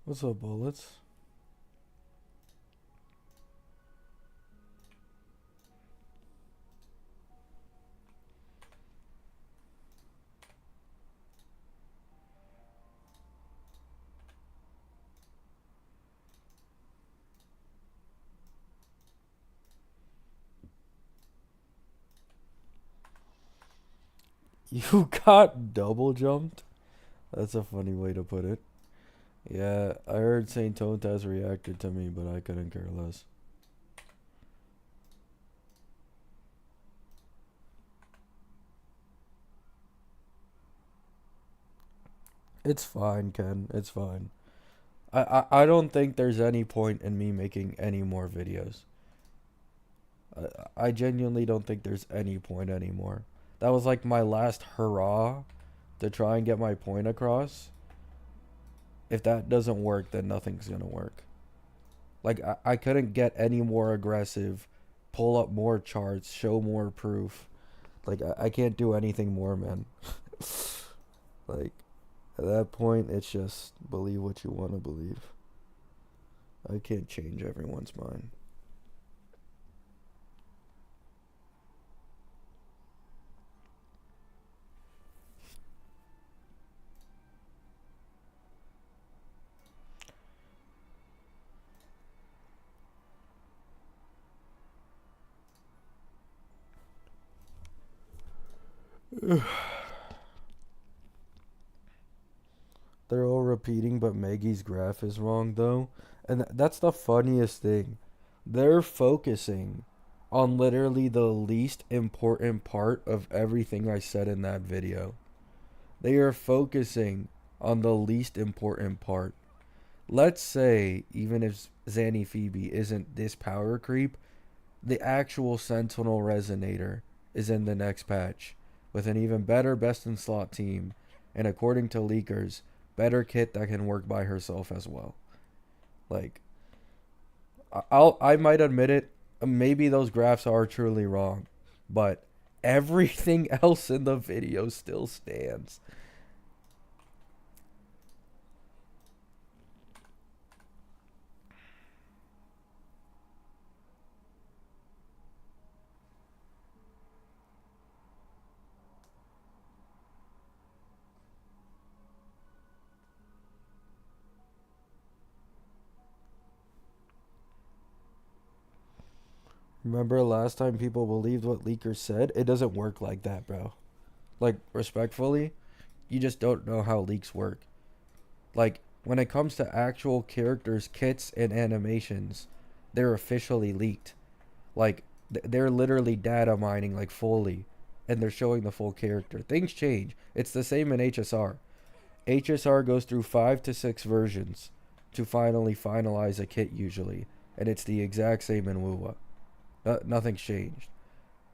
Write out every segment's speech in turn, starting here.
What's up, bullets? You got double jumped? That's a funny way to put it. Yeah, I heard Saint Tontas reacted to me, but I couldn't care less. It's fine, Ken. It's fine. I don't think there's any point in me making any more videos. I genuinely don't think there's any point anymore. That was like my last hurrah to try and get my point across. If that doesn't work, then nothing's gonna work. Like, I couldn't get any more aggressive, pull up more charts, show more proof. Like, I can't do anything more, man. Like, at that point, it's just believe what you want to believe. I can't change everyone's mind. They're all repeating, but Maggie's graph is wrong, though. And that's the funniest thing. They're focusing on literally the least important part of everything I said in that video. They are focusing on the least important part. Let's say, even if Zanny Phoebe isn't this power creep, the actual Sentinel Resonator is in the next patch with an even better best in slot team, and according to leakers, better kit that can work by herself as well. Like, I might admit it, maybe those graphs are truly wrong, but everything else in the video still stands. Remember last time people believed what leakers said? It doesn't work like that, bro. Like, respectfully, you just don't know how leaks work. Like, when it comes to actual characters, kits, and animations, they're officially leaked. Like, they're literally data mining, like, fully, and they're showing the full character. Things change. It's the same in HSR. HSR goes through 5 to 6 versions to finally finalize a kit, usually, and it's the exact same in Wuwa. Nothing's changed.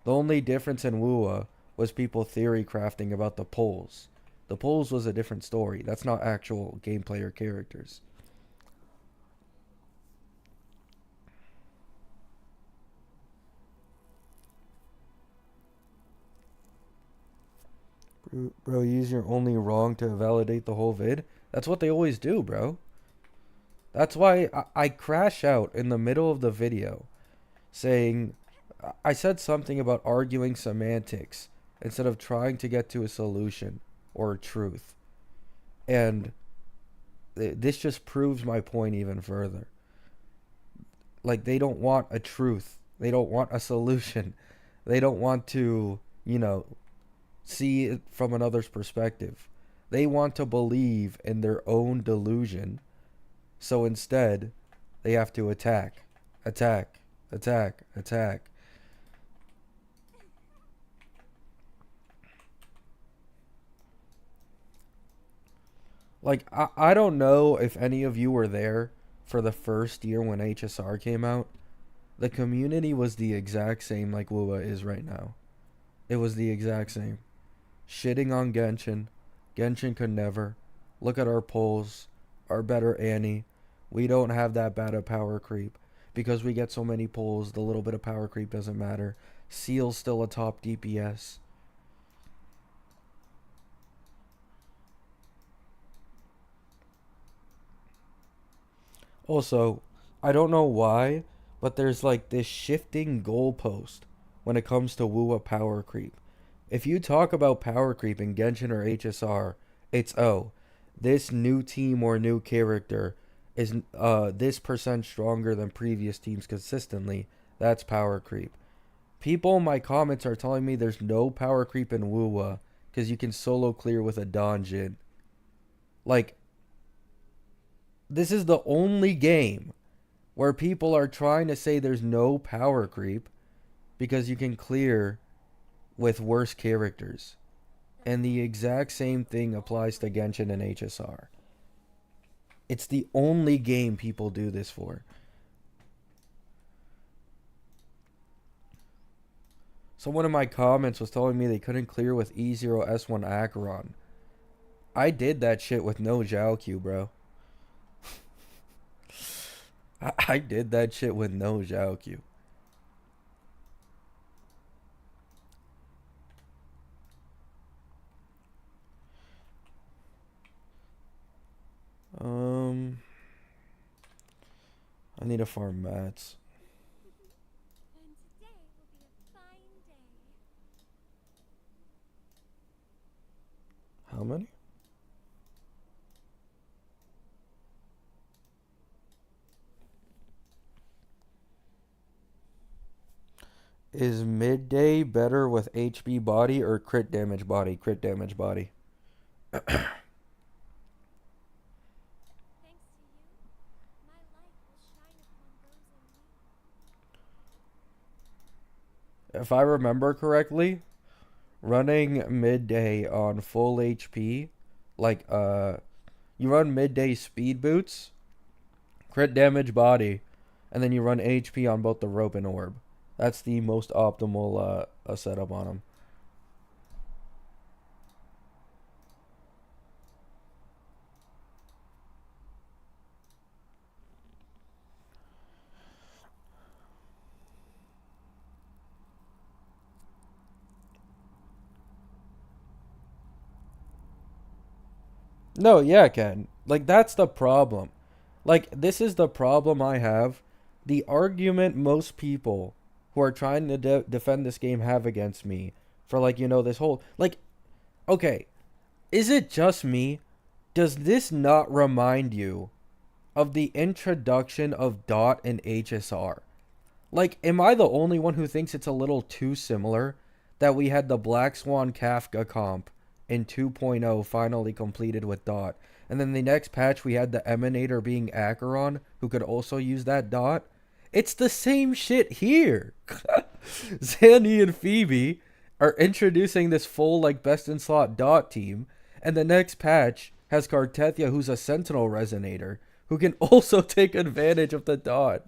The only difference in Wuwa was people theory crafting about the polls. The polls was a different story. That's not actual gameplay or characters. Bro, use your only wrong to validate the whole vid. That's what they always do, bro. That's why I crash out in the middle of the video saying I said something about arguing semantics instead of trying to get to a solution or a truth. And this just proves my point even further. Like, they don't want a truth. They don't want a solution. They don't want to, see it from another's perspective. They want to believe in their own delusion. So instead, they have to attack, attack, attack, attack. Like, I don't know if any of you were there for the first year when HSR came out. The community was the exact same like Wuwa is right now. It was the exact same. Shitting on Genshin. Genshin could never. Look at our polls. Our better Annie. We don't have that bad a power creep. Because we get so many polls, the little bit of power creep doesn't matter. Seal's still a top DPS. Also, I don't know why, but there's like this shifting goalpost when it comes to Wuwa power creep. If you talk about power creep in Genshin or HSR, it's this new team or new character is this percent stronger than previous teams consistently. That's power creep. People in my comments are telling me there's no power creep in Wuwa because you can solo clear with a Donjin. Like, this is the only game where people are trying to say there's no power creep because you can clear with worse characters. And the exact same thing applies to Genshin and HSR. It's the only game people do this for. Someone in my comments was telling me they couldn't clear with E0S1 Acheron. I did that shit with no Zhao bro. I did that shit with no Zhao Q. I need to farm mats. And today will be a fine day. How many? Is midday better with HP body or crit damage body? Crit damage body. Thanks to you, my light will shine upon those in need. If I remember correctly, running midday on full HP, like you run midday speed boots, crit damage body, and then you run HP on both the rope and orb. That's the most optimal setup on them. No, yeah, Ken. Like, that's the problem. Like, this is the problem I have. The argument most people who are trying to defend this game have against me for, like, this whole. Like, okay, is it just me? Does this not remind you of the introduction of Dot and HSR? Like, am I the only one who thinks it's a little too similar that we had the Black Swan Kafka comp in 2.0 finally completed with Dot? And then the next patch we had the Emanator being Acheron, who could also use that Dot? It's the same shit here. Zanny and Phoebe are introducing this full, like, best in slot Dot team, and the next patch has Cartethia, who's a Sentinel Resonator, who can also take advantage of the Dot.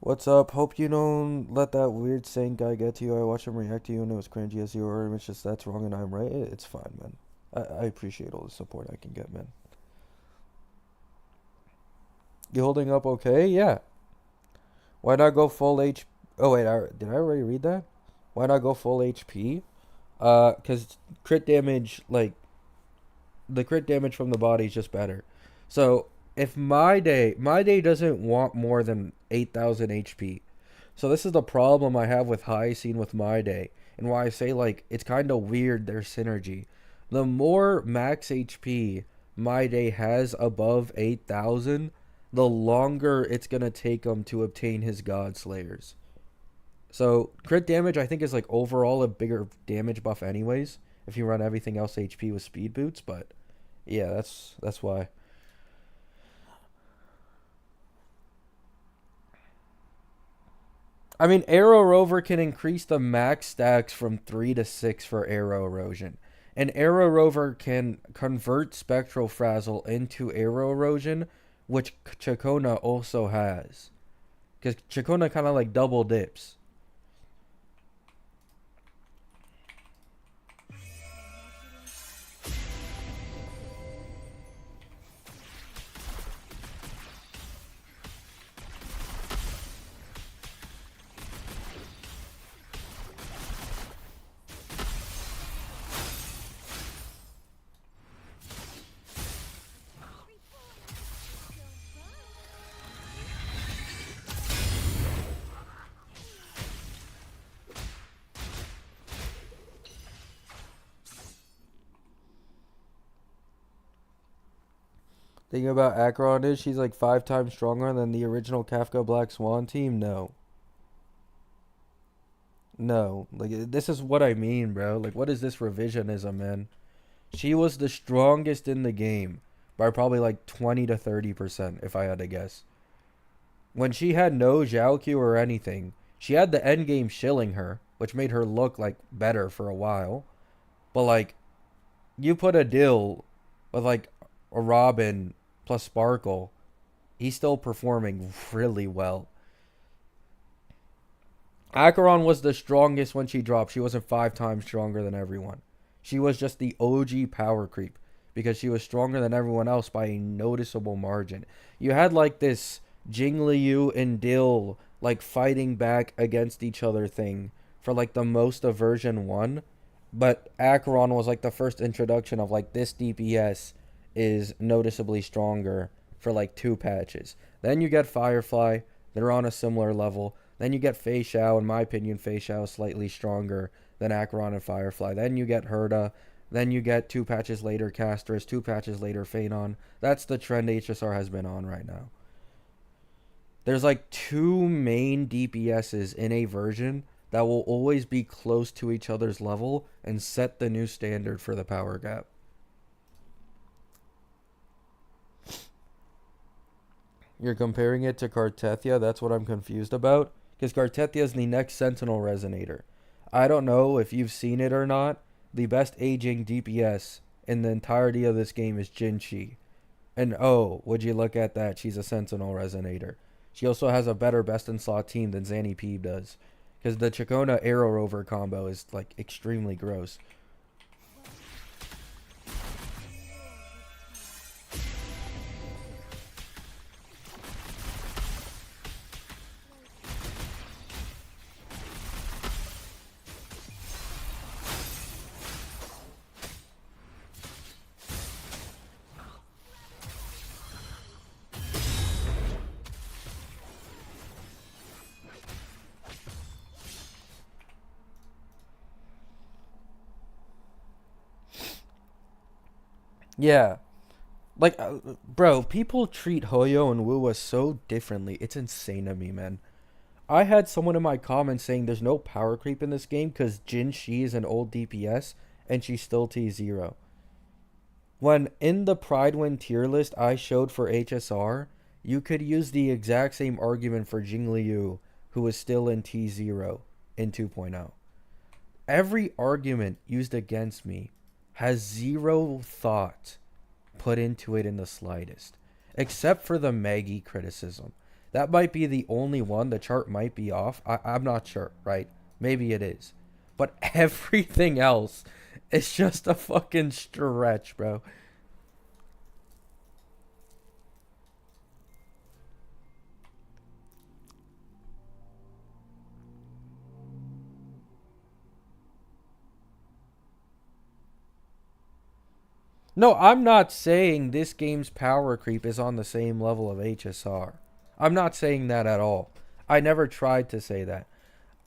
What's up? Hope you don't let that weird Saint guy get to you. I watched him react to you and it was cringy as you were. It's just that's wrong and I'm right. It's fine, man. I appreciate all the support I can get, man. You holding up okay? Yeah. Why not go full H? Oh wait, did I already read that? Why not go full HP? Cause crit damage, like the crit damage from the body is just better. So if my day doesn't want more than 8,000 HP. So this is the problem I have with high scene with my day, and why I say like it's kind of weird their synergy. The more max HP my day has above 8,000, the longer it's gonna take him to obtain his God Slayers. So crit damage I think is like overall a bigger damage buff anyways if you run everything else HP with speed boots, but yeah, that's why. I mean, Arrow Rover can increase the max stacks from 3 to 6 for Arrow Erosion. And Arrow Rover can convert Spectral Frazzle into Arrow Erosion, which Chakona also has. Because Chakona kind of like double dips. Thing about Acheron is she's like 5 times stronger than the original Kafka Black Swan team. No. No. Like, this is what I mean, bro. Like, what is this revisionism, man? She was the strongest in the game by probably like 20 to 30%, if I had to guess. When she had no Xiaoqiu or anything, she had the end game shilling her, which made her look like better for a while. But like, you put a Dill with like a Robin plus Sparkle, he's still performing really well. Acheron was the strongest when she dropped. She wasn't 5 times stronger than everyone. She was just the OG power creep because she was stronger than everyone else by a noticeable margin. You had like this Jingliu and Dill like fighting back against each other thing for like the most of version 1, but Acheron was like the first introduction of like this DPS is noticeably stronger for like 2 patches. Then you get Firefly, they're on a similar level. Then you get Fei Xiao. In my opinion, Fei Xiao is slightly stronger than Acheron and Firefly. Then you get Herda. Then you get 2 patches later Castris. 2 patches later Phanon. That's the trend HSR has been on right now. There's like 2 main DPSs in a version that will always be close to each other's level and set the new standard for the power gap. You're comparing it to Cartethia? That's what I'm confused about. Because Cartethia is the next Sentinel Resonator. I don't know if you've seen it or not. The best aging DPS in the entirety of this game is Jinchi. And oh, would you look at that? She's a Sentinel Resonator. She also has a better best in slot team than Zanny Peeb does. Because the Chacona Arrow Rover combo is like extremely gross. Yeah. Like, bro, people treat Hoyo and Wuwa so differently. It's insane to me, man. I had someone in my comments saying there's no power creep in this game because Jin Shi is an old DPS and she's still T0. When in the Pride Win tier list I showed for HSR, you could use the exact same argument for Jing Liu, who is still in T0 in 2.0. Every argument used against me has zero thought put into it in the slightest, except for the Maggie criticism. That might be the only one. The chart might be off. I'm not sure, right? Maybe it is. But everything else is just a fucking stretch, bro. No, I'm not saying this game's power creep is on the same level of HSR. I'm not saying that at all. I never tried to say that.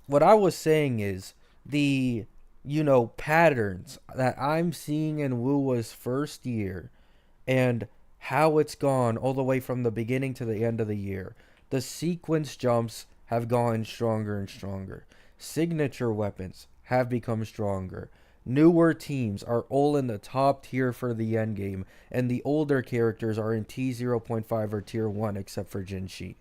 What I was saying is the, patterns that I'm seeing in Wuwa's first year and how it's gone all the way from the beginning to the end of the year. The sequence jumps have gotten stronger and stronger. Signature weapons have become stronger. Newer teams are all in the top tier for the end game, and the older characters are in T0.5 or Tier 1 except for Jinshi.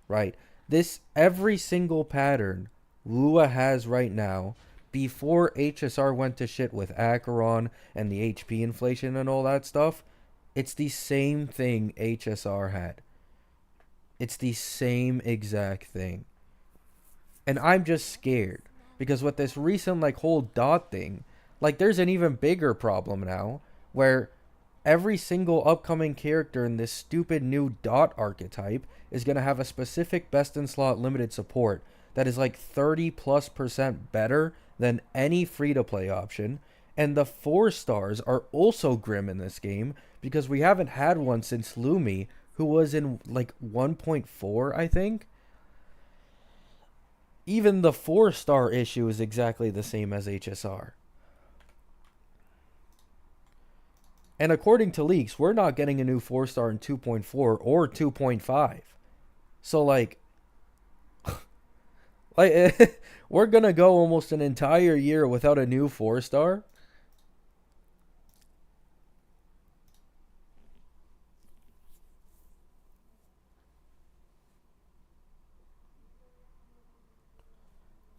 Right? This, every single pattern Wuwa has right now, before HSR went to shit with Acheron and the HP inflation and all that stuff, it's the same thing HSR had. It's the same exact thing. And I'm just scared. Because with this recent whole dot thing, there's an even bigger problem now where every single upcoming character in this stupid new dot archetype is going to have a specific best in slot limited support that is 30+% better than any free to play option. And the 4 stars are also grim in this game because we haven't had one since Lumi, who was in 1.4, I think. Even the 4-star issue is exactly the same as HSR. And according to leaks, we're not getting a new 4-star in 2.4 or 2.5. So like we're gonna go almost an entire year without a new 4-star.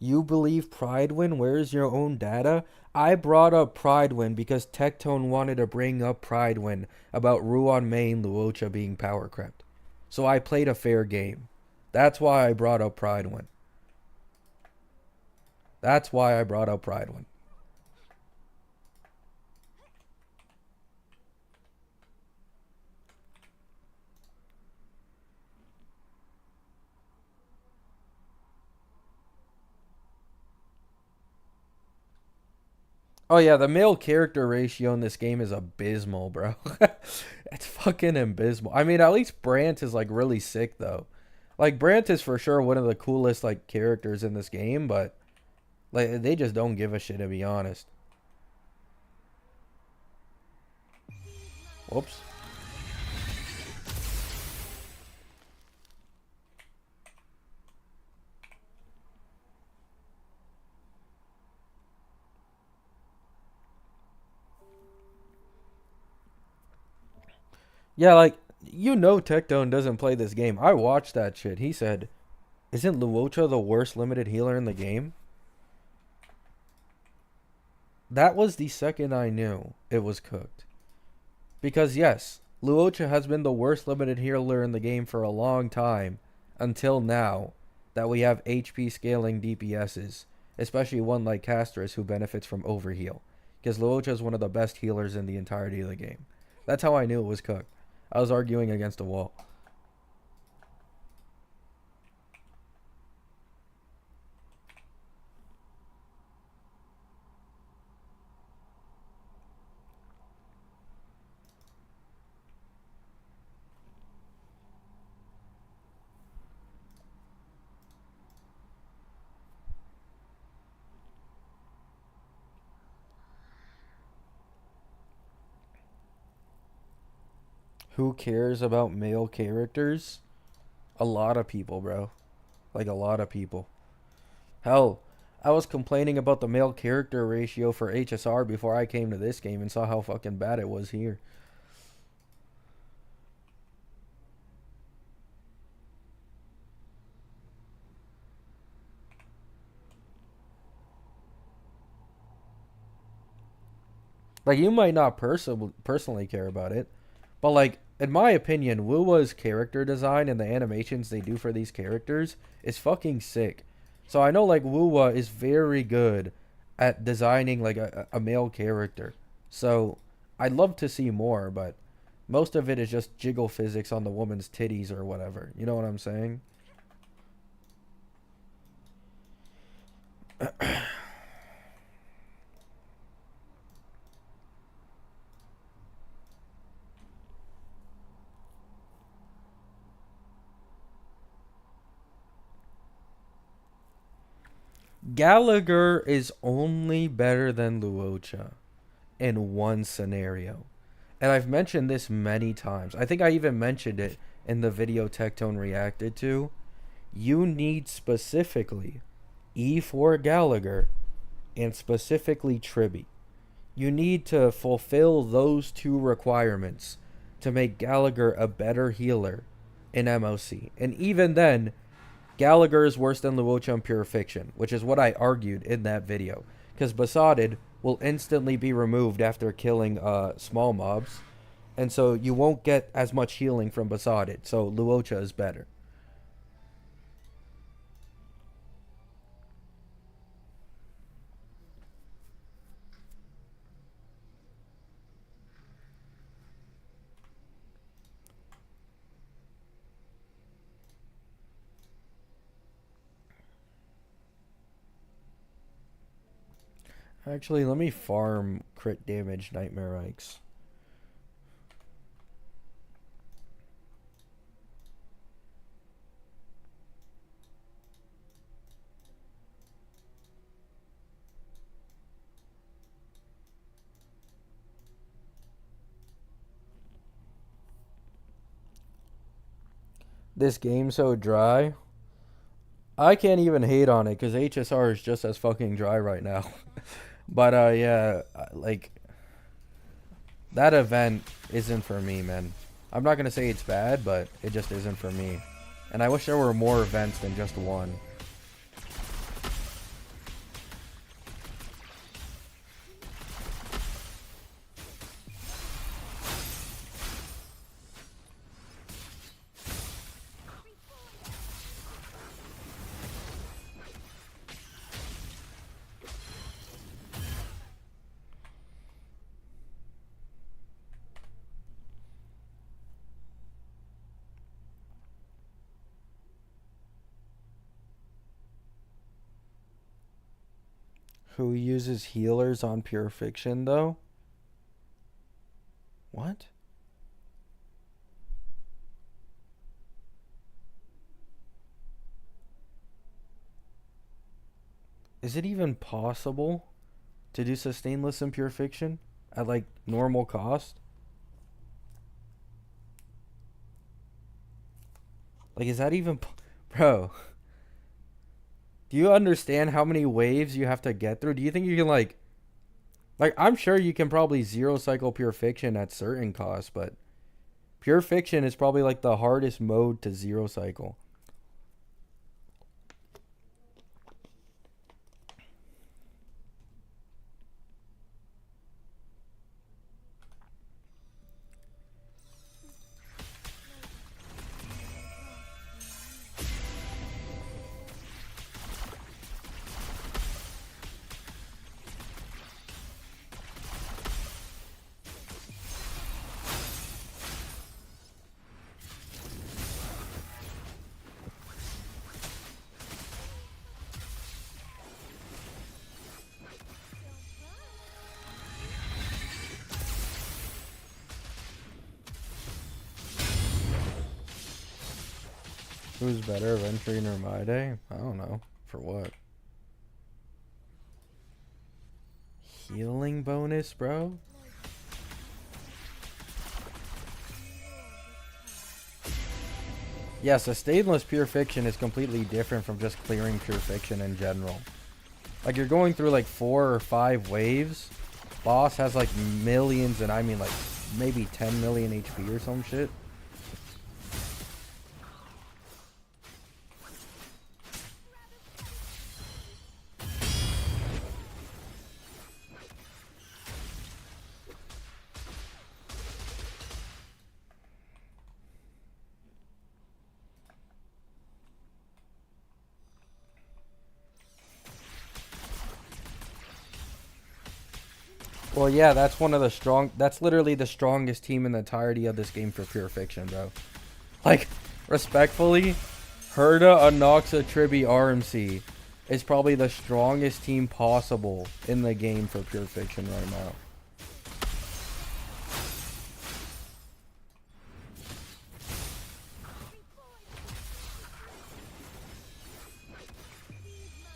You believe Pridewin wears your own data? I brought up Pridewin because Tectone wanted to bring up Pridewin about Ruan May and Luocha being power crept. So I played a fair game. That's why I brought up Pridewin. That's why I brought up Pridewin. Oh yeah, the male character ratio in this game is abysmal, bro. It's fucking abysmal. I mean, at least Brant is like really sick though. Like Brant is for sure one of the coolest like characters in this game, but like they just don't give a shit to be honest. Whoops. Yeah, like Tectone doesn't play this game. I watched that shit. He said, "Isn't Luocha the worst limited healer in the game?" That was the second I knew it was cooked. Because yes, Luocha has been the worst limited healer in the game for a long time until now that we have HP scaling DPSs, especially one like Castris who benefits from overheal. Because Luocha is one of the best healers in the entirety of the game. That's how I knew it was cooked. I was arguing against a wall. Who cares about male characters? A lot of people, bro. Like a lot of people. Hell, I was complaining about the male character ratio for HSR before I came to this game and saw how fucking bad it was here. Like you might not personally care about it, but like in my opinion, Wuwa's character design and the animations they do for these characters is fucking sick. So I know like Wuwa is very good at designing like a male character. So I'd love to see more, but most of it is just jiggle physics on the woman's titties or whatever. You know what I'm saying? Gallagher is only better than Luocha in one scenario. And I've mentioned this many times. I think I even mentioned it in the video Tectone reacted to. You need specifically E4 Gallagher and specifically Tribby. You need to fulfill those two requirements to make Gallagher a better healer in MOC. And even then, Gallagher is worse than Luocha in Pure Fiction, which is what I argued in that video. Because Besotted will instantly be removed after killing small mobs. And so you won't get as much healing from Besotted. So Luocha is better. Actually, let me farm crit damage Nightmare Ikes. this game so dry. I can't even hate on it because HSR is just as fucking dry right now. But yeah, like that event isn't for me, man. I'm not gonna say it's bad, but it just isn't for me. And I wish there were more events than just one. Who uses healers on Pure Fiction though? What? Is it even possible to do sustainless in Pure Fiction at like normal cost? Like, is that even, bro? Do you understand how many waves you have to get through? Do you think you can like I'm sure you can probably zero cycle Pure Fiction at certain costs, but Pure Fiction is probably like the hardest mode to zero cycle. Who's better, Ventrine or My Day? I don't know. For what? Healing bonus, bro? Yes, a stainless Pure Fiction is completely different from just clearing Pure Fiction in general. Like, you're going through like 4 or 5 waves. Boss has like millions, and I mean like maybe 10 million HP or some shit. Well, yeah, that's literally the strongest team in the entirety of this game for Pure Fiction, bro. Like, respectfully, Herda, Anoxa, Tribi, RMC is probably the strongest team possible in the game for Pure Fiction right now.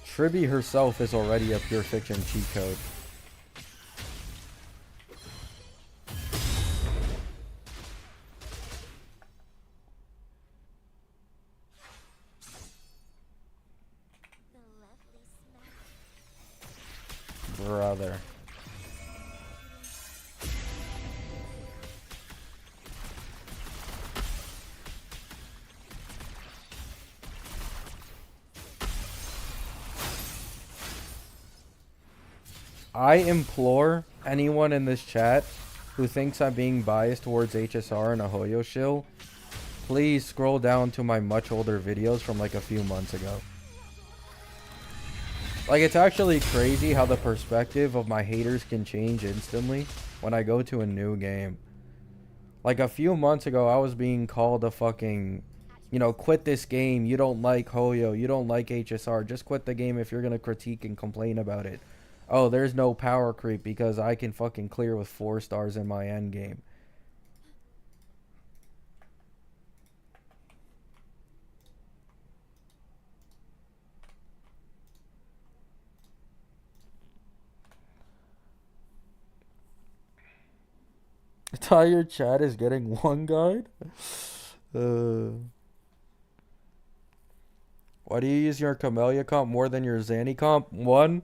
Tribi herself is already a Pure Fiction cheat code. Brother. I implore anyone in this chat who thinks I'm being biased towards HSR and a Hoyo shill, please scroll down to my much older videos from like a few months ago. Like, it's actually crazy how the perspective of my haters can change instantly when I go to a new game. Like, a few months ago, I was being called a fucking, quit this game. You don't like Hoyo. You don't like HSR. Just quit the game if you're going to critique and complain about it. Oh, there's no power creep because I can fucking clear with 4 stars in my end game. Entire chat is getting one guide. Why do you use your Camellia comp more than your Zanny comp? One,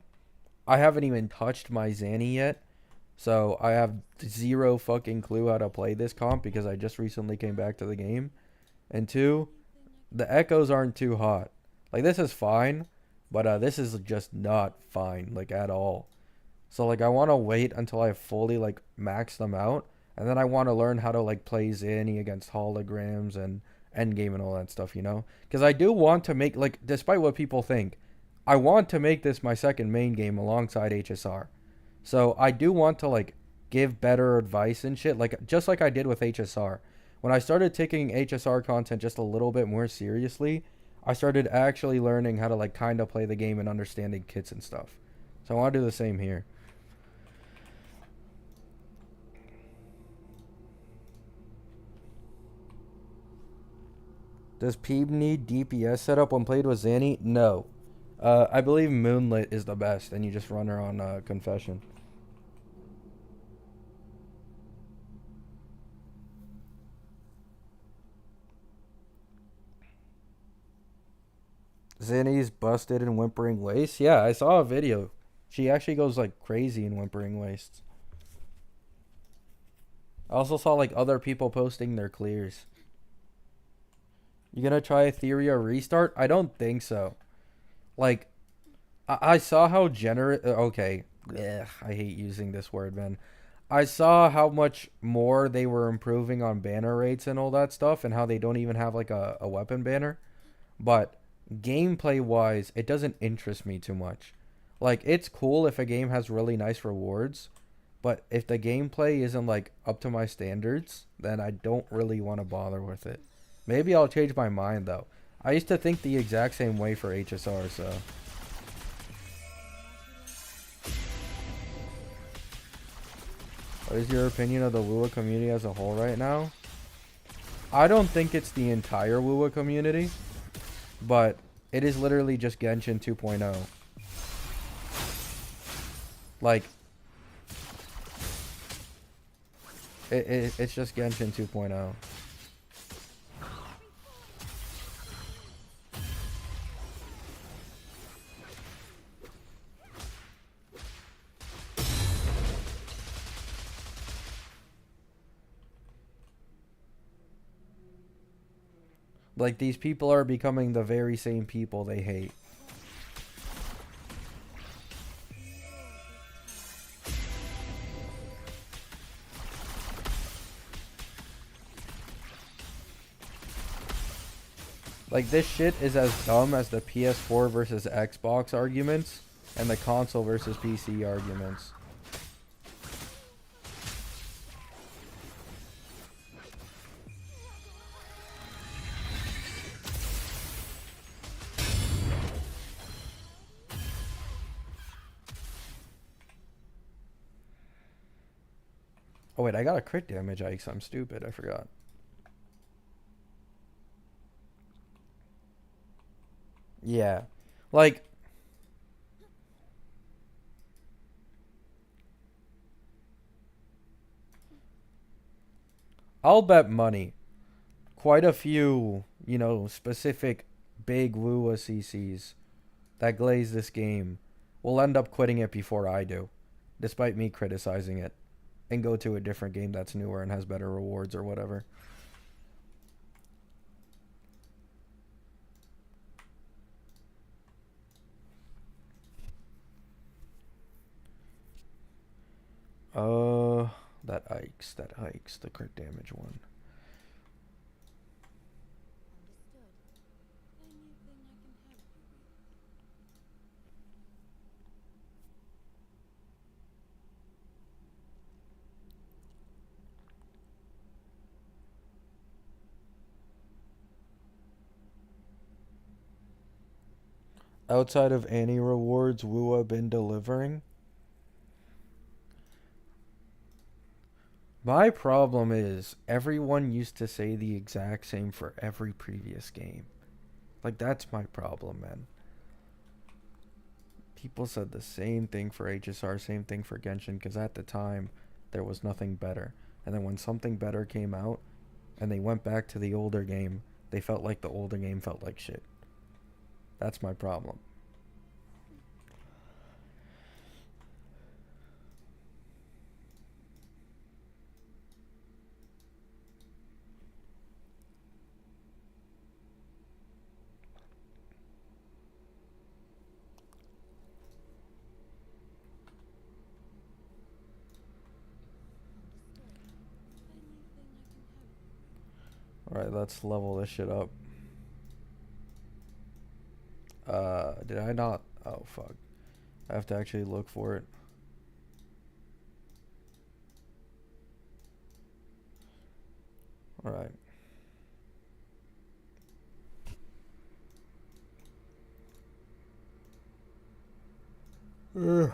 I haven't even touched my Zanny yet, so I have zero fucking clue how to play this comp because I just recently came back to the game. And two, the echoes aren't too hot. Like this is fine, but this is just not fine like at all. So like I want to wait until I fully like max them out, and then I want to learn how to like play Zanny against holograms and endgame and all that stuff, you know? Because I do want to make like, despite what people think, I want to make this my second main game alongside HSR. So I do want to like give better advice and shit, like just like I did with HSR. When I started taking HSR content just a little bit more seriously, I started actually learning how to like kind of play the game and understanding kits and stuff. So I want to do the same here. Does Peeb need DPS setup when played with Zanny? No. I believe Moonlit is the best, and you just run her on Confession. Zanny's busted in Whimpering Wastes? Yeah, I saw a video. She actually goes like crazy in Whimpering Wastes. I also saw like other people posting their clears. You gonna try Etheria restart? I don't think so. Like, I saw how generous. Okay, ugh, I hate using this word, man. I saw how much more they were improving on banner rates and all that stuff, and how they don't even have like a weapon banner. But gameplay wise, it doesn't interest me too much. Like, it's cool if a game has really nice rewards, but if the gameplay isn't like up to my standards, then I don't really want to bother with it. Maybe I'll change my mind though. I used to think the exact same way for HSR, so. What is your opinion of the Wuwa community as a whole right now? I don't think it's the entire Wuwa community, but it is literally just Genshin 2.0. Like, it's just Genshin 2.0. Like, these people are becoming the very same people they hate. Like, this shit is as dumb as the PS4 versus Xbox arguments and the console versus PC arguments. Oh wait, I got a crit damage Ike, I'm stupid, I forgot. Yeah. Like, I'll bet money. Quite a few, you know, specific big Wuwa CCs that glaze this game will end up quitting it before I do, despite me criticizing it, and go to a different game that's newer and has better rewards or whatever. Uh, that Ike's the crit damage one. Outside of any rewards Wuwa been delivering? My problem is everyone used to say the exact same for every previous game. Like, that's my problem, man. People said the same thing for HSR, same thing for Genshin, because at the time, there was nothing better. And then when something better came out, and they went back to the older game, they felt like the older game felt like shit. That's my problem. Alright, let's level this shit up. Did I not? Oh, fuck. I have to actually look for it. Alright. Ugh.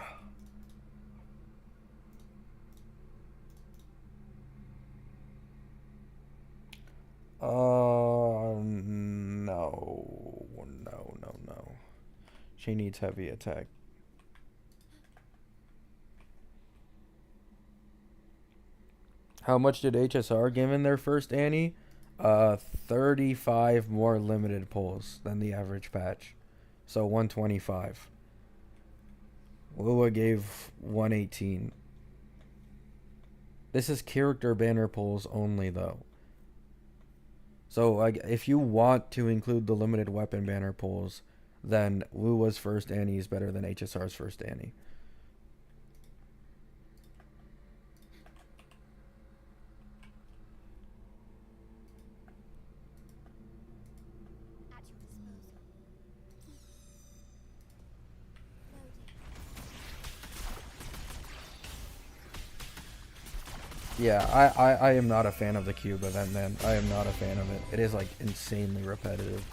No. She needs heavy attack. How much did HSR give in their first Annie? 35 more limited pulls than the average patch. So 125. Wuwa gave 118. This is character banner pulls only though. So like, if you want to include the limited weapon banner pulls, then Wuwa's first Annie is better than HSR's first Annie. At your disposal. Loading. Yeah, I am not a fan of the cube event, man. I am not a fan of it. It is like insanely repetitive.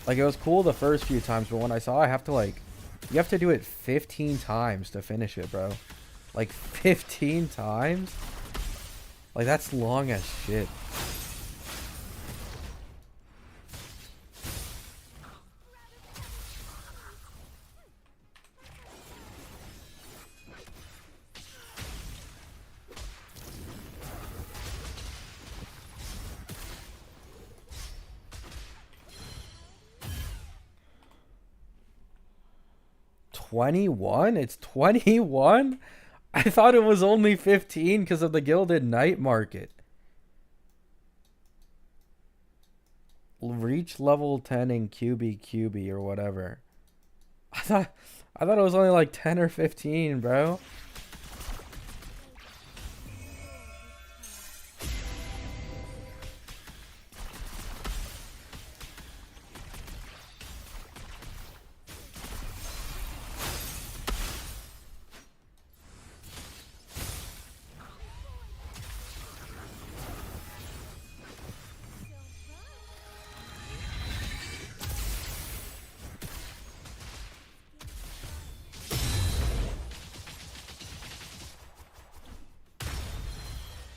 Like, it was cool the first few times, but when I saw I have to like, you have to do it 15 times to finish it, bro. Like 15 times? Like, that's long as shit. $21? It's 21? I thought it was only 15 because of the Gilded Night Market. Reach level 10 in QB or whatever. I thought it was only like 10 or 15, bro.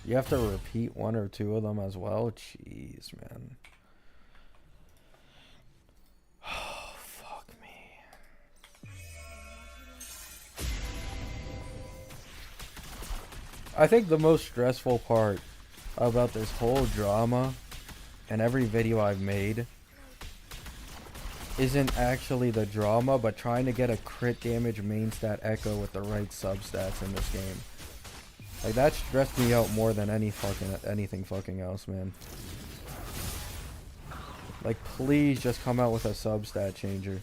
You have to repeat one or two of them as well? Jeez, man. Oh, fuck me. I think the most stressful part about this whole drama and every video I've made isn't actually the drama, but trying to get a crit damage main stat echo with the right substats in this game. Like, that stressed me out more than anything fucking else, man. Like, please just come out with a substat changer.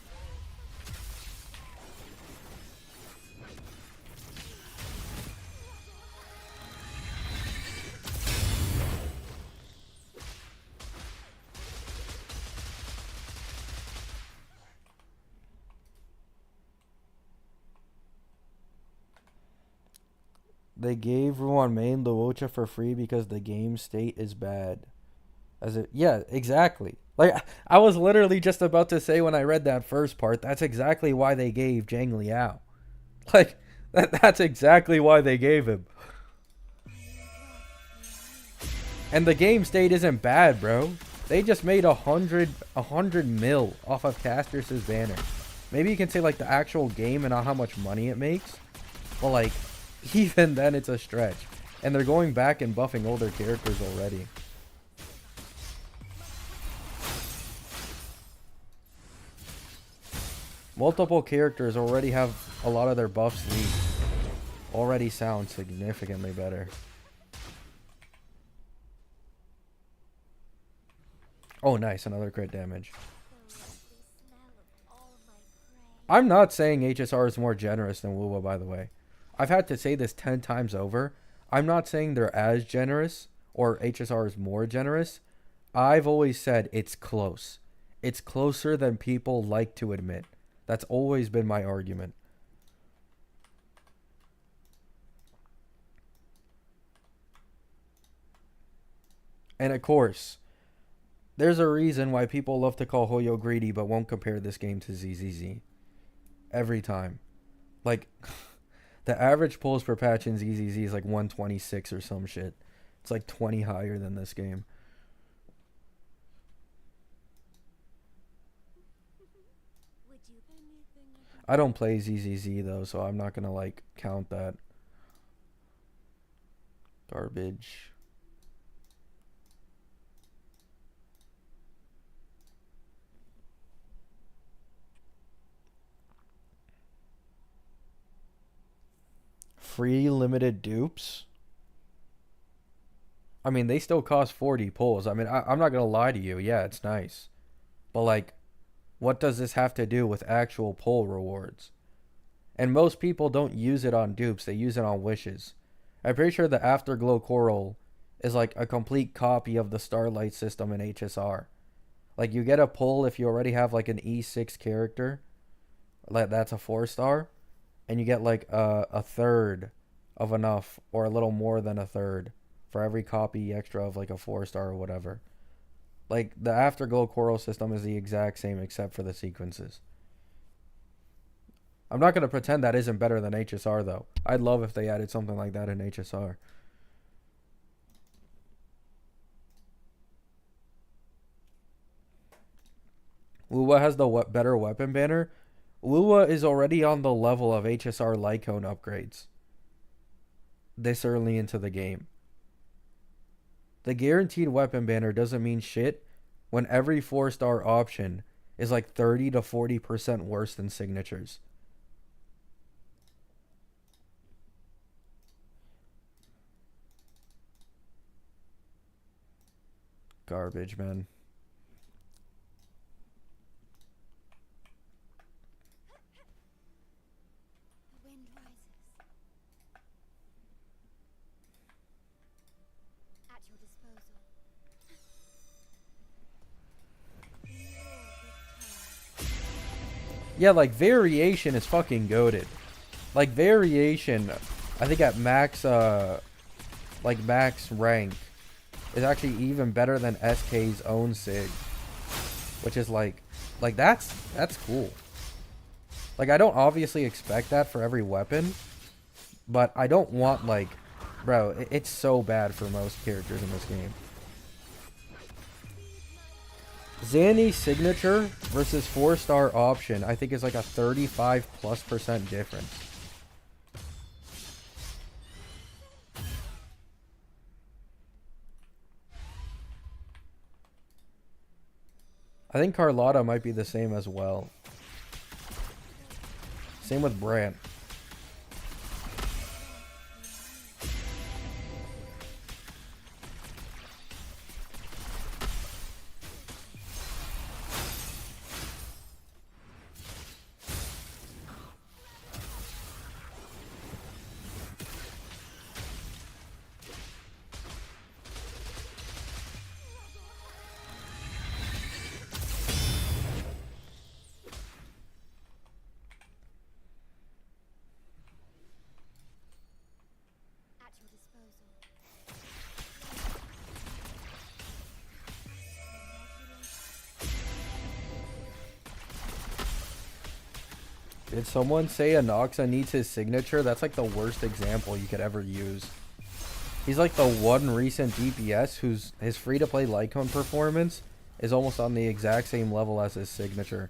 They gave Ruan Main Luocha for free because the game state is bad. Yeah, exactly. Like, I was literally just about to say when I read that first part, that's exactly why they gave Zhang Liao. Like, that's exactly why they gave him. And the game state isn't bad, bro. They just made 100 mil off of Castrus's banner. Maybe you can say like the actual game and not how much money it makes. But like, even then it's a stretch. And they're going back and buffing older characters already. Multiple characters already have a lot of their buffs leaked. Already sound significantly better. Oh, nice. Another crit damage. I'm not saying HSR is more generous than Wuwa, by the way. I've had to say this 10 times over. I'm not saying they're as generous or HSR is more generous. I've always said it's close. It's closer than people like to admit. That's always been my argument. And of course, there's a reason why people love to call Hoyo greedy but won't compare this game to ZZZ. Every time. Like, the average pulls per patch in ZZZ is like 126 or some shit. It's like 20 higher than this game. I don't play ZZZ though, so I'm not gonna like count that. Garbage. Free limited dupes. I mean, they still cost 40 pulls. I mean, I'm not gonna lie to you. Yeah, it's nice. But like, what does this have to do with actual pull rewards? And most people don't use it on dupes. They use it on wishes. I'm pretty sure the Afterglow Coral is like a complete copy of the Starlight system in HSR. Like, you get a pull if you already have like an E6 character. Like, that's a 4-star. And you get like a third of enough, or a little more than a third, for every copy extra of like a 4-star or whatever. Like, the Afterglow Coral system is the exact same except for the sequences. I'm not going to pretend that isn't better than HSR though. I'd love if they added something like that in HSR. Wuwa has the better weapon banner. Wuwa is already on the level of HSR Lycone upgrades this early into the game. The guaranteed weapon banner doesn't mean shit when every 4-star option is like 30 to 40% worse than signatures. Garbage, man. Yeah, like, variation is fucking goated. Like, variation, I think at max, like, max rank, is actually even better than SK's own sig. Which is like that's cool. Like, I don't obviously expect that for every weapon, but I don't want, like, bro, it's so bad for most characters in this game. Zanny's signature versus 4-star option, I think, is like a 35+% difference. I think Carlotta might be the same as well. Same with Brant. Did someone say Anoxa needs his signature? That's like the worst example you could ever use. He's like the one recent DPS whose his free-to-play Lycone performance is almost on the exact same level as his signature.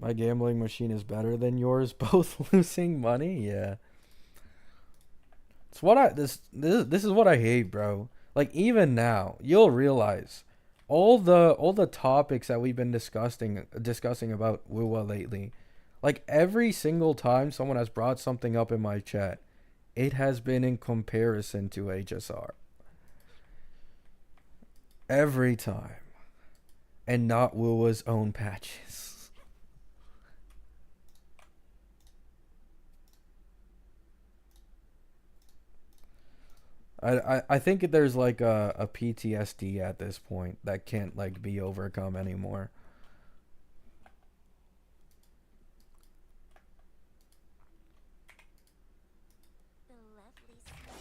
My gambling machine is better than yours. Both losing money. Yeah. It's what I this is what I hate, bro. Like even now, you'll realize all the topics that we've been discussing about Wuwa lately. Like every single time someone has brought something up in my chat, it has been in comparison to HSR. Every time. And not Wuwa's own patches. I think there's like a PTSD at this point that can't like be overcome anymore. The lovely smell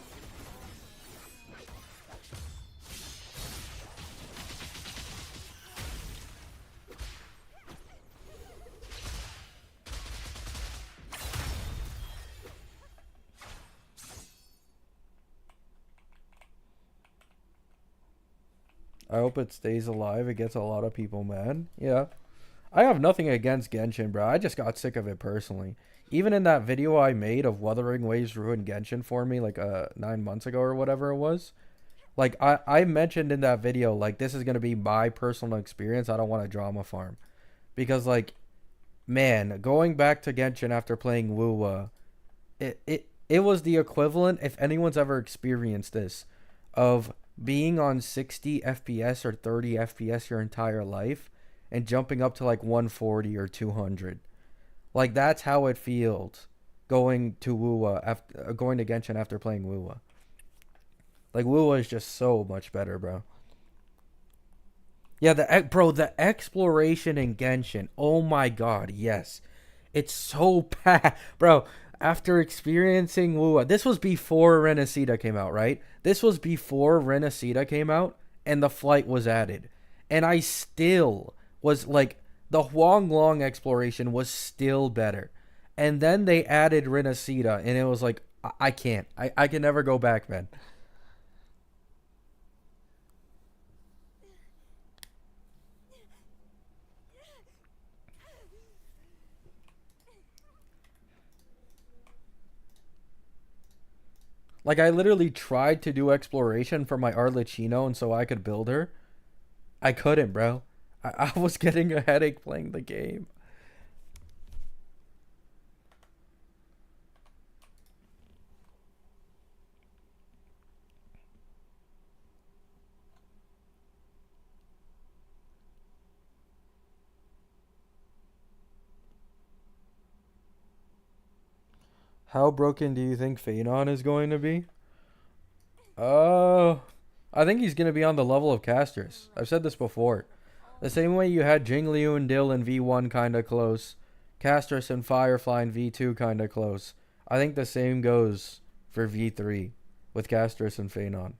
I hope it stays alive. It gets a lot of people mad. Yeah. I have nothing against Genshin, bro. I just got sick of it personally. Even in that video I made of Wuthering Waves ruined Genshin for me like 9 months ago or whatever it was. Like I mentioned in that video, like this is gonna be my personal experience. I don't want to drama farm. Because like man, going back to Genshin after playing Wuwa, it was the equivalent, if anyone's ever experienced this, of being on 60 FPS or 30 FPS your entire life and jumping up to like 140 or 200. Like that's how it feels going to Wuwa after going to Genshin after playing Wuwa. Like Wuwa is just so much better, bro. Yeah, the exploration in Genshin. Oh my god, yes. It's so bad. Bro, after experiencing Wuwa, this was before Renacida came out, right? This was before Renacida came out and the flight was added. And I still was like, the Huanglong exploration was still better. And then they added Renacida and it was like, I can't. I can never go back, man. Like I literally tried to do exploration for my Arlecchino and so I could build her. I couldn't, bro. I was getting a headache playing the game. How broken do you think Phanon is going to be? Uh, I think he's going to be on the level of Casters. I've said this before. The same way you had Jingliu and Dill in V1 kind of close, Casters and Firefly in V2 kind of close. I think the same goes for V3 with Casters and Phanon.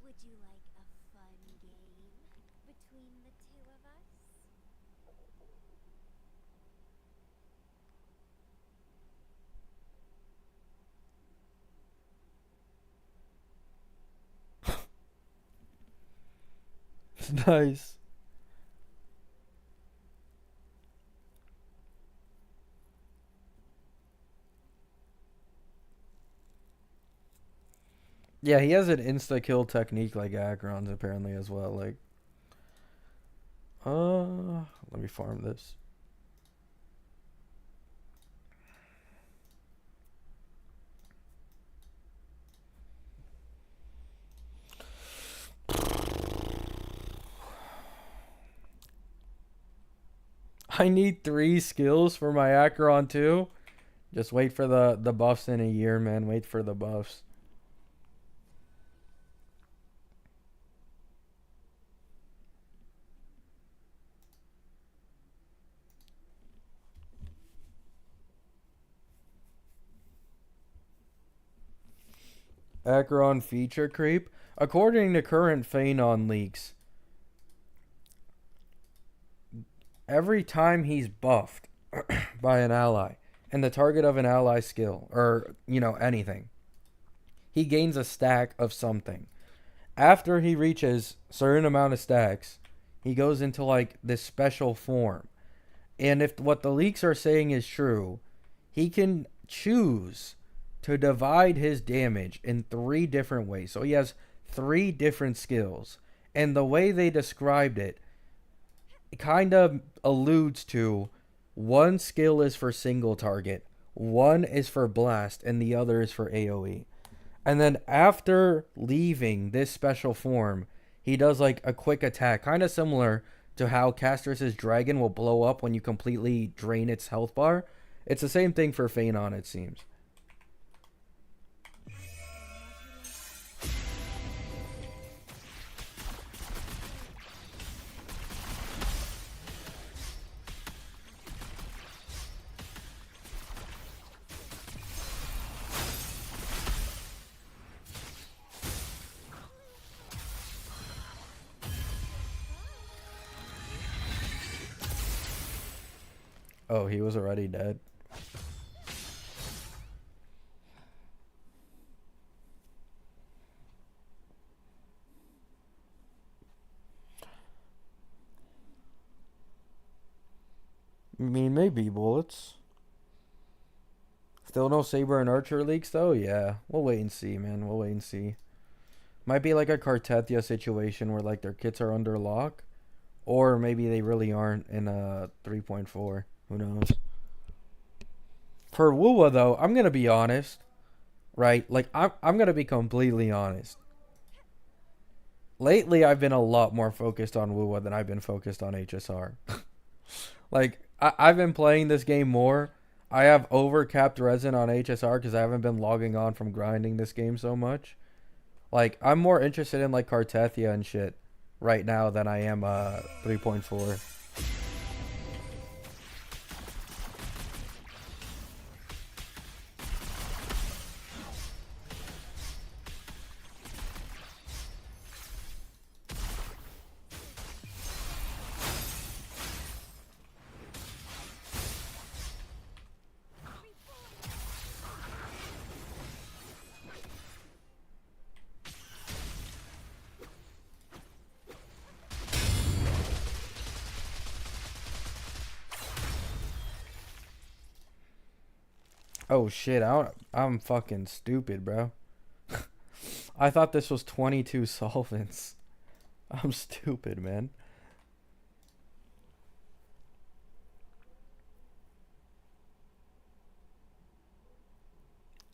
would you like a fun game between the two of us? Nice. Yeah, he has an insta kill technique like Acheron's apparently as well. Like, let me farm this. I need 3 skills for my Acheron too. Just wait for the buffs in a year, man. Wait for the buffs. Acheron feature creep. According to current Phanon leaks, every time he's buffed by an ally, and the target of an ally skill, or, anything, he gains a stack of something. After he reaches certain amount of stacks, he goes into like this special form. And if what the leaks are saying is true, he can choose to divide his damage in 3 different ways. So he has 3 different skills. And the way they described it kind of alludes to one skill is for single target, one is for blast, and the other is for AoE. And then after leaving this special form, he does like a quick attack, kind of similar to how Castrus's dragon will blow up when you completely drain its health bar. It's the same thing for Phanon, it seems. Oh, he was already dead. I mean, maybe bullets. Still no Saber and Archer leaks, though? Yeah. We'll wait and see, man. We'll wait and see. Might be like a Cartethia situation where, like, their kits are under lock. Or maybe they really aren't in 3.4. Who knows? For Wuwa, though, I'm going to be honest. Right? Like, I'm going to be completely honest. Lately, I've been a lot more focused on Wuwa than I've been focused on HSR. Like, I've been playing this game more. I have overcapped resin on HSR because I haven't been logging on from grinding this game so much. Like, I'm more interested in, like, Cartethia and shit right now than I am 3.4. Oh shit, I'm fucking stupid, bro. I thought this was 22 solvents. I'm stupid, man.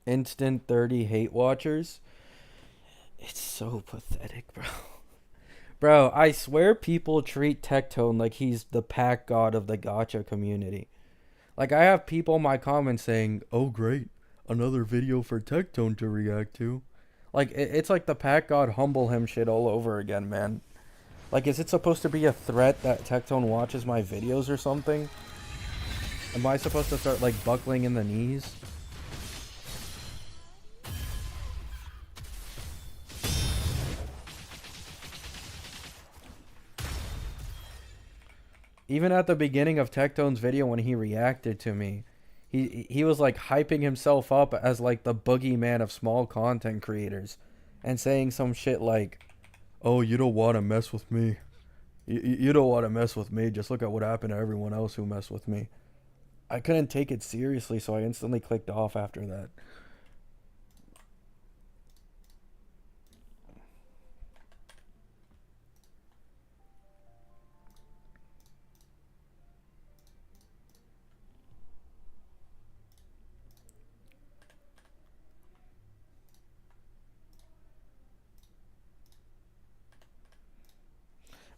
Instant 30 hate watchers. It's so pathetic, bro. Bro, I swear people treat Tectone like he's the pack god of the gacha community. Like, I have people in my comments saying, "Oh, great, another video for Tectone to react to." Like, it's like the pack god humble him shit all over again, man. Like, is it supposed to be a threat that Tectone watches my videos or something? Am I supposed to start, like, buckling in the knees? Even at the beginning of Tectone's video when he reacted to me, he was like hyping himself up as like the boogeyman of small content creators and saying some shit like, "Oh, you don't want to mess with me. You don't want to mess with me. Just look at what happened to everyone else who messed with me." I couldn't take it seriously, so I instantly clicked off after that.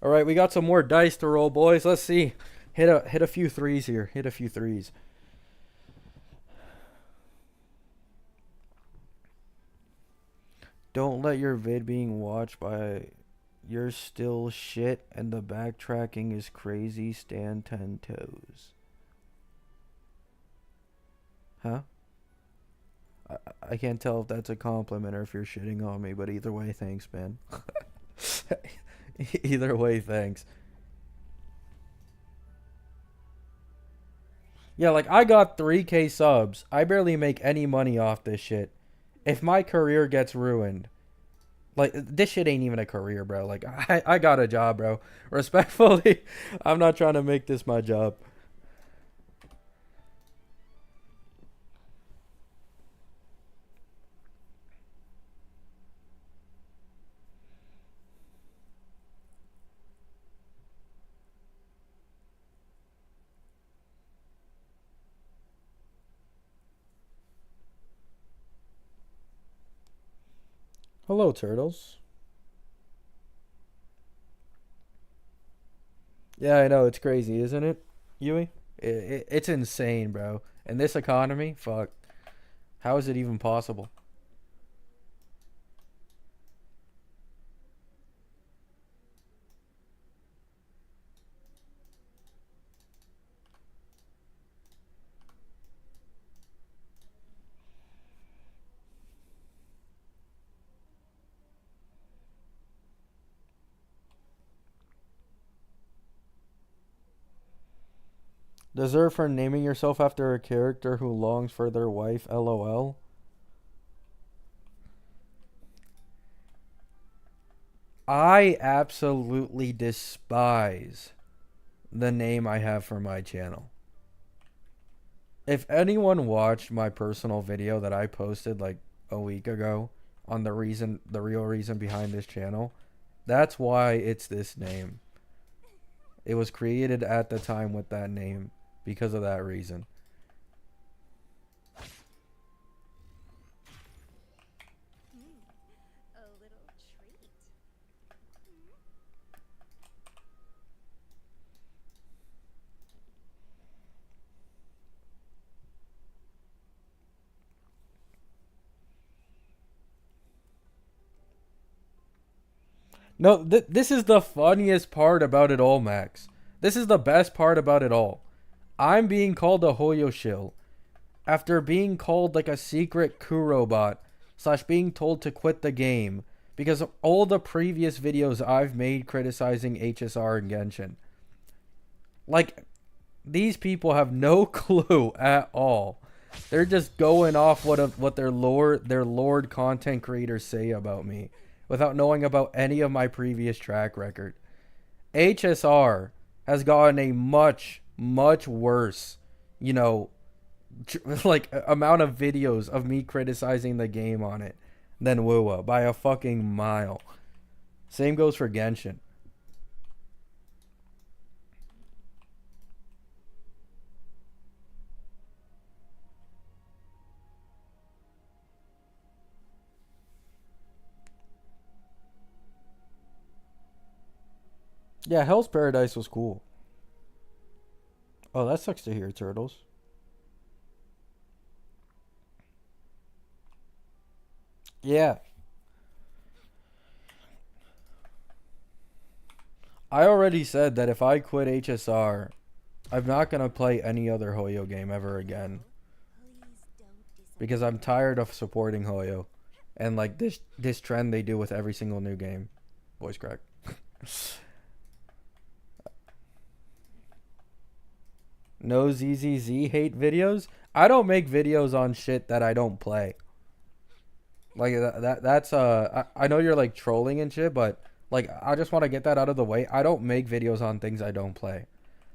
All right, we got some more dice to roll, boys. Let's see. Hit a few threes here. Hit a few threes. Don't let your vid being watched by you're still shit and the backtracking is crazy. Stand 10 toes. Huh? I can't tell if that's a compliment or if you're shitting on me, but either way, thanks, man. Either way, thanks. Yeah, like I got 3K subs. I barely make any money off this shit. If my career gets ruined, like this shit ain't even a career, bro. Like I got a job, bro. Respectfully, I'm not trying to make this my job. Hello, turtles. Yeah, I know it's crazy, isn't it, Yui? It's insane, bro. In this economy, fuck. How is it even possible? Deserve for naming yourself after a character who longs for their wife, lol. I absolutely despise the name I have for my channel. If anyone watched my personal video that I posted like a week ago on the real reason behind this channel, that's why it's this name. It was created at the time with that name because of that reason. A little treat. No, this is the funniest part about it all, Max. This is the best part about it all. I'm being called a Hoyo shill after being called like a secret Kuro bot slash being told to quit the game because of all the previous videos I've made criticizing HSR and Genshin. Like, these people have no clue at all. They're just going off what their lord content creators say about me without knowing about any of my previous track record. HSR has gotten a much worse, you know, like amount of videos of me criticizing the game on it than Wuwa by a fucking mile. Same goes for Genshin. Yeah, Hell's Paradise was cool. Oh, that sucks to hear, Turtles. Yeah, I already said that if I quit HSR, I'm not gonna play any other Hoyo game ever again Please don't because I'm disappoint. tired of supporting Hoyo and like this trend they do with every single new game. Voice crack. No ZZZ hate videos. I don't make videos on shit that I don't play. Like that's I know you're like trolling and shit, but like I just want to get that out of the way. I don't make videos on things I don't play.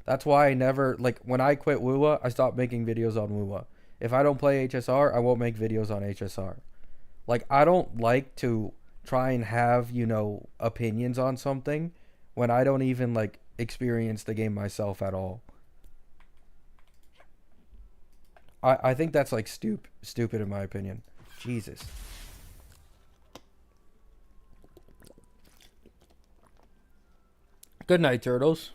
That's why I never like when I quit Wuwa, I stopped making videos on Wuwa. If I don't play HSR, I won't make videos on HSR. Like I don't like to try and have, opinions on something when I don't even like experience the game myself at all. I think that's like stupid in my opinion. Jesus. Good night, turtles.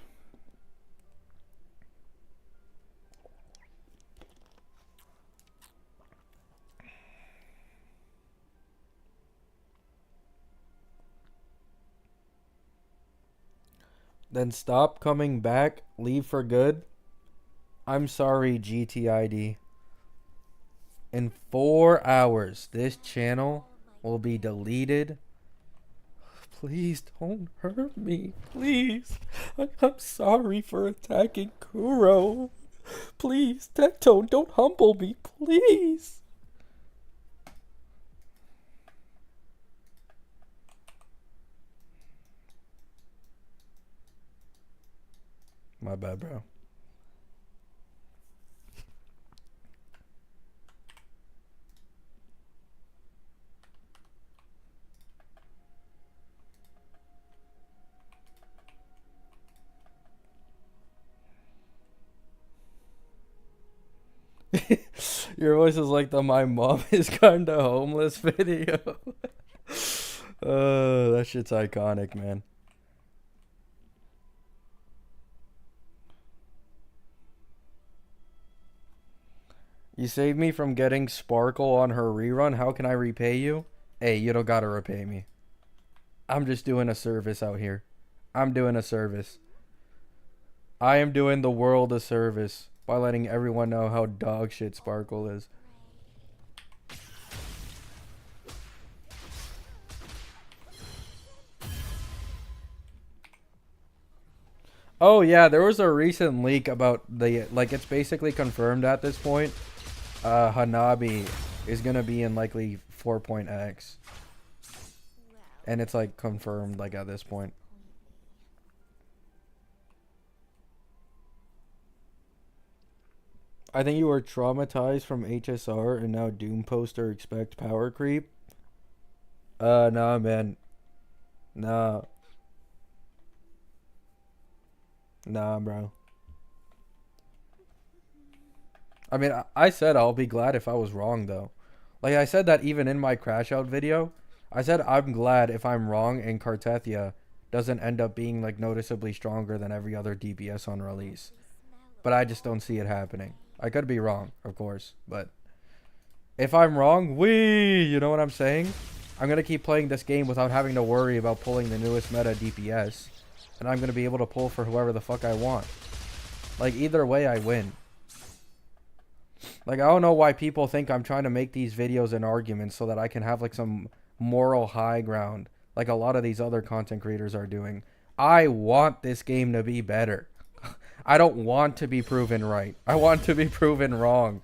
Then stop coming back. Leave for good. I'm sorry, GTID. In 4 hours, this channel will be deleted. Please don't hurt me. Please. I'm sorry for attacking Kuro. please. Tectone, don't humble me, please. My bad, bro. Your voice is like the "my mom is kinda homeless" video. That shit's iconic, man. You saved me from getting Sparkle on her rerun. How can I repay you? Hey, you don't gotta repay me. I'm just doing a service out here. I'm doing a service. I am doing the world a service by letting everyone know how dog shit Sparkle is. Oh yeah, there was a recent leak about the, like, it's basically confirmed at this point. Hanabi is gonna be in likely 4.x. And it's like confirmed like at this point. I think you were traumatized from HSR and now Doom poster expect power creep. Nah, man. Nah. Nah, bro. I mean, I said I'll be glad if I was wrong, though. Like, I said that even in my crash out video. I said I'm glad if I'm wrong and Cartethia doesn't end up being, like, noticeably stronger than every other DPS on release. But I just don't see it happening. I could be wrong, of course, but if I'm wrong, you know what I'm saying? I'm going to keep playing this game without having to worry about pulling the newest meta DPS. And I'm going to be able to pull for whoever the fuck I want. Like, either way, I win. Like, I don't know why people think I'm trying to make these videos and arguments so that I can have, like, some moral high ground. Like a lot of these other content creators are doing. I want this game to be better. I don't want to be proven right. I want to be proven wrong.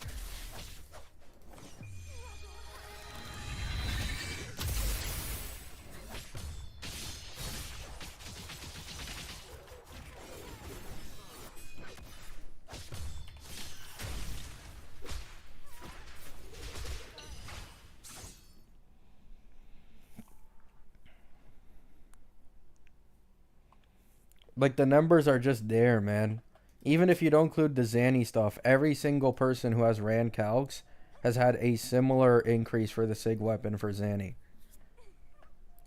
Like, the numbers are just there, man. Even if you don't include the Zanny stuff, every single person who has ran calcs has had a similar increase for the Sig weapon for Zanny.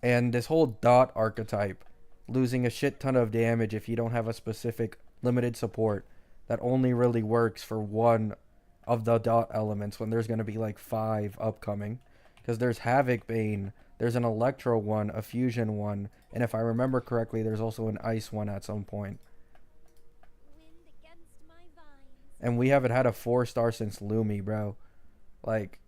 And this whole dot archetype, losing a shit ton of damage if you don't have a specific limited support that only really works for one of the dot elements when there's going to be like 5 upcoming. Because there's Havoc Bane, there's an Electro one, a Fusion one, and if I remember correctly, there's also an Ice one at some point. And we haven't had a 4-star since Lumi, bro. Like,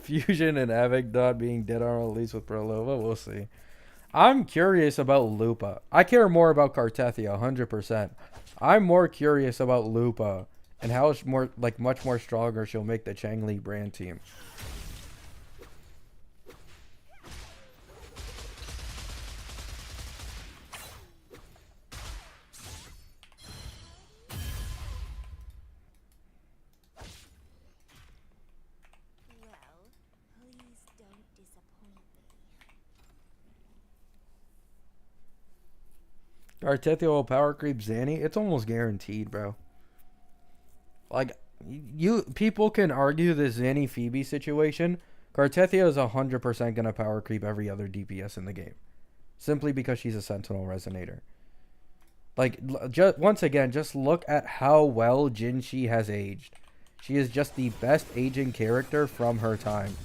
Fusion and Havoc Dot being dead on release with Prolova, we'll see. I'm curious about Lupa. I care more about Cartethia, 100%. I'm more curious about Lupa and how it's more, like, much more stronger she'll make the Changli brand team. Archetype will power creep Zanny. It's almost guaranteed, bro. Like, people can argue the Zanny Phoebe situation. Cartethia is 100% gonna power creep every other DPS in the game, simply because she's a Sentinel Resonator. Like, once again, just look at how well Jinshi has aged. She is just the best aging character from her time.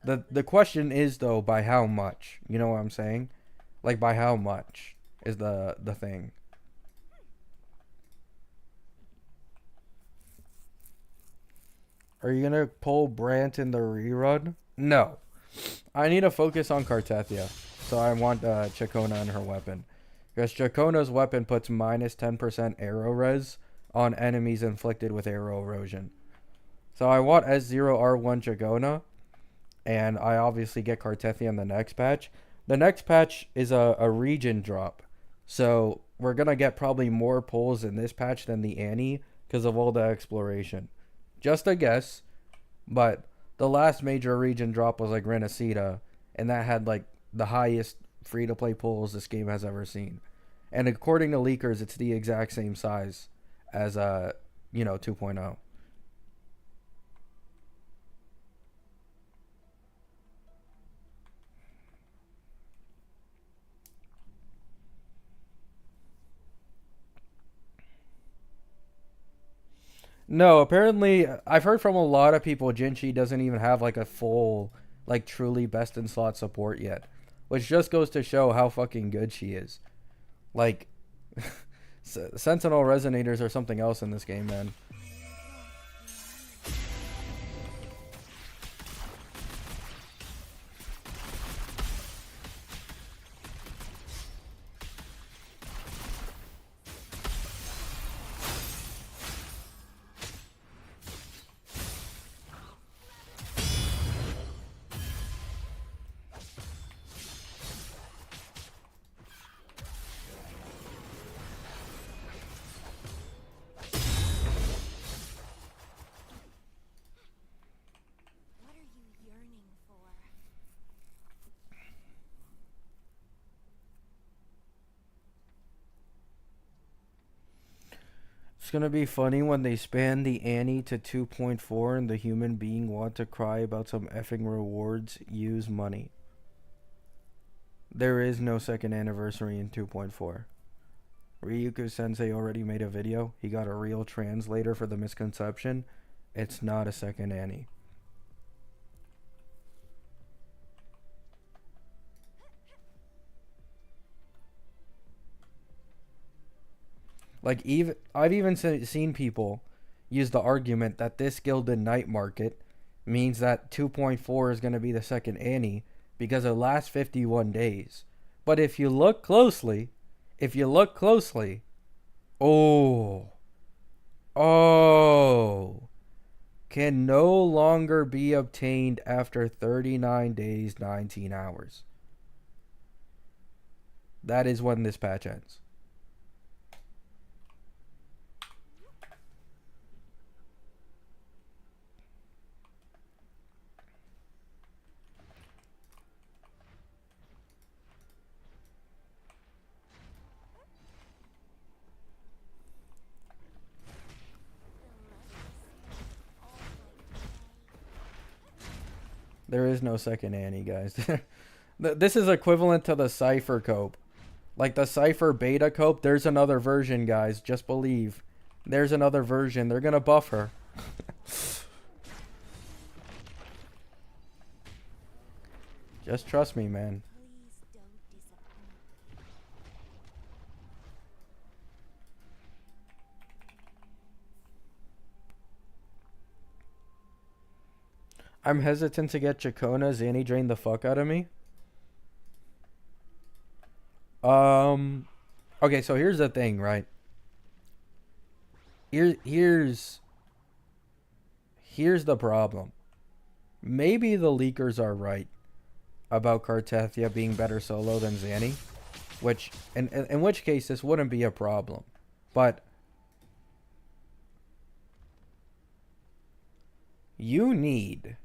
The question is though, by how much? You know what I'm saying? Like by how much is the thing. Are you gonna pull Brant in the rerun? No. I need to focus on Cartethia. So I want Chacona and her weapon. Because Chacona's weapon puts minus 10% arrow res on enemies inflicted with arrow erosion. So I want S0R1 Chacona. And I obviously get Cartethia in the next patch. The next patch is a region drop. So we're going to get probably more pulls in this patch than the Annie because of all the exploration. Just a guess. But the last major region drop was like Renacida. And that had like the highest free-to-play pulls this game has ever seen. And according to leakers, it's the exact same size as 2.0. No, apparently I've heard from a lot of people Jinchi doesn't even have like a full, like truly best in slot support yet, which just goes to show how fucking good she is. Like, Sentinel resonators are something else in this game, man. What are you yearning for? It's gonna be funny when they span the Annie to 2.4 and the human being want to cry about some effing rewards. Use money. There is no second anniversary in 2.4. Ryuku Sensei already made a video. He got a real translator for the misconception. It's not a second Annie. Like even I've even seen people use the argument that this Gilded Night market means that 2.4 is going to be the second Annie because it lasts 51 days. But if you look closely, oh, oh, can no longer be obtained after 39 days, 19 hours. That is when this patch ends. There is no second Annie, guys. This is equivalent to the Cypher cope. Like the Cypher beta cope, there's another version, guys. Just believe. There's another version. They're gonna buff her. Just trust me, man. Please don't disappoint. I'm hesitant to get Chacona. Zanny drained the fuck out of me. Okay, so here's the thing, right? Here's the problem. Maybe the leakers are right about Cartethia being better solo than Zanny, which in which case this wouldn't be a problem. But you need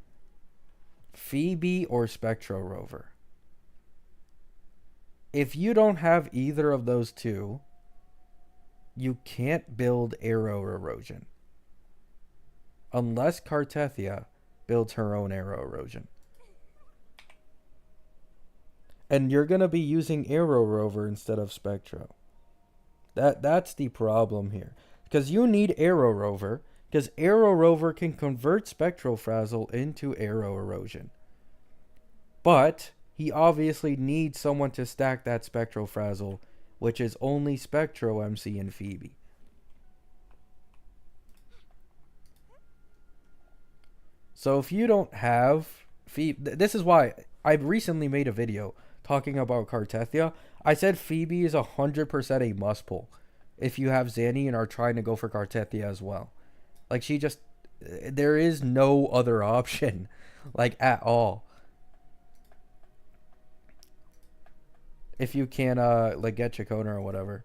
Phoebe or Spectro Rover. If you don't have either of those two, you can't build arrow erosion. Unless Cartethia builds her own arrow erosion. And you're gonna be using Arrow Rover instead of Spectro. That's the problem here. Because you need Arrow Rover, because Arrow Rover can convert Spectral Frazzle into Arrow Erosion. But he obviously needs someone to stack that Spectral Frazzle, which is only Spectro MC and Phoebe. So if you don't have Phoebe, this is why I recently made a video talking about Cartethia. I said Phoebe is 100% a must pull if you have Zanny and are trying to go for Cartethia as well. Like, she just, there is no other option, like, at all. If you can, like, get Chacona or whatever.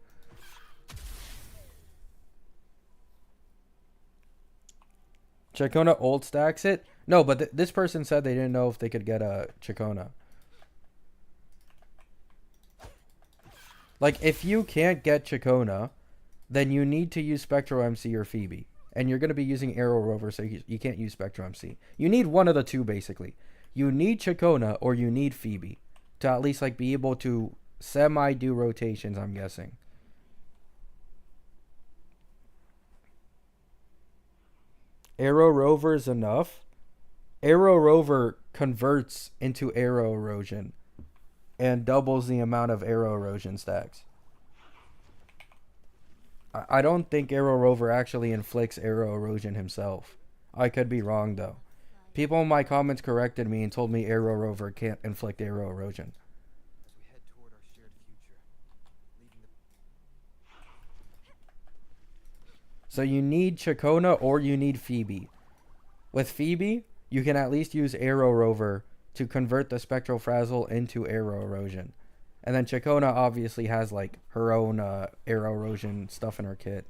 Chacona old stacks it? No, but this person said they didn't know if they could get a Chacona. Like, if you can't get Chacona, then you need to use Spectro MC or Phoebe. And you're going to be using Arrow Rover, so you can't use Spectro MC. You need one of the two, basically. You need Chacona or you need Phoebe to at least, like, be able to semi-do rotations, I'm guessing. Arrow Rover is enough. Arrow Rover converts into Arrow Erosion and doubles the amount of Arrow Erosion stacks. I don't think Arrow Rover actually inflicts Arrow Erosion himself. I could be wrong, though. People in my comments corrected me and told me Arrow Rover can't inflict Arrow Erosion. As we head toward our shared future, leaving the... So you need Chacona or you need Phoebe. With Phoebe, you can at least use Arrow Rover to convert the Spectral Frazzle into Arrow Erosion. And then Chacona obviously has, like, her own Arrow Erosion stuff in her kit.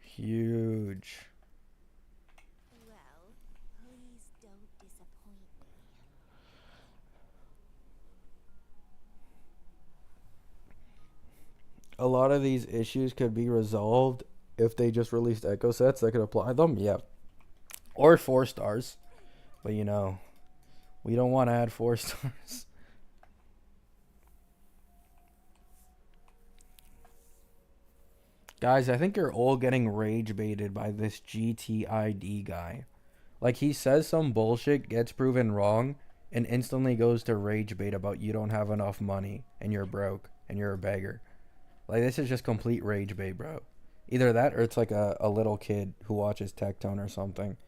Huge. Well, please don't disappoint me. A lot of these issues could be resolved if they just released echo sets that could apply them. Yeah. Or 4 stars. But, you know, we don't want to add 4 stars. Guys, I think you're all getting rage baited by this GTID guy. Like, he says some bullshit, gets proven wrong, and instantly goes to rage bait about you don't have enough money, and you're broke, and you're a beggar. Like, this is just complete rage bait, bro. Either that, or it's like a little kid who watches Tectone or something.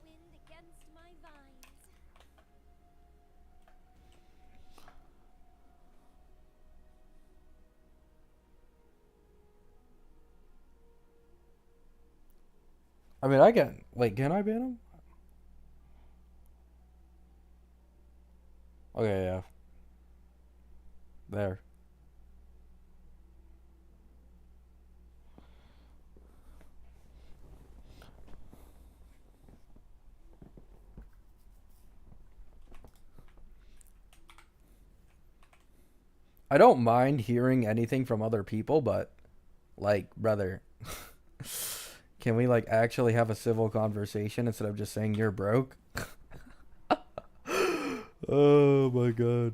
Wind against my vines. I mean, I can... Wait, can I ban him? Okay, yeah. There. I don't mind hearing anything from other people, but, like, brother, can we, like, actually have a civil conversation instead of just saying you're broke? Oh my god.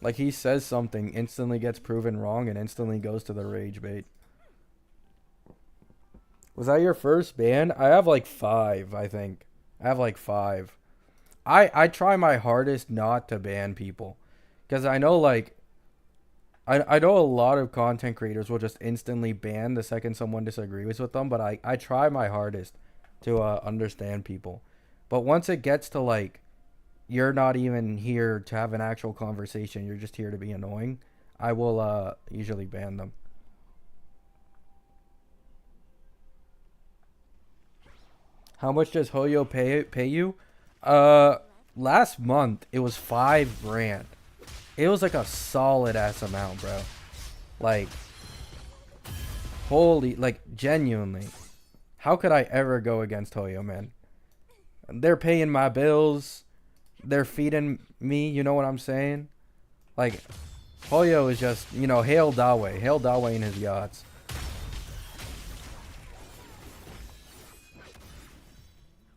Like, he says something, instantly gets proven wrong, and instantly goes to the rage bait. Was that your first ban? I have like 5, I think. I have like 5. I try my hardest not to ban people. Because I know, like, I know a lot of content creators will just instantly ban the second someone disagrees with them, but I try my hardest to understand people. But once it gets to, like, you're not even here to have an actual conversation, you're just here to be annoying, I will usually ban them. How much does Hoyo pay you? Uh, last month it was 5 grand. It was like a solid ass amount, bro. Like, holy, like genuinely. How could I ever go against Hoyo, man? They're paying my bills. They're feeding me. You know what I'm saying? Like, Hoyo is just, hail Dawe. Hail Dawe and his yachts.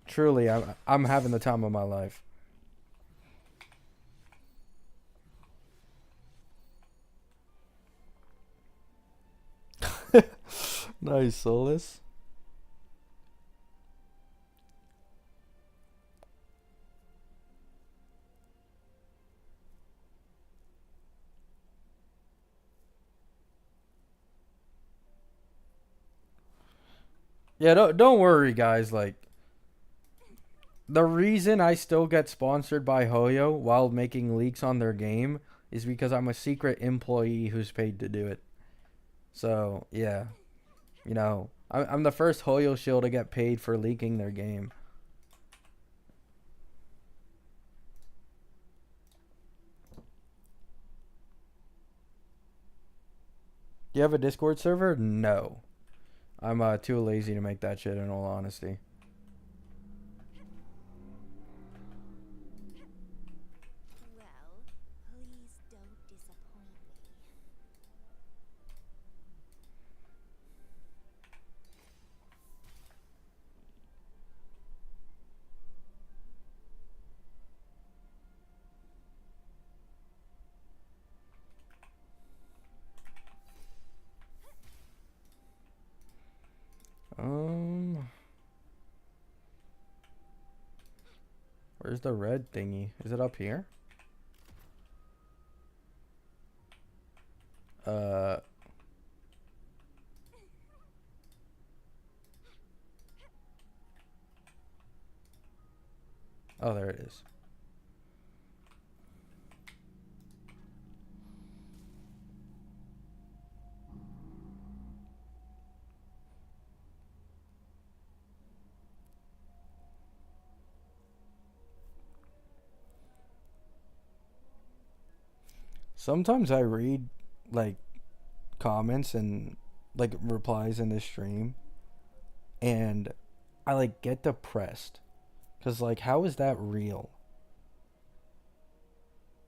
Truly, I'm having the time of my life. Nice, Solus. Yeah, don't worry, guys. Like, the reason I still get sponsored by Hoyo while making leaks on their game is because I'm a secret employee who's paid to do it. So, yeah. I'm the first Hoyo shill to get paid for leaking their game. Do you have a Discord server? No. I'm too lazy to make that shit, in all honesty. Well, please don't disappoint me. Where's the red thingy? Is it up here? Uh... Oh, there it is. Sometimes I read, like, comments and, like, replies in this stream, and I, like, get depressed. Because, like, how is that real?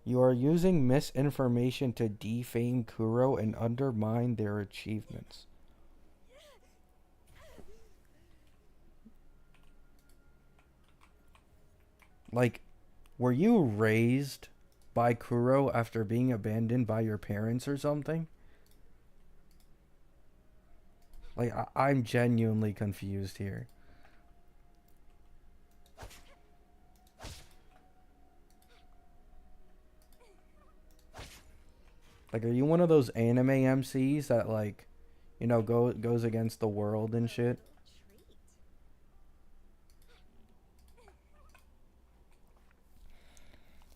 You are using misinformation to defame Kuro and undermine their achievements. Like, were you raised by Kuro after being abandoned by your parents or something? Like, I'm genuinely confused here. Like, are you one of those anime MCs that, like, goes against the world and shit? Treat.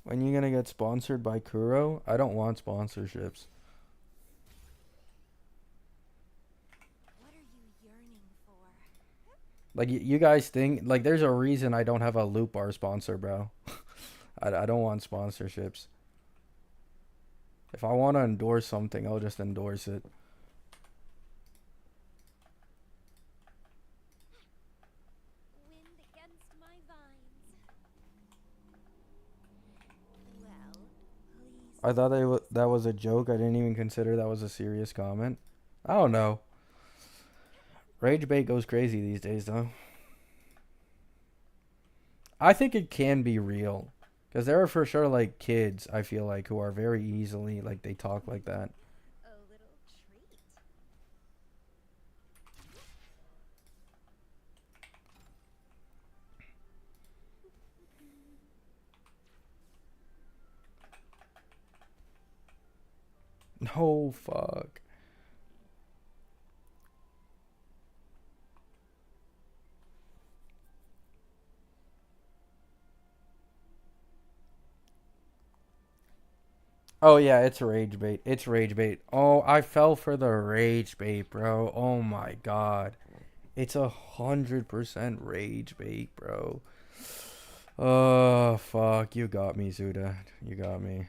When you gonna get sponsored by Kuro? I don't want sponsorships. What are you yearning for? Like, you guys think, like, there's a reason I don't have a Loop Bar sponsor, bro. I don't want sponsorships. If I want to endorse something, I'll just endorse it. Wind against my vines. Well, please. I thought that was a joke. I didn't even consider that was a serious comment. I don't know. Rage bait goes crazy these days, though. I think it can be real. Because there are for sure, like, kids, I feel like, who are very easily, like, they talk like that. A little treat. No, fuck. Oh yeah, it's rage bait. It's rage bait. Oh, I fell for the rage bait, bro. Oh my god. It's 100% rage bait, bro. Oh fuck, you got me, Zuda. You got me.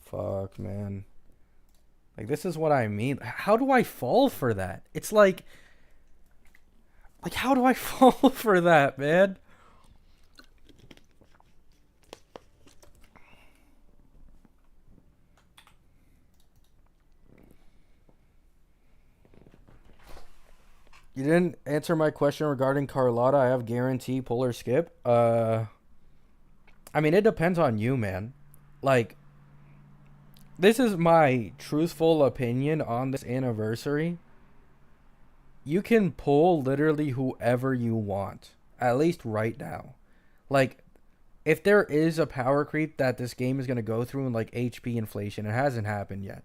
Fuck, man. Like this is what I mean. How do I fall for that? It's like how do I fall for that, man? You didn't answer my question regarding Carlotta. I have guarantee pull or skip. I mean it depends on you, man. Like this is my truthful opinion on this anniversary. You can pull literally whoever you want, at least right now. Like, if there is a power creep that this game is going to go through in like HP inflation, it hasn't happened yet.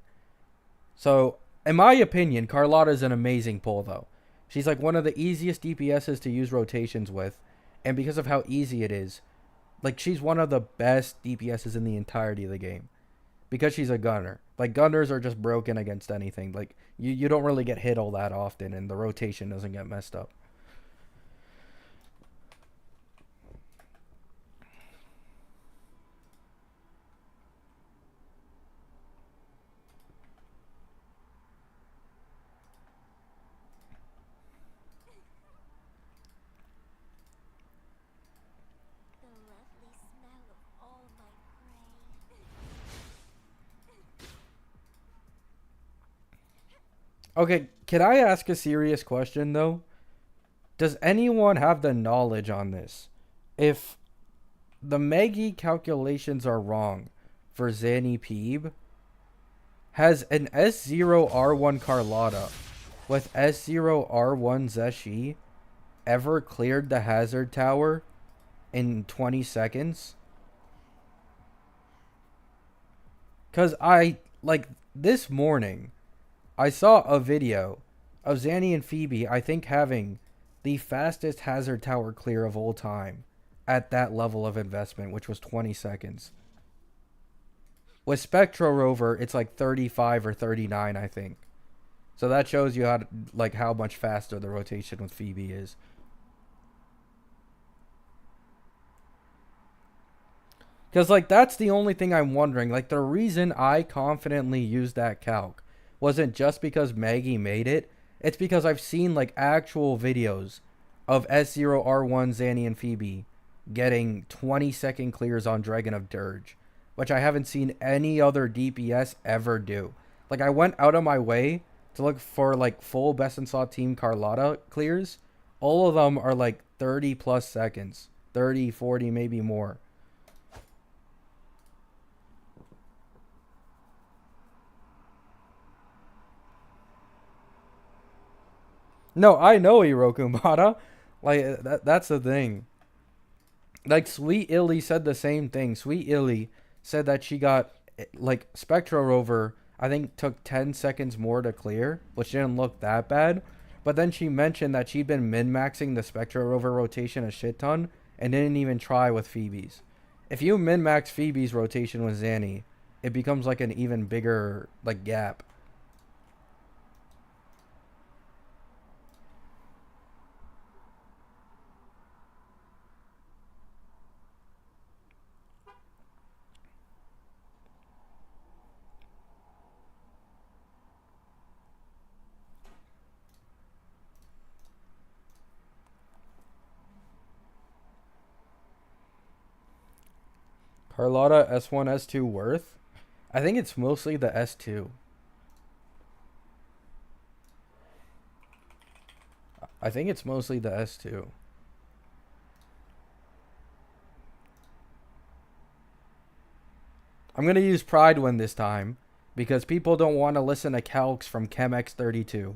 So, in my opinion, Carlotta is an amazing pull, though. She's like one of the easiest DPSs to use rotations with, and because of how easy it is, like she's one of the best DPSs in the entirety of the game because she's a gunner. Like gunners are just broken against anything. Like you don't really get hit all that often, and the rotation doesn't get messed up. The lovely smell of all my prey. Okay, can I ask a serious question though? Does anyone have the knowledge on this? If the Maggie calculations are wrong for Zanny Peeb, has an S0R1 Carlotta with S0R1 Zeshi ever cleared the hazard tower in 20 seconds? Because like, this morning, I saw a video of Zanny and Phoebe, I think, having the fastest hazard tower clear of all time at that level of investment, which was 20 seconds. With Spectro Rover, it's like 35 or 39, I think. So that shows you like how much faster the rotation with Phoebe is. Because, like, that's the only thing I'm wondering. Like, the reason I confidently used that calc wasn't just because Maggie made it. It's because I've seen, like, actual videos of S0R1, Zanny, and Phoebe getting 20-second clears on Dragon of Dirge, which I haven't seen any other DPS ever do. Like, I went out of my way to look for, like, full Best in Saw Team Carlotta clears. All of them are, like, 30 plus seconds. 30, 40, maybe more. No, I know Hirokumara. Like that's the thing. Like Sweet Illy said the same thing. Sweet Illy said that she got like Spectro Rover. I think took 10 seconds more to clear, which didn't look that bad. But then she mentioned that she'd been min maxing the Spectro Rover rotation a shit ton and didn't even try with Phoebe's. If you min max Phoebe's rotation with Zanny, it becomes like an even bigger like gap. Carlotta S1 S2 worth? I think it's mostly the S2. I think it's mostly the S2. I'm going to use Pride One this time because people don't want to listen to calcs from ChemX32.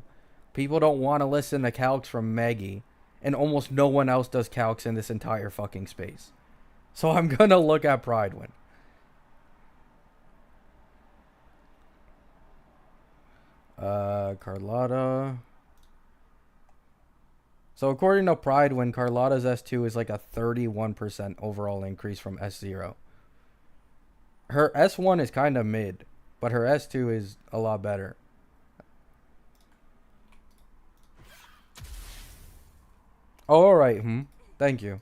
People don't want to listen to calcs from Maggie. And almost no one else does calcs in this entire fucking space. So I'm going to look at Pride One. Carlotta. So according to Pride, when Carlotta's S2 is like a 31% overall increase from S0. Her S1 is kind of mid, but her S2 is a lot better. Oh, alright, Thank you.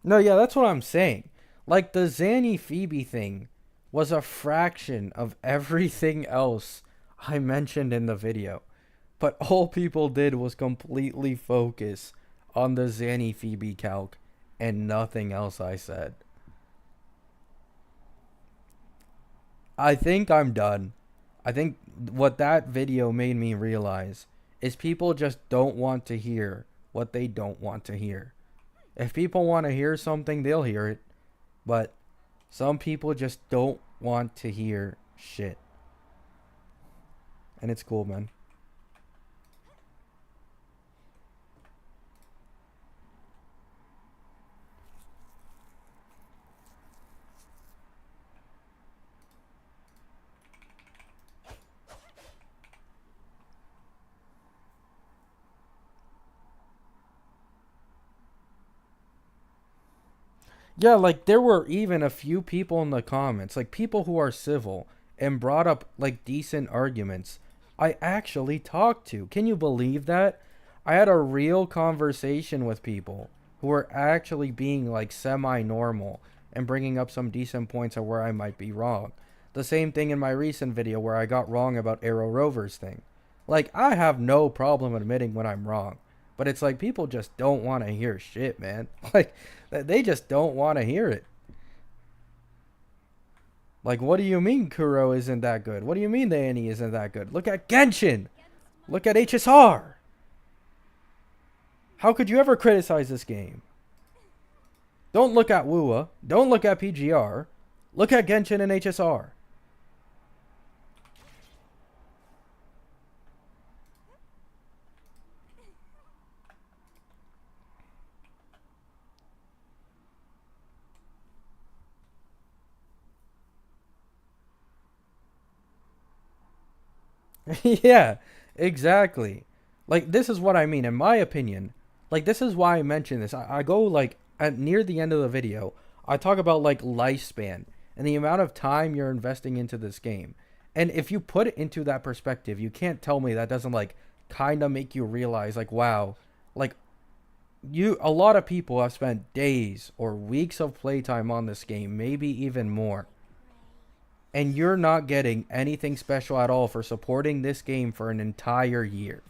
No, yeah, that's what I'm saying. Like, the Zanny Phoebe thing was a fraction of everything else I mentioned in the video. But all people did was completely focus on the Zanny Phoebe calc and nothing else I said. I think I'm done. I think what that video made me realize is people just don't want to hear what they don't want to hear. If people want to hear something, they'll hear it. But some people just don't want to hear shit. And it's cool, man. Yeah, like there were even a few people in the comments, like people who are civil and brought up like decent arguments. I actually talked to. Can you believe that? I had a real conversation with people who were actually being like semi normal and bringing up some decent points of where I might be wrong. The same thing in my recent video where I got wrong about Arrow Rovers thing. Like, I have no problem admitting when I'm wrong. But it's like people just don't want to hear shit, man. Like, they just don't want to hear it. Like, what do you mean Kuro isn't that good? What do you mean the Annie isn't that good? Look at Genshin. Look at HSR. How could you ever criticize this game? Don't look at Wuwa. Don't look at PGR. Look at Genshin and HSR. Yeah, exactly. Like, this is what I mean. In my opinion, like, this is why I mention this. I go, like, at near the end of the video, I talk about, like, lifespan and the amount of time you're investing into this game. And if you put it into that perspective, you can't tell me that doesn't, like, kind of make you realize, like, wow, like, a lot of people have spent days or weeks of playtime on this game, maybe even more, and you're not getting anything special at all for supporting this game for an entire year.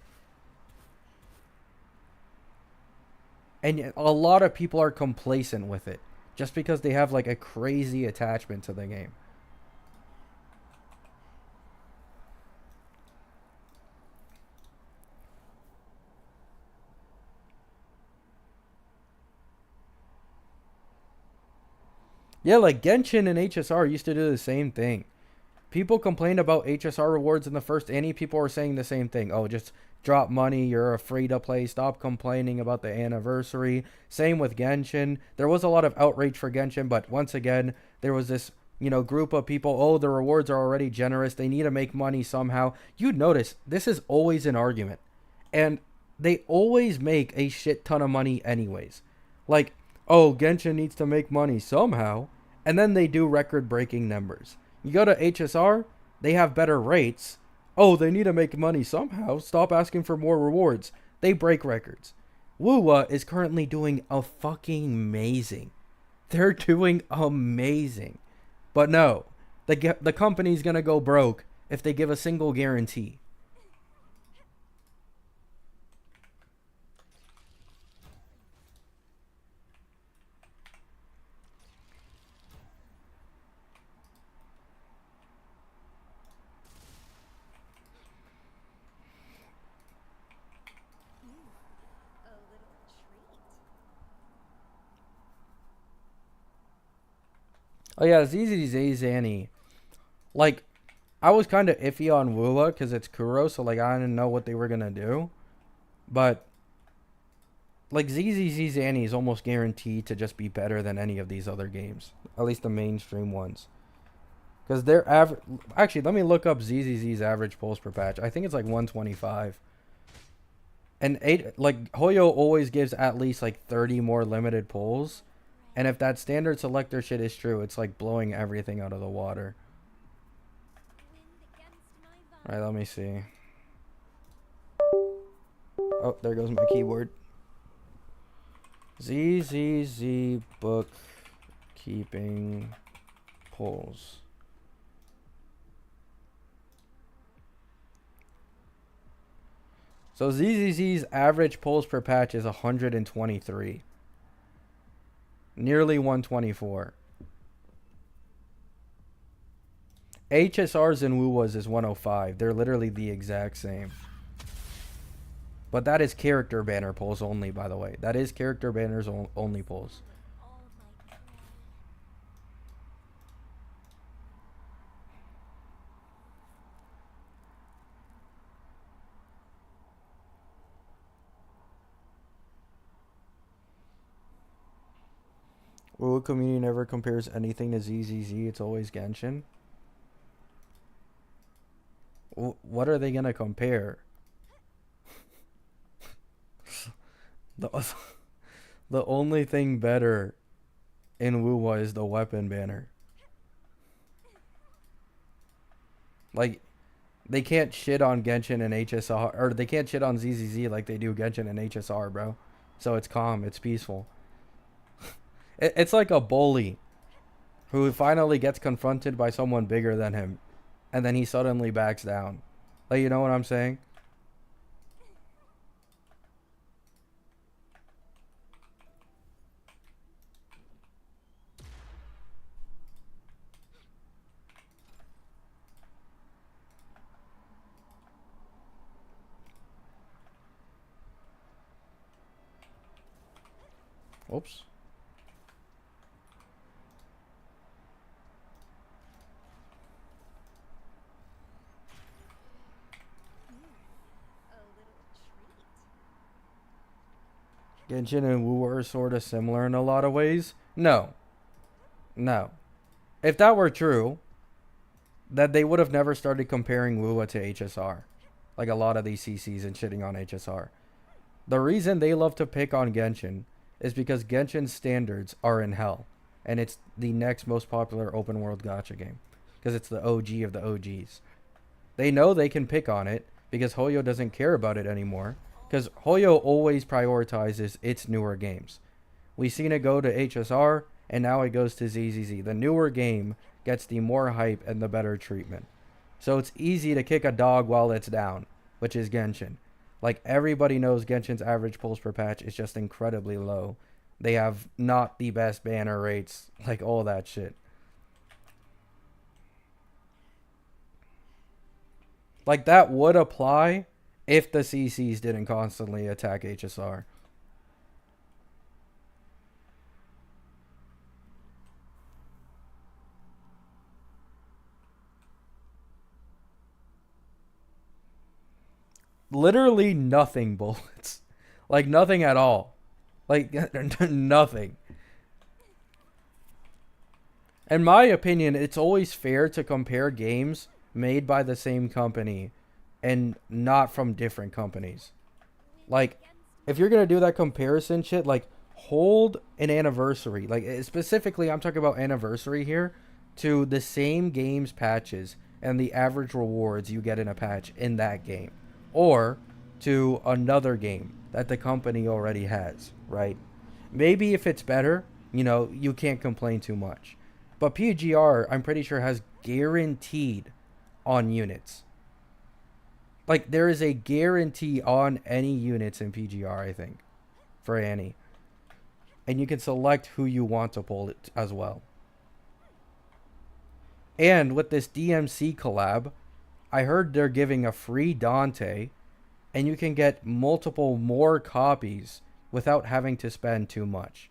And a lot of people are complacent with it just because they have like a crazy attachment to the game. Yeah, like Genshin and HSR used to do the same thing. People complained about HSR rewards in the first Annie. People were saying the same thing. Oh, just drop money. You're a free to play. Stop complaining about the anniversary. Same with Genshin. There was a lot of outrage for Genshin, but once again, there was this, group of people. Oh, the rewards are already generous. They need to make money somehow. You'd notice this is always an argument. And they always make a shit ton of money anyways. Like, oh, Genshin needs to make money somehow. And then they do record breaking numbers. You go to HSR, they have better rates. Oh, they need to make money somehow. Stop asking for more rewards. They break records. Wuwa is currently doing a fucking amazing. They're doing amazing. But no, the company's gonna go broke if they give a single guarantee. A little treat. Oh yeah, ZZZ Zanny. Like, I was kind of iffy on Wuwa because it's Kuro, so like I didn't know what they were gonna do. But like ZZZ Zanny is almost guaranteed to just be better than any of these other games, at least the mainstream ones. Because their average, actually, let me look up ZZZ's average pulls per patch. I think it's like 125. And like Hoyo always gives at least like 30 more limited pulls. And if that standard selector shit is true, it's like blowing everything out of the water. Alright, let me see. Oh, there goes my keyboard. ZZZ bookkeeping pulls. So ZZZ's average pulls per patch is 123. Nearly 124. HSR's and Wuwa's is 105. They're literally the exact same. But that is character banner pulls only, by the way. That is character banners only pulls. Wuwa community never compares anything to ZZZ. It's always Genshin. What are they gonna compare? The only thing better in Wuwa is the weapon banner. Like, they can't shit on Genshin and HSR, or they can't shit on ZZZ like they do Genshin and HSR, bro. So it's calm, it's peaceful. It's like a bully who finally gets confronted by someone bigger than him, and then he suddenly backs down. Like, you know what I'm saying? Oops. Genshin and Wuwa are sort of similar in a lot of ways. No. No. If that were true, that they would have never started comparing Wuwa to HSR. Like a lot of these CCs and shitting on HSR. The reason they love to pick on Genshin is because Genshin's standards are in hell. And it's the next most popular open world gacha game. Because it's the OG of the OGs. They know they can pick on it because Hoyo doesn't care about it anymore. Because Hoyo always prioritizes its newer games. We've seen it go to HSR, and now it goes to ZZZ. The newer game gets the more hype and the better treatment. So it's easy to kick a dog while it's down, which is Genshin. Like, everybody knows Genshin's average pulls per patch is just incredibly low. They have not the best banner rates, like all that shit. Like, that would apply if the CCs didn't constantly attack HSR. Literally nothing bullets. Like, nothing at all. Like, nothing. In my opinion, it's always fair to compare games made by the same company and not from different companies. Like, if you're going to do that comparison shit, like, hold an anniversary. Like, specifically, I'm talking about anniversary here, to the same game's patches and the average rewards you get in a patch in that game. Or to another game that the company already has, right? Maybe if it's better, you know, you can't complain too much. But PGR, I'm pretty sure, has guaranteed on units. Like, there is a guarantee on any units in PGR, I think, for Annie. And you can select who you want to pull it as well. And with this DMC collab, I heard they're giving a free Dante, and you can get multiple more copies without having to spend too much.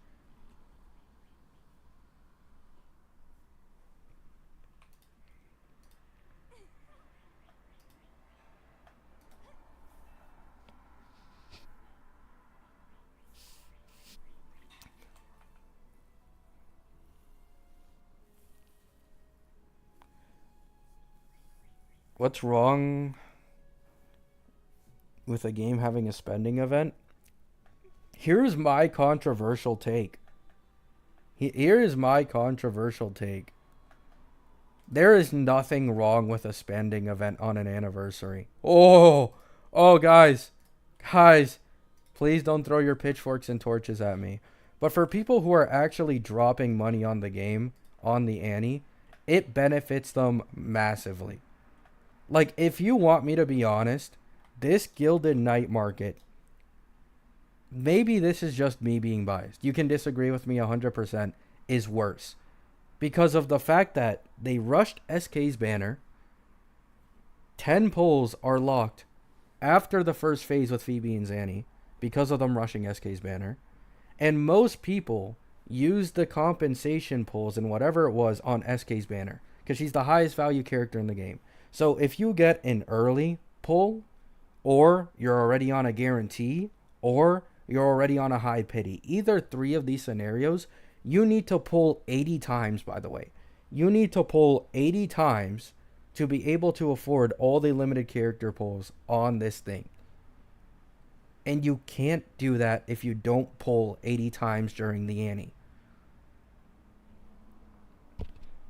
What's wrong with a game having a spending event? Here's my controversial take. Here is my controversial take. There is nothing wrong with a spending event on an anniversary. Oh, guys, please don't throw your pitchforks and torches at me. But for people who are actually dropping money on the game, on the Annie, it benefits them massively. Like, if you want me to be honest, this Gilded Night Market, maybe this is just me being biased. You can disagree with me 100%, is worse. Because of the fact that they rushed SK's banner, 10 polls are locked after the first phase with Phoebe and Zanny because of them rushing SK's banner. And most people used the compensation polls and whatever it was on SK's banner because she's the highest value character in the game. So if you get an early pull, or you're already on a guarantee, or you're already on a high pity, either three of these scenarios, you need to pull 80 times, by the way. You need to pull 80 times to be able to afford all the limited character pulls on this thing. And you can't do that if you don't pull 80 times during the Annie.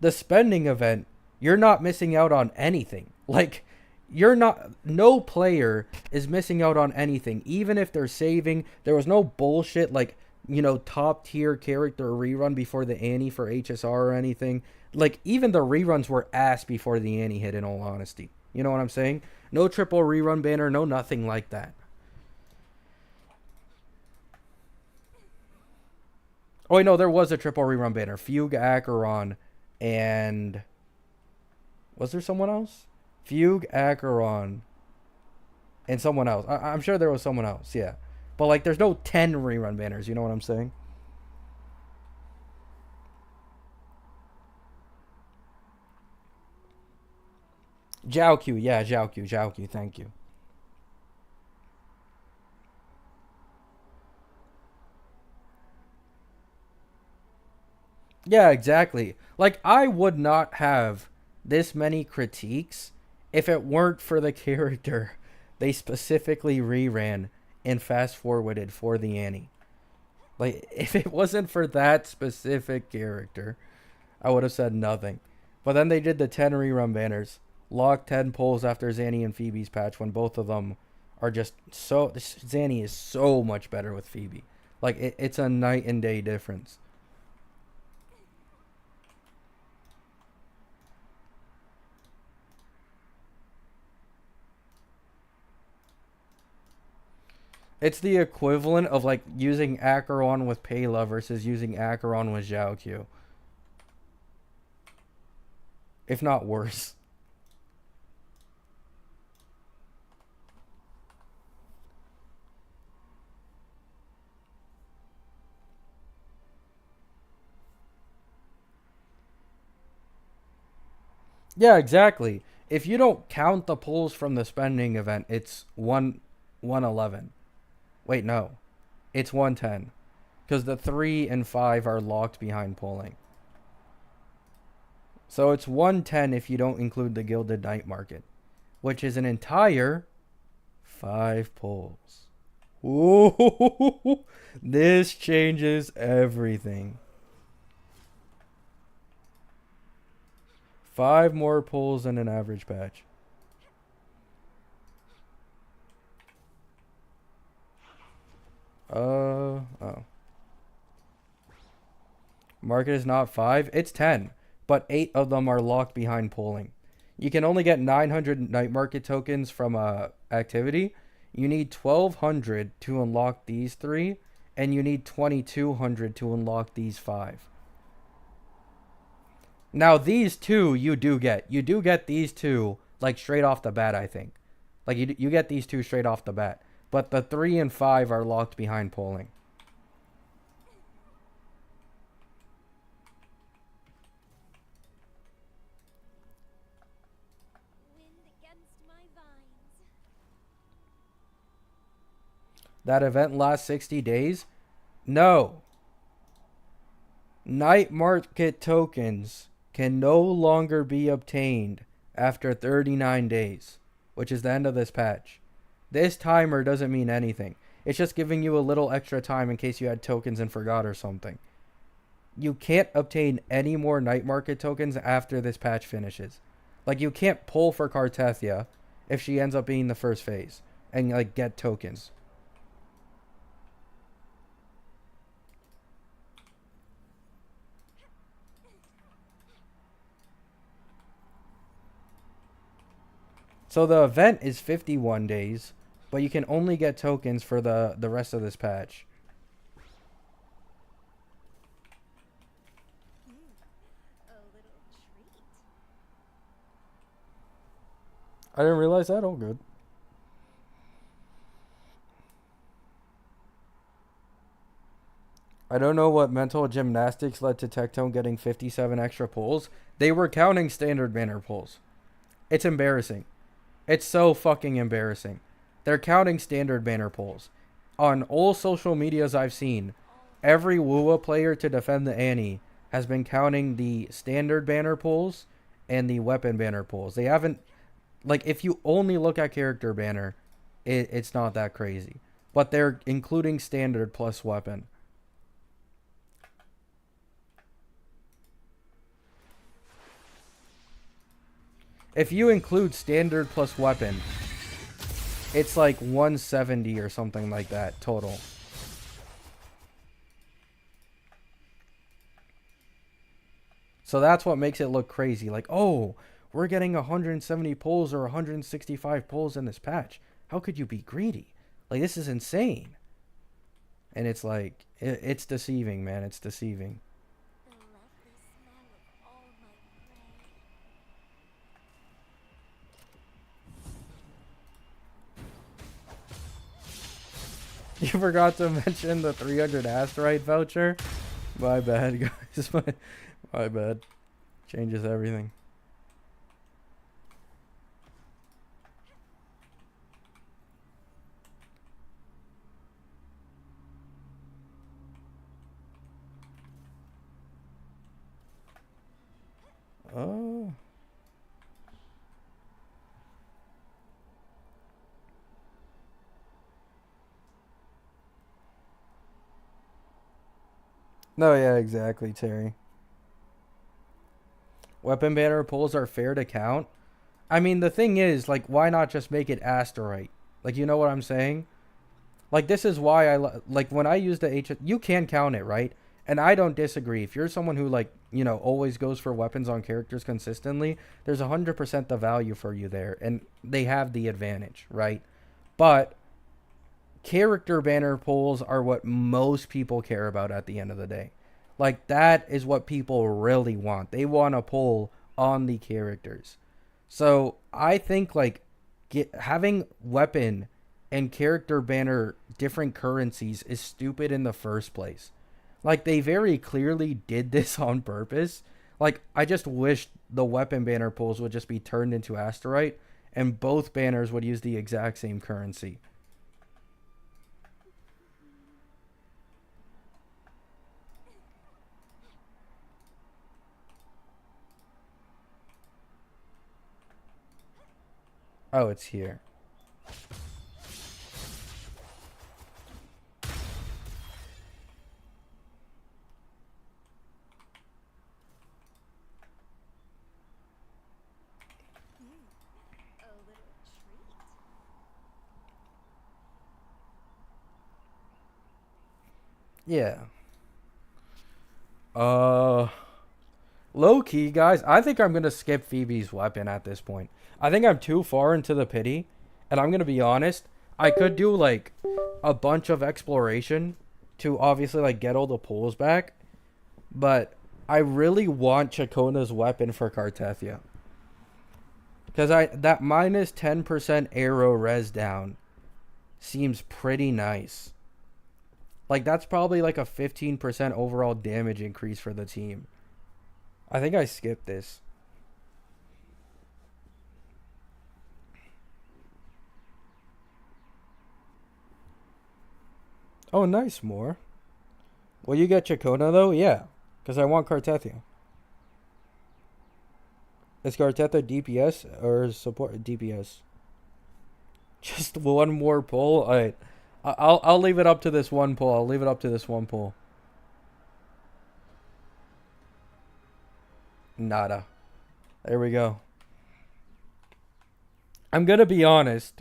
The spending event, you're not missing out on anything. Like, no player is missing out on anything. Even if they're saving, there was no bullshit like, top tier character rerun before the Annie for HSR or anything. Like, even the reruns were ass before the Annie hit, in all honesty. You know what I'm saying? No triple rerun banner, no nothing like that. Oh, wait, no, there was a triple rerun banner. Fugue, Acheron, and... Was there someone else? Fugue, Acheron, and someone else. I'm sure there was someone else, yeah. But, like, there's no 10 rerun banners, you know what I'm saying? Jiaoqiu, yeah, Jiaoqiu, thank you. Yeah, exactly. Like, I would not have this many critiques if it weren't for the character they specifically reran and fast forwarded for the Annie. Like, if it wasn't for that specific character, I would have said nothing. But then they did the 10 rerun banners, locked 10 polls after Zanny and Phoebe's patch when both of them are just so... Zanny is so much better with Phoebe. Like, it's a night and day difference. It's the equivalent of, like, using Acheron with Pela versus using Acheron with Jiaoqiu. If not worse. Yeah, exactly. If you don't count the pulls from the spending event, it's 111. Wait, no. It's 110. Because the 3 and 5 are locked behind pulling. So it's 110 if you don't include the Gilded Night Market, which is an entire 5 pulls. Ooh, this changes everything. 5 more pulls than an average patch. Oh. Market is not 5, it's 10. But 8 of them are locked behind pulling. You can only get 900 night market tokens from activity. You need 1,200 to unlock these 3, and you need 2,200 to unlock these 5. Now these 2 you do get. You do get these 2 like straight off the bat, I think. Like you get these 2 straight off the bat. But the 3 and 5 are locked behind pulling. That event lasts 60 days? No. Night market tokens can no longer be obtained after 39 days, which is the end of this patch. This timer doesn't mean anything. It's just giving you a little extra time in case you had tokens and forgot or something. You can't obtain any more night market tokens after this patch finishes. Like, you can't pull for Cartethia if she ends up being the first phase and, like, get tokens. So the event is 51 days, but you can only get tokens for the rest of this patch. A little treat. I didn't realize that. All good. I don't know what mental gymnastics led to Tectone getting 57 extra pulls. They were counting standard banner pulls. It's embarrassing. It's so fucking embarrassing. They're counting standard banner pulls. On all social medias I've seen, every Wuwa player to defend the Annie has been counting the standard banner pulls and the weapon banner pulls. They haven't, like, if you only look at character banner, it's not that crazy. But they're including standard plus weapon. If you include standard plus weapon, it's like 170 or something like that total. So that's what makes it look crazy. Like, oh, we're getting 170 pulls or 165 pulls in this patch. How could you be greedy? Like, this is insane. And it's like, it's deceiving, man. It's deceiving. The lovely smell of all my prey. You forgot to mention the 300 asteroid voucher? My bad, guys. My bad. Changes everything. Oh. No, yeah, exactly, Terry. Weapon banner pulls are fair to count. I mean, the thing is, like, why not just make it asteroid? Like, you know what I'm saying? Like, this is why like, when I use the H, you can count it, right? And I don't disagree. If you're someone who, like, you know, always goes for weapons on characters consistently, there's 100% the value for you there. And they have the advantage, right? But character banner pulls are what most people care about at the end of the day. Like, that is what people really want. They want a pull on the characters. So I think, like, having weapon and character banner different currencies is stupid in the first place. Like, they very clearly did this on purpose. Like, I just wish the weapon banner pulls would just be turned into asteroid and both banners would use the exact same currency. Oh, it's here. A little treat. Yeah. Low key, guys, I think I'm gonna skip Phoebe's weapon at this point. I think I'm too far into the pity, and I'm gonna be honest. I could do like a bunch of exploration to obviously like get all the pulls back, but I really want Chakona's weapon for Cartethia. Because that minus 10% arrow res down seems pretty nice. Like, that's probably like a 15% overall damage increase for the team. I think I skipped this. Oh, nice, more. Will you get Chacona, though? Yeah. Because I want Cartethia. Is Carteta DPS or support DPS? Just one more pull. All right, I'll leave it up to this one pull. I'll leave it up to this one pull. Nada. There we go. I'm gonna be honest.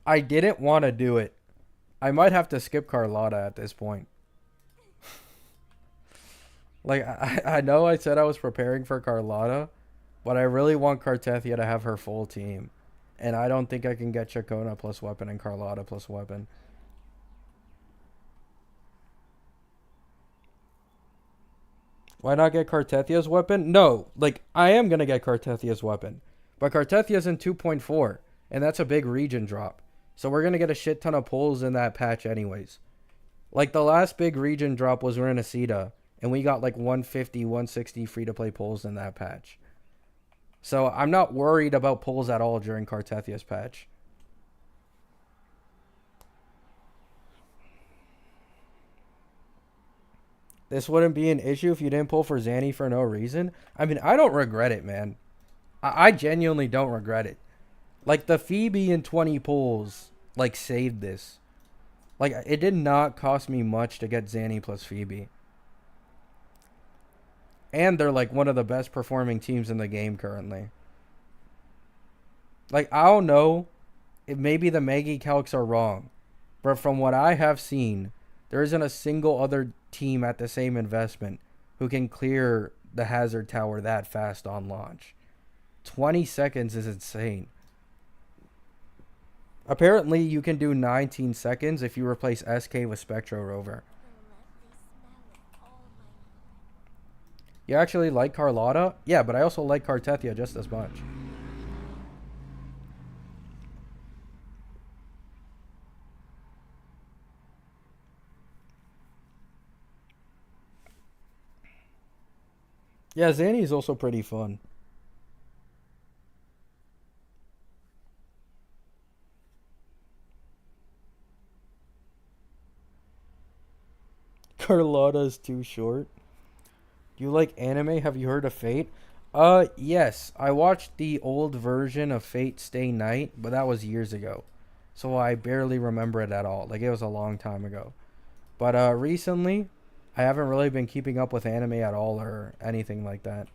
I didn't want to do it. I might have to skip Carlotta at this point. Like, I know I said I was preparing for Carlotta, but I really want Cartethia to have her full team. And I don't think I can get Chacona plus weapon and Carlotta plus weapon. Why not get Cartethia's weapon? No, like, I am going to get Cartethia's weapon. But Cartethia's in 2.4, and that's a big region drop. So we're going to get a shit ton of pulls in that patch anyways. Like, the last big region drop was Renacida, and we got like 150, 160 free-to-play pulls in that patch. So I'm not worried about pulls at all during Cartethia's patch. This wouldn't be an issue if you didn't pull for Zanny for no reason. I mean, I don't regret it, man. I genuinely don't regret it. Like, the Phoebe in 20 pulls, like, saved this. Like, it did not cost me much to get Zanny plus Phoebe. And they're, like, one of the best performing teams in the game currently. Like, I don't know if maybe the Maggie calcs are wrong. But from what I have seen, there isn't a single other team at the same investment who can clear the hazard tower that fast on launch. 20 seconds is insane. Apparently, you can do 19 seconds if you replace SK with Spectro Rover. You actually like Carlotta? Yeah, but I also like Cartethia just as much. Yeah, Zanny is also pretty fun. Carlotta's too short. Do you like anime? Have you heard of Fate? Yes. I watched the old version of Fate Stay Night, but that was years ago. So I barely remember it at all. Like, it was a long time ago. But recently, I haven't really been keeping up with anime at all or anything like that.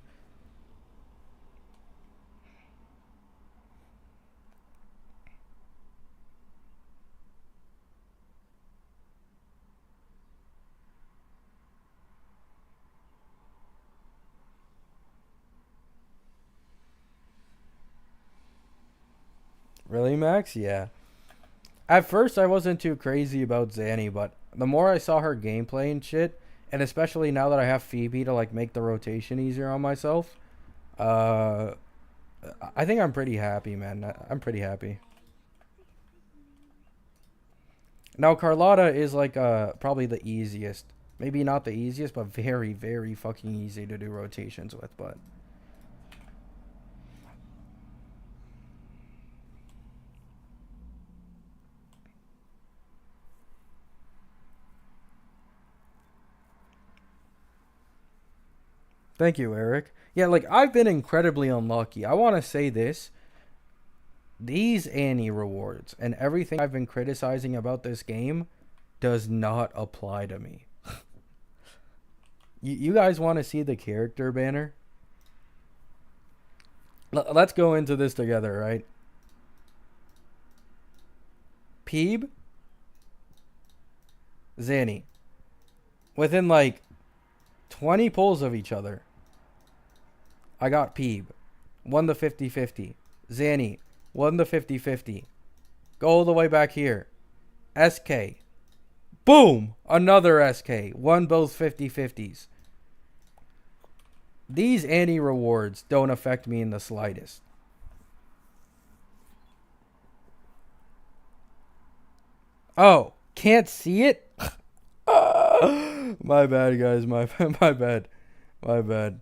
Really, Max? Yeah. At first, I wasn't too crazy about Zanny, but the more I saw her gameplay and shit, and especially now that I have Phoebe to like make the rotation easier on myself, uh, I think I'm pretty happy, man. I'm pretty happy. Now, Carlotta is like probably the easiest. Maybe not the easiest, but very, very fucking easy to do rotations with, but... Thank you, Eric. Yeah, like, I've been incredibly unlucky. I want to say this. These Annie rewards and everything I've been criticizing about this game does not apply to me. You guys want to see the character banner? Let's go into this together, right? Peeb, Zanny. Within like 20 pulls of each other. I got Peeb. Won the 50-50. Zanny. Won the 50-50. Go all the way back here. SK. Boom! Another SK. Won both 50-50s. These Annie rewards don't affect me in the slightest. Oh, can't see it? My bad, guys. My bad. My bad.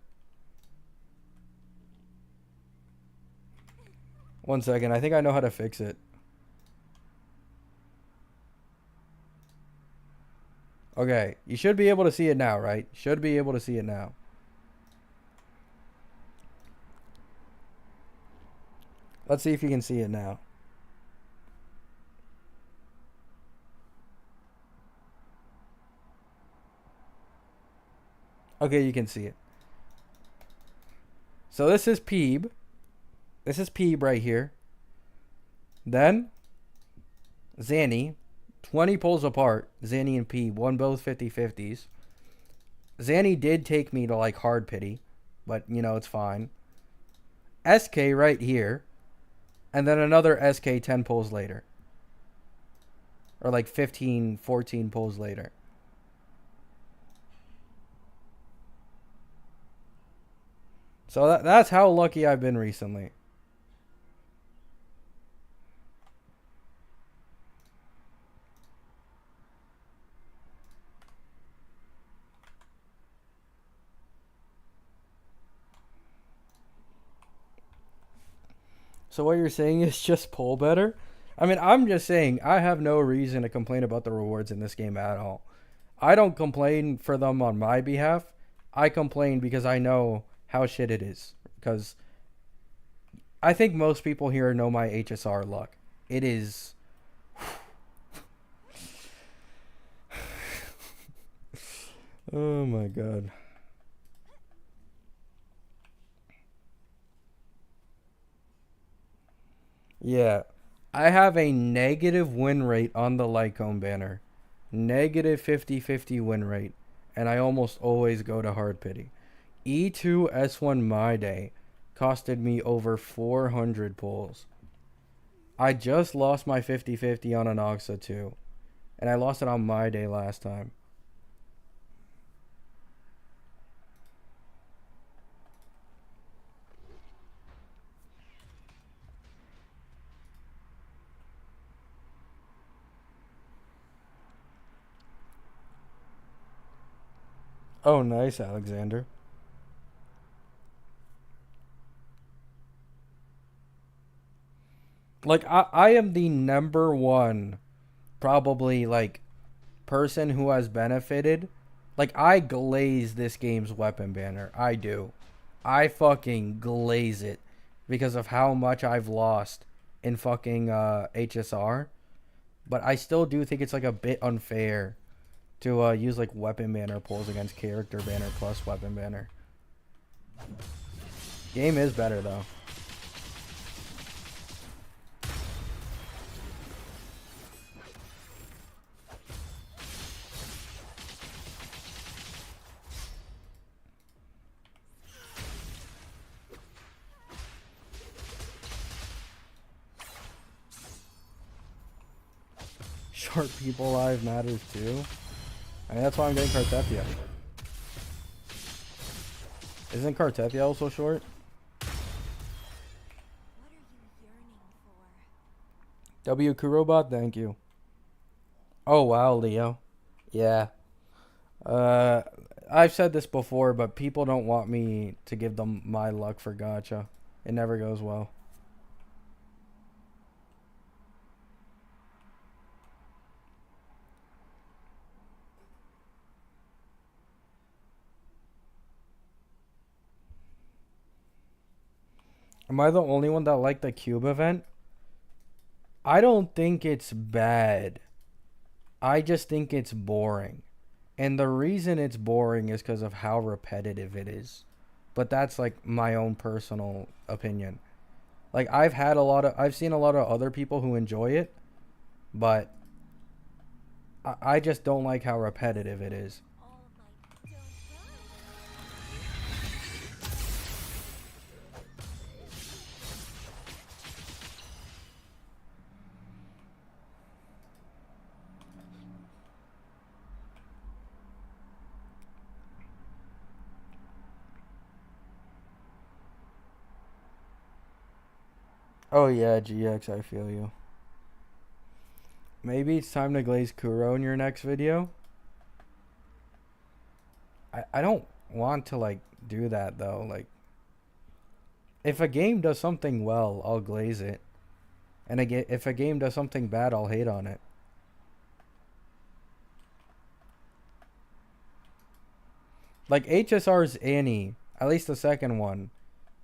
1 second. I think I know how to fix it. Okay. You should be able to see it now, right? Should be able to see it now. Let's see if you can see it now. Okay, you can see it. So this is Peeb. This is Peeb right here. Then Zanny, 20 pulls apart. Zanny and Peeb won both 50-50s. Zanny did take me to like hard pity, but you know it's fine. SK right here, and then another SK 10 pulls later, or like 15, 14 pulls later. So that's how lucky I've been recently. So what you're saying is just pull better? I mean, I'm just saying I have no reason to complain about the rewards in this game at all. I don't complain for them on my behalf. I complain because I know how shit it is. Because I think most people here know my HSR luck. It is... Oh my god. Yeah. I have a negative win rate on the Lycomb banner. Negative 50-50 win rate. And I almost always go to hard pity. E2 S1 My Day costed me over 400 pulls. I just lost my 50-50 on an Oxa too. And I lost it on My Day last time. Oh, nice, Alexander. Like, I am the number one, probably, like, person who has benefited. Like, I glaze this game's weapon banner. I do. I fucking glaze it because of how much I've lost in fucking HSR. But I still do think it's, like, a bit unfair to use, like, weapon banner pulls against character banner plus weapon banner. Game is better, though. Short people live matters too. I mean, that's why I'm getting Cartepia. Isn't Cartepia also short? What are you yearning for? W Kurobot, thank you. Oh wow, Leo. Yeah. I've said this before, but people don't want me to give them my luck for Gacha. It never goes well. Am I the only one that liked the Cube event? I don't think it's bad. I just think it's boring. And the reason it's boring is because of how repetitive it is. But that's like my own personal opinion. Like I've seen a lot of other people who enjoy it, but I just don't like how repetitive it is. All my don't Oh yeah, GX, I feel you. Maybe it's time to glaze Kuro in your next video. I don't want to like do that though. Like if a game does something well, I'll glaze it. And again, if a game does something bad, I'll hate on it. Like HSR's Annie, at least the second one,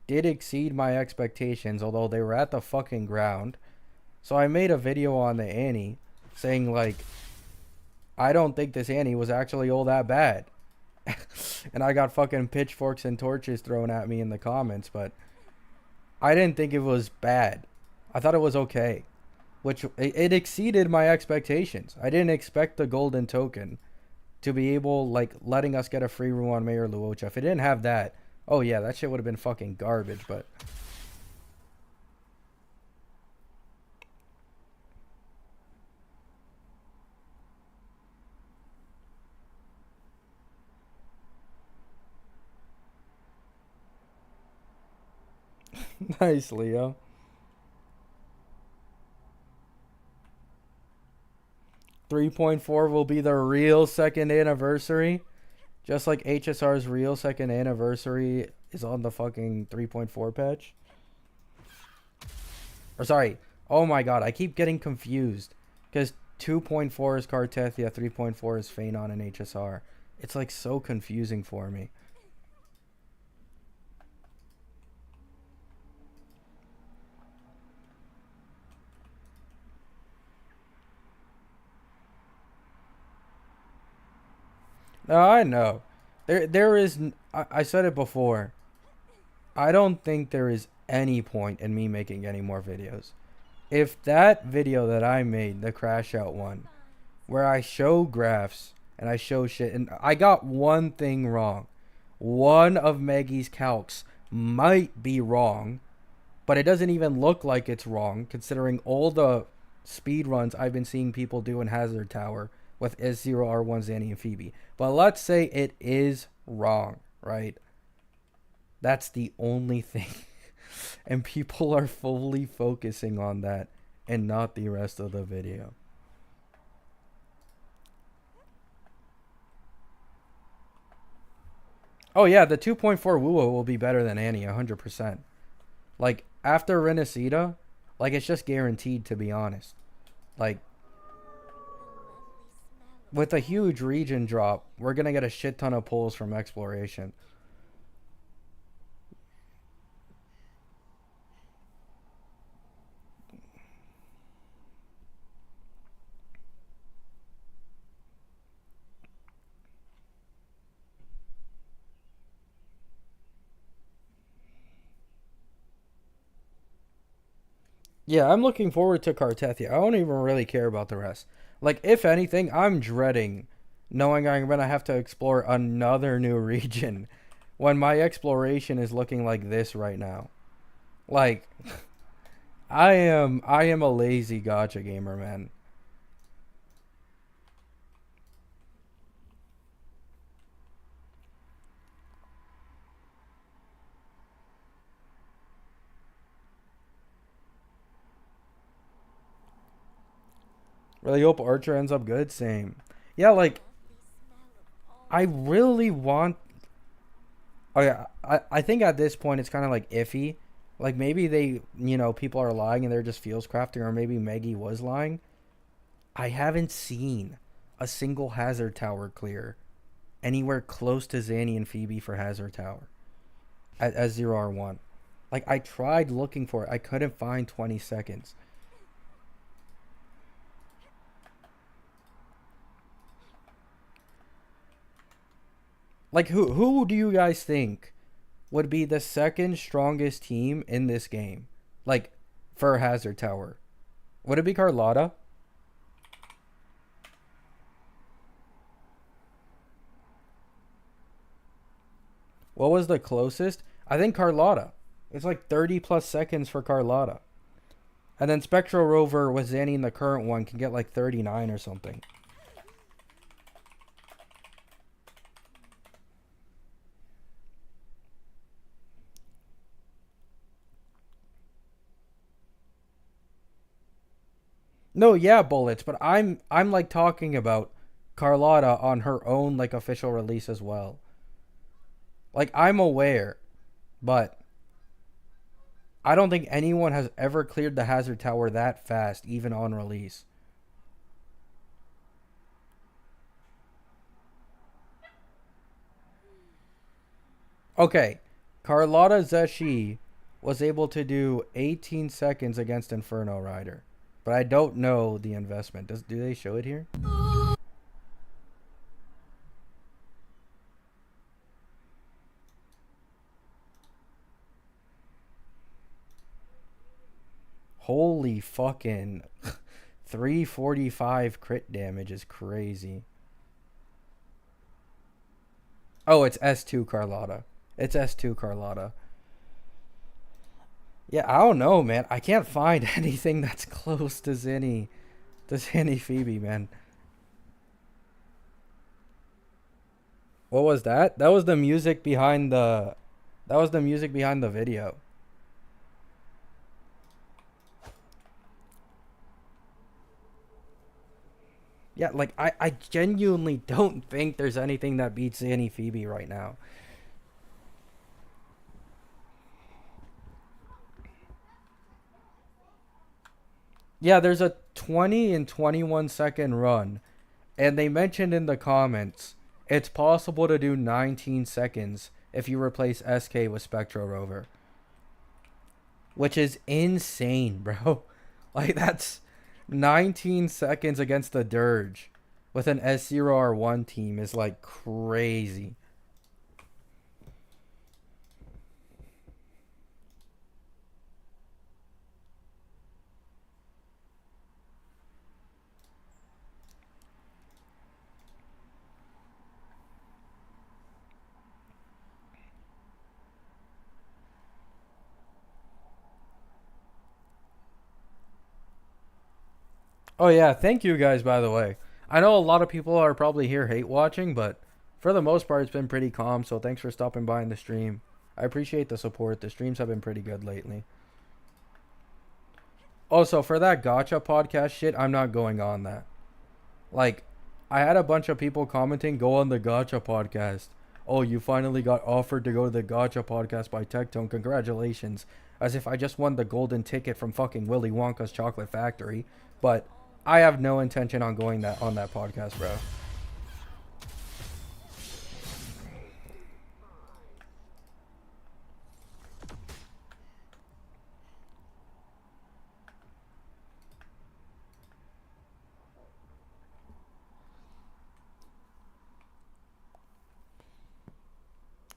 did exceed my expectations, although they were at the fucking ground. So I made a video on the Annie saying, like, I don't think this Annie was actually all that bad. And I got fucking pitchforks and torches thrown at me in the comments, but I didn't think it was bad. I thought it was okay. Which, it exceeded my expectations. I didn't expect the golden token to be able, like, letting us get a free room on Mayor Luocha. If it didn't have that, oh yeah, that shit would have been fucking garbage, but... Nice, Leo. 3.4 will be the real second anniversary. Just like HSR's real second anniversary is on the fucking 3.4 patch. Or sorry. Oh my god, I keep getting confused. Because 2.4 is Cartethia, 3.4 is Phanon and HSR. It's like so confusing for me. No, I know. There is. I said it before. I don't think there is any point in me making any more videos. If that video that I made, the crash out one, where I show graphs and I show shit, and I got one thing wrong. One of Maggie's calcs might be wrong, but it doesn't even look like it's wrong considering all the speed runs I've been seeing people do in Hazard Tower with S0, R1, Zanny, and Phoebe. But let's say it is wrong, right? That's the only thing. And people are fully focusing on that and not the rest of the video. Oh yeah, the 2.4 Wuwa will be better than Annie, 100%. Like, after Renacida, like, it's just guaranteed, to be honest. Like, with a huge region drop, we're going to get a shit ton of pulls from exploration. Yeah, I'm looking forward to Cartethia. I don't even really care about the rest. Like, if anything, I'm dreading knowing I'm going to have to explore another new region when my exploration is looking like this right now. Like, I am a lazy gacha gamer, man. Really hope Archer ends up good. Same. Yeah, like, I really want... Oh, yeah. I think at this point it's kind of, like, iffy. Like, maybe they, people are lying and they're just feels crafting, or maybe Maggie was lying. I haven't seen a single Hazard Tower clear anywhere close to Zanny and Phoebe for Hazard Tower at S0R1. Like, I tried looking for it. I couldn't find 20 seconds. Like, who do you guys think would be the second strongest team in this game? Like, for Hazard Tower. Would it be Carlotta? What was the closest? I think Carlotta. It's like 30 plus seconds for Carlotta. And then Spectral Rover with Zanny in the current one can get like 39 or something. No, yeah, Bullets, but I'm like talking about Carlotta on her own like official release as well. Like, I'm aware, but I don't think anyone has ever cleared the Hazard Tower that fast, even on release. Okay, Carlotta Zeshi was able to do 18 seconds against Inferno Rider. But I don't know the investment. Do they show it here? Holy fucking 345 crit damage is crazy. Oh, it's S2 Carlotta. It's S2 Carlotta. Yeah, I don't know, man. I can't find anything that's close to Zinni Phoebe, man. What was that? That was the music behind the video. Yeah, like I genuinely don't think there's anything that beats Zinni Phoebe right now. Yeah, there's a 20 and 21 second run, and they mentioned in the comments it's possible to do 19 seconds if you replace SK with Spectro Rover, which is insane, bro. Like that's 19 seconds against the Dirge with an S0R1 team is like crazy. Oh yeah, thank you guys by the way. I know a lot of people are probably here hate watching, but for the most part it's been pretty calm, so thanks for stopping by in the stream. I appreciate the support. The streams have been pretty good lately. Also, for that Gacha podcast shit, I'm not going on that. Like, I had a bunch of people commenting, go on the Gacha podcast. Oh, you finally got offered to go to the Gacha podcast by Tectone. Congratulations. As if I just won the golden ticket from fucking Willy Wonka's chocolate factory. But I have no intention on going on that podcast, bro.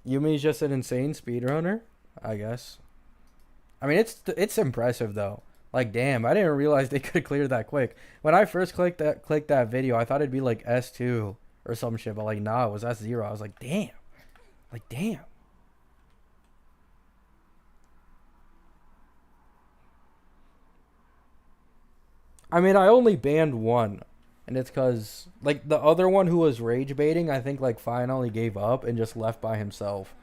Yumi's just an insane speedrunner, I guess. I mean, it's impressive though. Like, damn, I didn't realize they could clear that quick. When I first clicked that video, I thought it'd be like S2 or some shit, but like, nah, it was S0. I was like, damn. I mean, I only banned one, and it's because like the other one who was rage baiting, I think like finally gave up and just left by himself.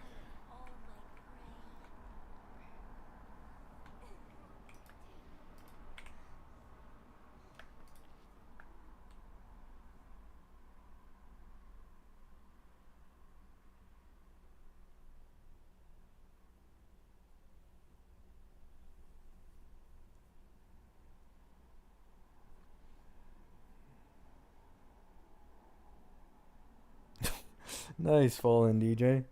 Nice falling, DJ.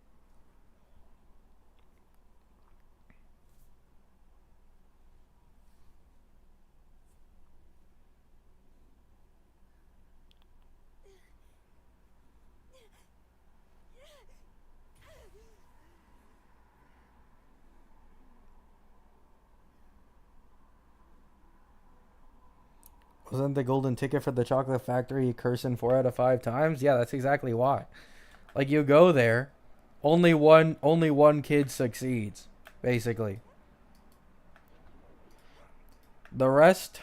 Wasn't the golden ticket for the chocolate factory cursing 4 out of 5 times? Yeah, that's exactly why. Like you go there, only one kid succeeds, basically. The rest,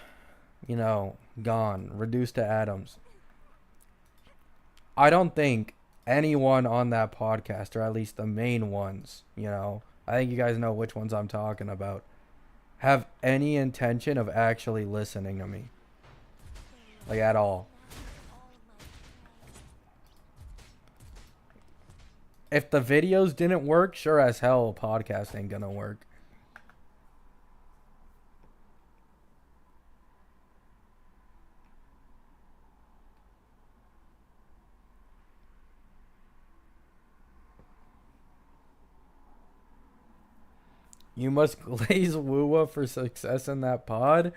gone, reduced to atoms. I don't think anyone on that podcast, or at least the main ones, I think you guys know which ones I'm talking about, have any intention of actually listening to me. Like, at all. If the videos didn't work, sure as hell a podcast ain't gonna work. You must glaze Wuwa for success in that pod.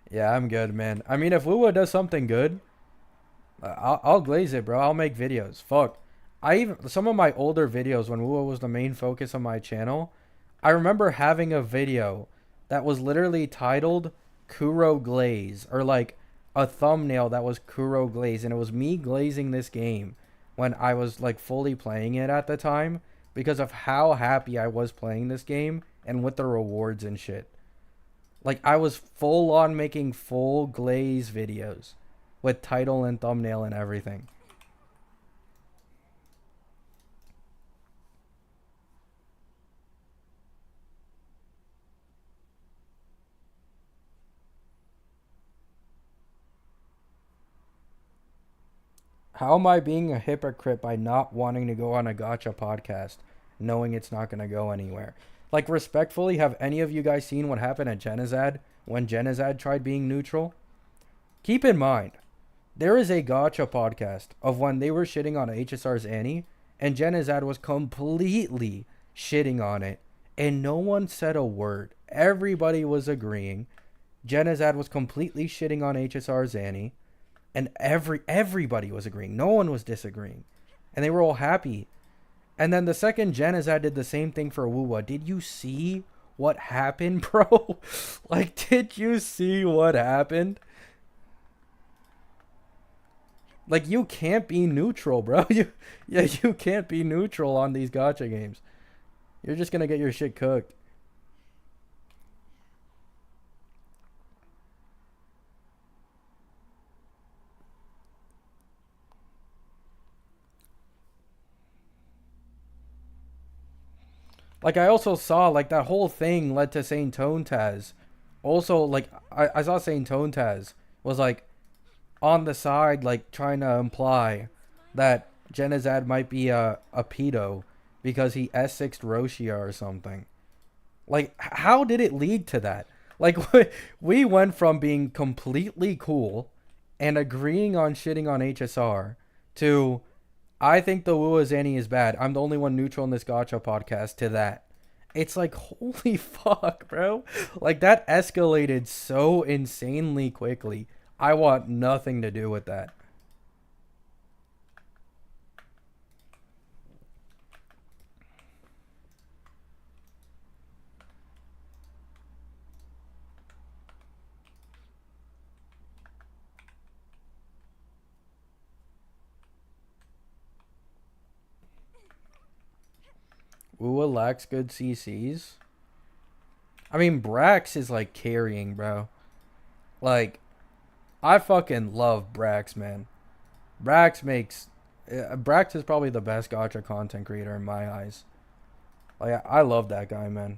Yeah, I'm good, man. I mean, if Wuwa does something good, I'll glaze it, bro. I'll make videos. Fuck. I even some of my older videos when Wuwa was the main focus of my channel, I remember having a video that was literally titled Kuro Glaze, or like a thumbnail that was Kuro Glaze, and it was me glazing this game when I was like fully playing it at the time because of how happy I was playing this game and with the rewards and shit. Like I was full on making full glaze videos with title and thumbnail and everything. How am I being a hypocrite by not wanting to go on a Gacha podcast, knowing it's not going to go anywhere? Like, respectfully, have any of you guys seen what happened at Genizad when Genizad tried being neutral? Keep in mind, there is a Gacha podcast of when they were shitting on HSR's Annie, and Genizad was completely shitting on it, and no one said a word. Everybody was agreeing. Genizad was completely shitting on HSR's Annie, and everybody was agreeing. No one was disagreeing, and they were all happy. And then the second Genizad did the same thing for Wuwa. Did you see what happened, bro? Like, did you see what happened? Like, you can't be neutral, bro. You can't be neutral on these gacha games. You're just gonna get your shit cooked. Like, I also saw, like, that whole thing led to Saint Tonetaz. Also, like, I saw Saint Tonetaz was, like, on the side, like, trying to imply that Genizad might be a pedo because he S6'd Roshia or something. Like, how did it lead to that? Like, we went from being completely cool and agreeing on shitting on HSR to, I think the Wuwa Zanny is bad. I'm the only one neutral in this Gacha podcast to that. It's like, holy fuck, bro. Like, that escalated so insanely quickly. I want nothing to do with that. Wuwa lacks good CCs. I mean, Brax is like carrying, bro. Like, I fucking love Brax, man. Brax makes... Brax is probably the best gacha content creator in my eyes. Like, I love that guy, man.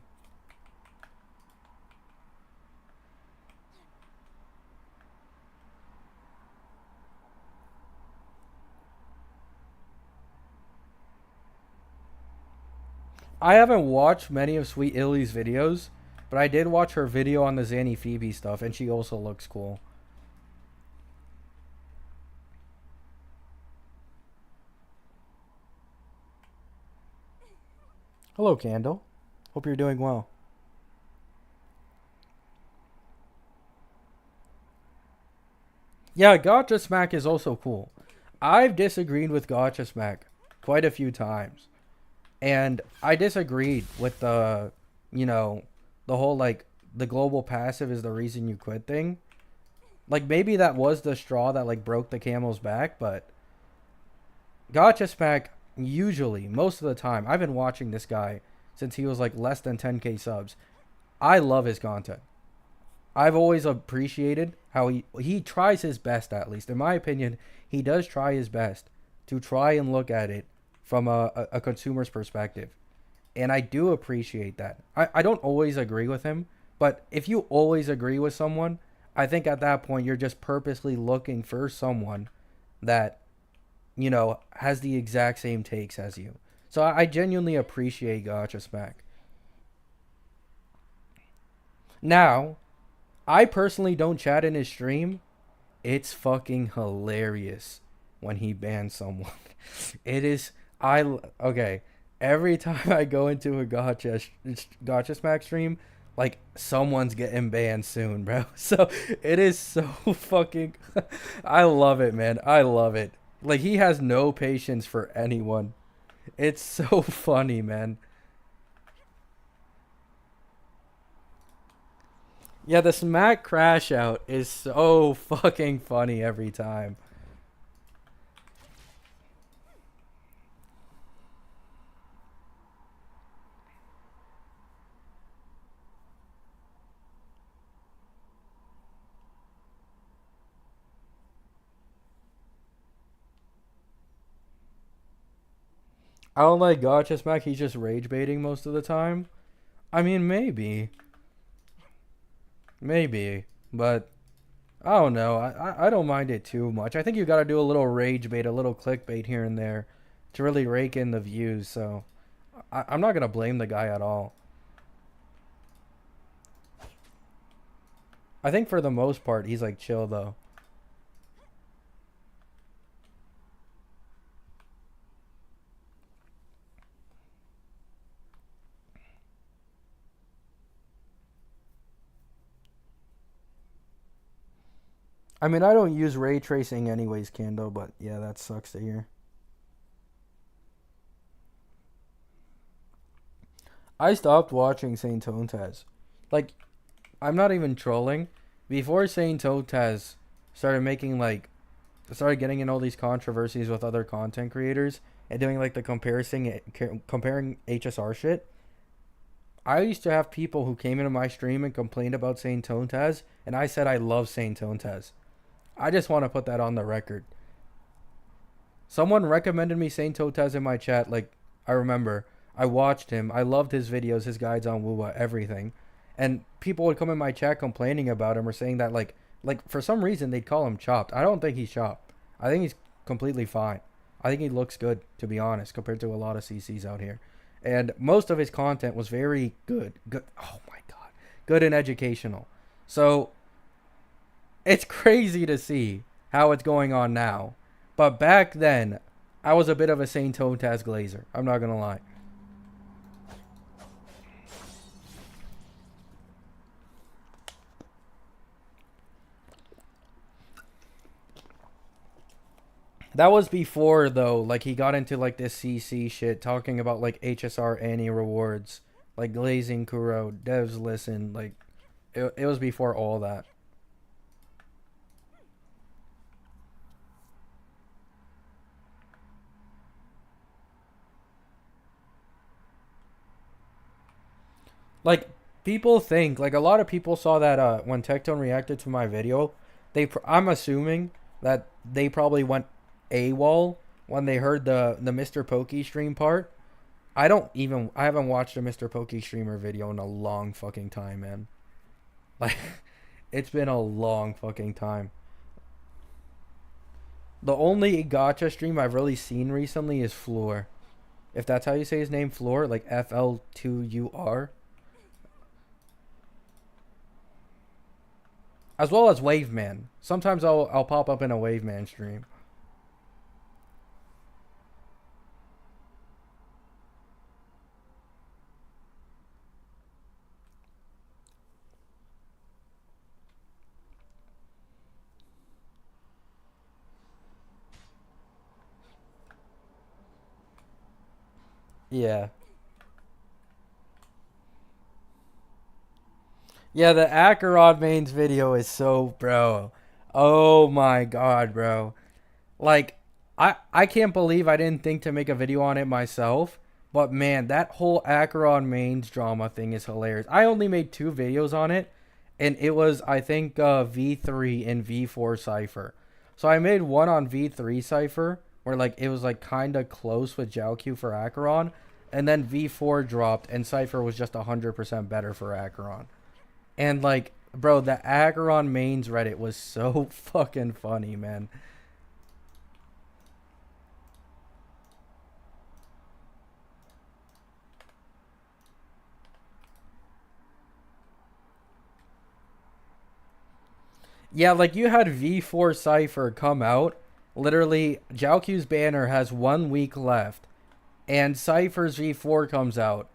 I haven't watched many of Sweet Illy's videos, but I did watch her video on the Zanny Phoebe stuff, and she also looks cool. Hello, Candle. Hope you're doing well. Yeah, Gotcha Smack is also cool. I've disagreed with Gotcha Smack quite a few times. And I disagreed with the whole, like, the global passive is the reason you quit thing. Like, maybe that was the straw that, like, broke the camel's back, but Gotcha Smack, usually, most of the time, I've been watching this guy since he was, like, less than 10k subs. I love his content. I've always appreciated how he tries his best, at least. In my opinion, he does try his best to try and look at it from a consumer's perspective. And I do appreciate that. I don't always agree with him, but if you always agree with someone, I think at that point you're just purposely looking for someone that, has the exact same takes as you. So I genuinely appreciate Gacha Smack. Now, I personally don't chat in his stream. It's fucking hilarious when he bans someone. It is... Okay. every time I go into a gotcha smack stream, like someone's getting banned soon, bro. So it is so fucking. I love it, man. I love it. Like he has no patience for anyone. It's so funny, man. Yeah, the smack crash out is so fucking funny every time. I don't like gotcha smack. He's just rage baiting most of the time. I mean, maybe, but I don't know. I don't mind it too much. I think you got to do a little rage bait, a little clickbait here and there, to really rake in the views. So I'm not gonna blame the guy at all. I think for the most part he's like chill though. I mean, I don't use ray tracing anyways, Kando, but yeah, that sucks to hear. I stopped watching Saint Taz. Like, I'm not even trolling. Before Saint Taz started making like started getting in all these controversies with other content creators and doing like the comparing HSR shit. I used to have people who came into my stream and complained about Saint Taz, and I said I love Saint Taz. I just want to put that on the record. Someone recommended me Saint Taz in my chat. Like, I remember. I watched him. I loved his videos, his guides on Wuwa, everything. And people would come in my chat complaining about him or saying that, like for some reason, they'd call him chopped. I don't think he's chopped. I think he's completely fine. I think he looks good, to be honest, compared to a lot of CCs out here. And most of his content was very good. Good. Oh, my God. Good and educational. So, it's crazy to see how it's going on now. But back then, I was a bit of a Saint Taz glazer. I'm not going to lie. That was before, though, like, he got into, like, this CC shit, talking about, like, HSR Annie rewards, like, Glazing Kuro, devs listen, like, it was before all that. Like, people think, like, a lot of people saw that when Tectone reacted to my video, I'm assuming that they probably went AWOL when they heard the Mr. Pokey stream part. I haven't watched a Mr. Pokey streamer video in a long fucking time, man. Like, it's been a long fucking time. The only gacha stream I've really seen recently is Floor. If that's how you say his name, Floor, like FL2UR. As well as Waveman. Sometimes I'll pop up in a Waveman stream. Yeah. Yeah, the Acheron mains video is so, bro. Oh my god, bro. Like, I can't believe I didn't think to make a video on it myself. But man, that whole Acheron mains drama thing is hilarious. I only made 2 videos on it, and it was, I think, V3 and V4 Cypher. So I made one on V3 Cypher, where like it was like kind of close with Jiaoqiu for Acheron, and then V4 dropped, and Cypher was just 100% better for Acheron. And like, bro, the Acheron mains Reddit was so fucking funny, man. Yeah, like you had V4 Cypher come out. Literally, Jiaoqiu's banner has 1 week left. and Cypher's V4 comes out,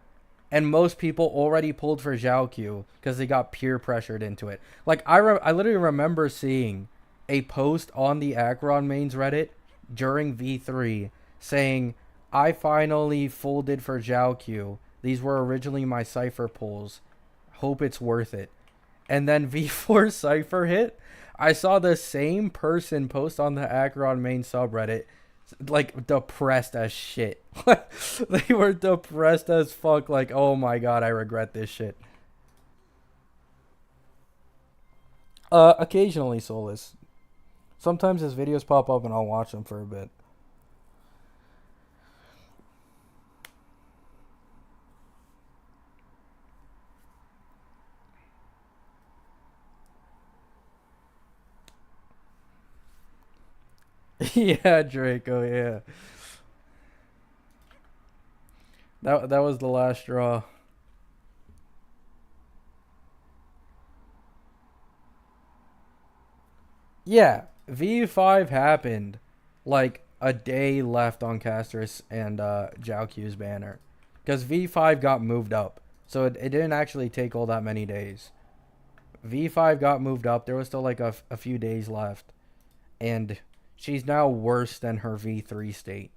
and most people already pulled for Zhao Q because they got peer pressured into it. Like I literally remember seeing a post on the Acheron mains Reddit during V3 saying, "I finally folded for Zhao Q. These were originally my Cypher pulls. Hope it's worth it." And then V4 Cypher hit. I saw the same person post on the Acheron main subreddit, like depressed as shit. They were depressed as fuck. Like, oh my god, I regret this shit. Occasionally Solus. Sometimes his videos pop up and I'll watch them for a bit. Yeah, Draco, yeah. That was the last straw. Yeah, V5 happened like a day left on Castris and Zhao Q's banner. Because V5 got moved up. So it didn't actually take all that many days. V5 got moved up. There was still like a few days left. And she's now worse than her V3 state,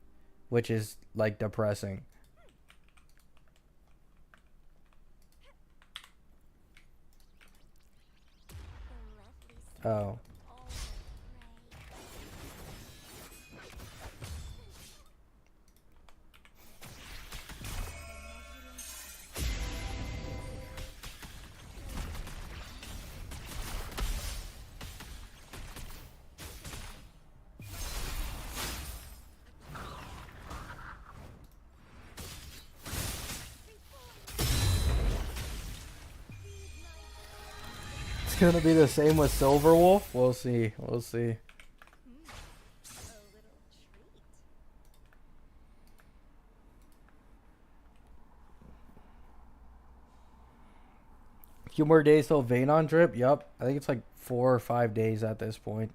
which is like depressing. The lovely Oh. smell of all my It's gonna be the same with Silverwolf. We'll see. We'll see. a little treat. Few more days till Vaynon drip. Yup. I think it's like 4 or 5 days at this point.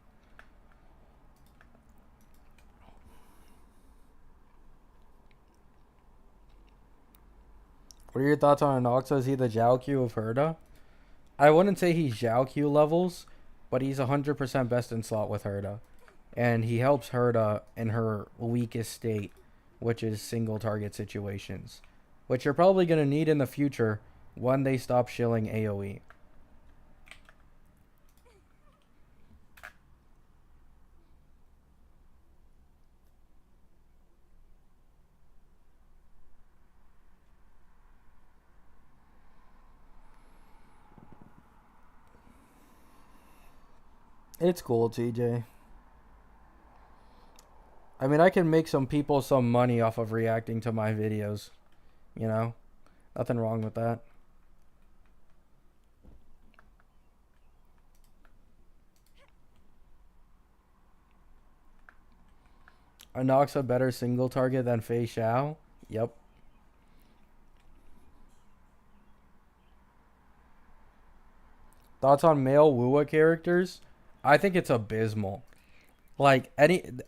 What are your thoughts on Anoxa? Is he the Zhao Q of Herda? I wouldn't say he's Zhao Q levels, but he's 100% best in slot with Herda. And he helps Herda in her weakest state, which is single target situations, which you're probably going to need in the future when they stop shilling AoE. It's cool, TJ. I mean, I can make some people some money off of reacting to my videos. You know? Nothing wrong with that. Anox a better single target than Fei Xiao? Yep. Thoughts on male Wuwa characters? I think it's abysmal. Like,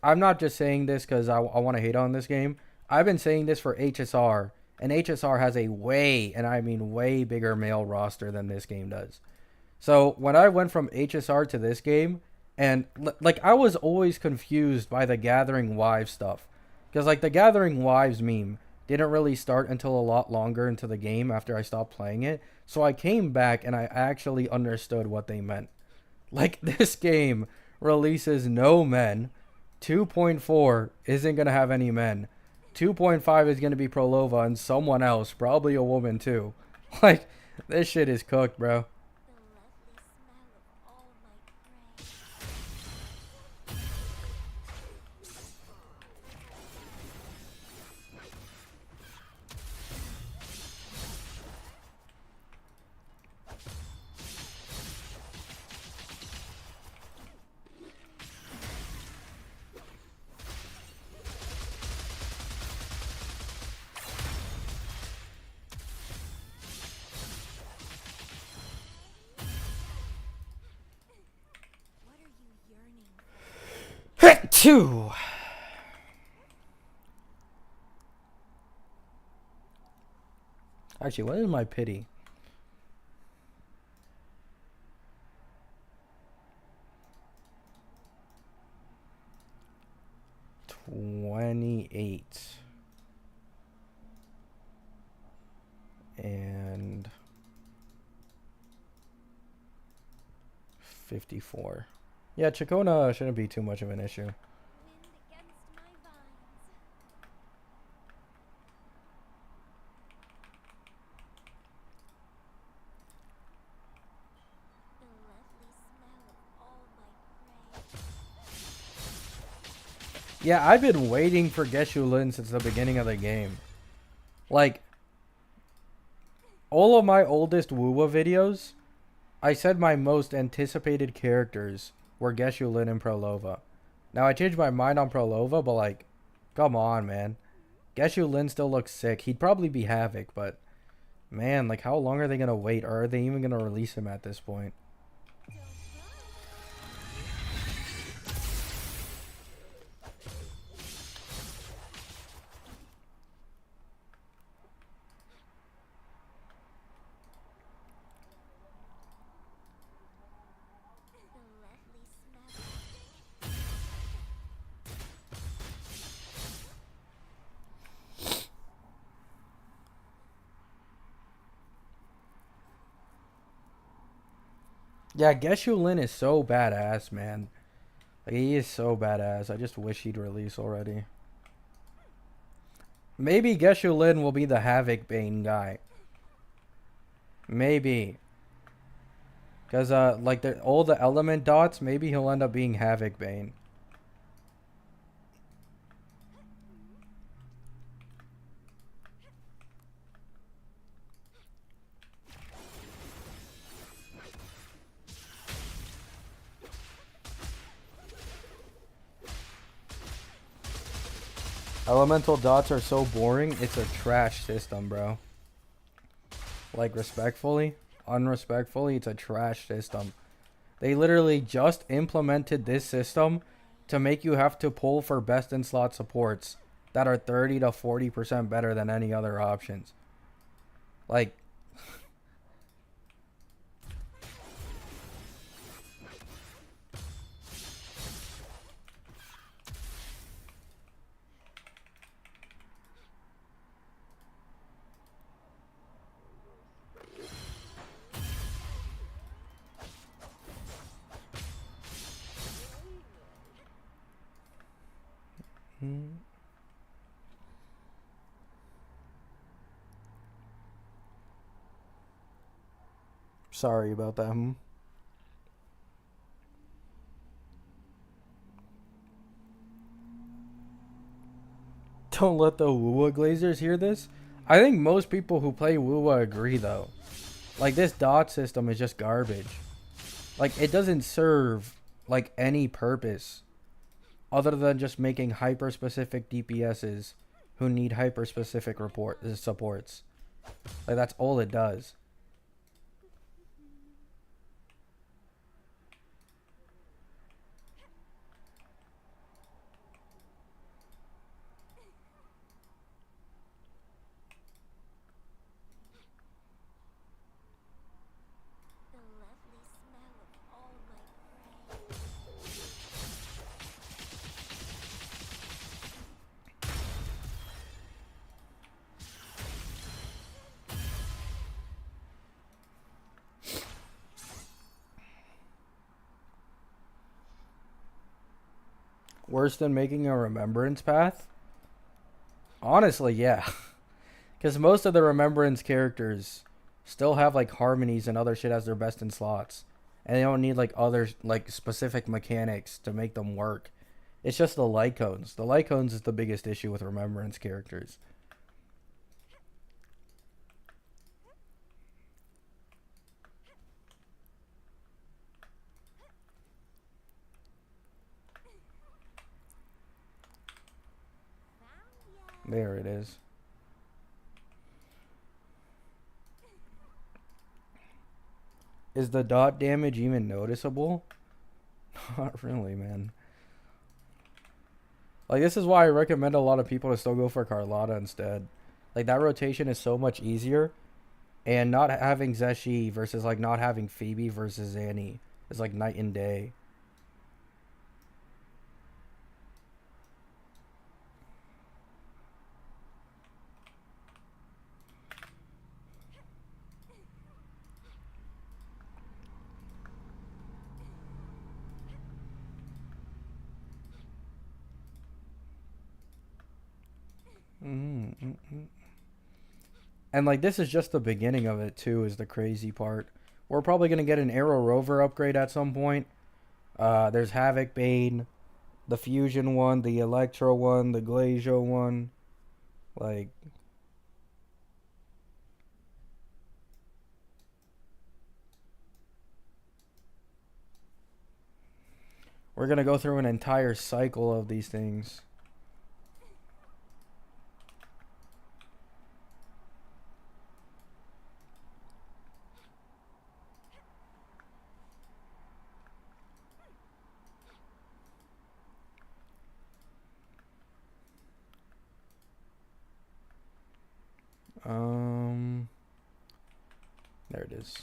I'm not just saying this because I want to hate on this game. I've been saying this for HSR, and HSR has a way, and I mean way bigger male roster than this game does. So when I went from HSR to this game, and like I was always confused by the Gathering Wives stuff, because like the Gathering Wives meme didn't really start until a lot longer into the game after I stopped playing it. So I came back and I actually understood what they meant. Like, this game releases no men. 2.4 isn't going to have any men. 2.5 is going to be Prolova and someone else, probably a woman too. Like, this shit is cooked, bro. The lovely smell of all my prey. What are you yearning for? Two. Actually, what is my pity? $28 and 54. Yeah, Chacona shouldn't be too much of an issue. Wind against my vines. The lovely smell of all my prey. Yeah, I've been waiting for Geshu Lin since the beginning of the game. Like, all of my oldest Wuwa videos, I said my most anticipated characters were Geshu Lin and Prolova. Now, I changed my mind on Prolova, but like, come on, man. Geshu Lin still looks sick. He'd probably be Havoc, but man, like, how long are they gonna wait? Or are they even gonna release him at this point? Don't run. The lovely smell. Yeah, Geshu Lin is so badass, man. Like, he is so badass. I just wish he'd release already. Maybe Geshu Lin will be the Havoc Bane guy. Maybe. Because, like, all the element dots, maybe he'll end up being Havoc Bane. Elemental dots are so boring, it's a trash system, bro. Like, respectfully, unrespectfully, it's a trash system. They literally just implemented this system to make you have to pull for best in slot supports that are 30 to 40% better than any other options. Like, sorry about that. Don't let the Wuwa Glazers hear this. I think most people who play Wuwa agree, though. Like, this dot system is just garbage. Like, it doesn't serve, like, any purpose other than just making hyper-specific DPSs who need hyper-specific supports. Like, that's all it does. The lovely smell of all my prey. Worse than making a remembrance path? Honestly, yeah. Because most of the remembrance characters still have like harmonies and other shit as their best in slots. And they don't need like other like specific mechanics to make them work. It's just the light cones. The light cones is the biggest issue with remembrance characters. Found ya. There it is. Is the dot damage even noticeable? Not really, man. Like, this is why I recommend a lot of people to still go for Carlotta instead. Like, that rotation is so much easier And not having Zeshi versus like not having Phoebe versus Annie is like night and day. Mm-hmm. And like this is just the beginning of it too. Is the crazy part. We're probably gonna get an Arrow Rover upgrade at some point. There's Havoc Bane, the Fusion one, the Electro one, the Glacio one. Like we're gonna go through an entire cycle of these things. Um, there it is.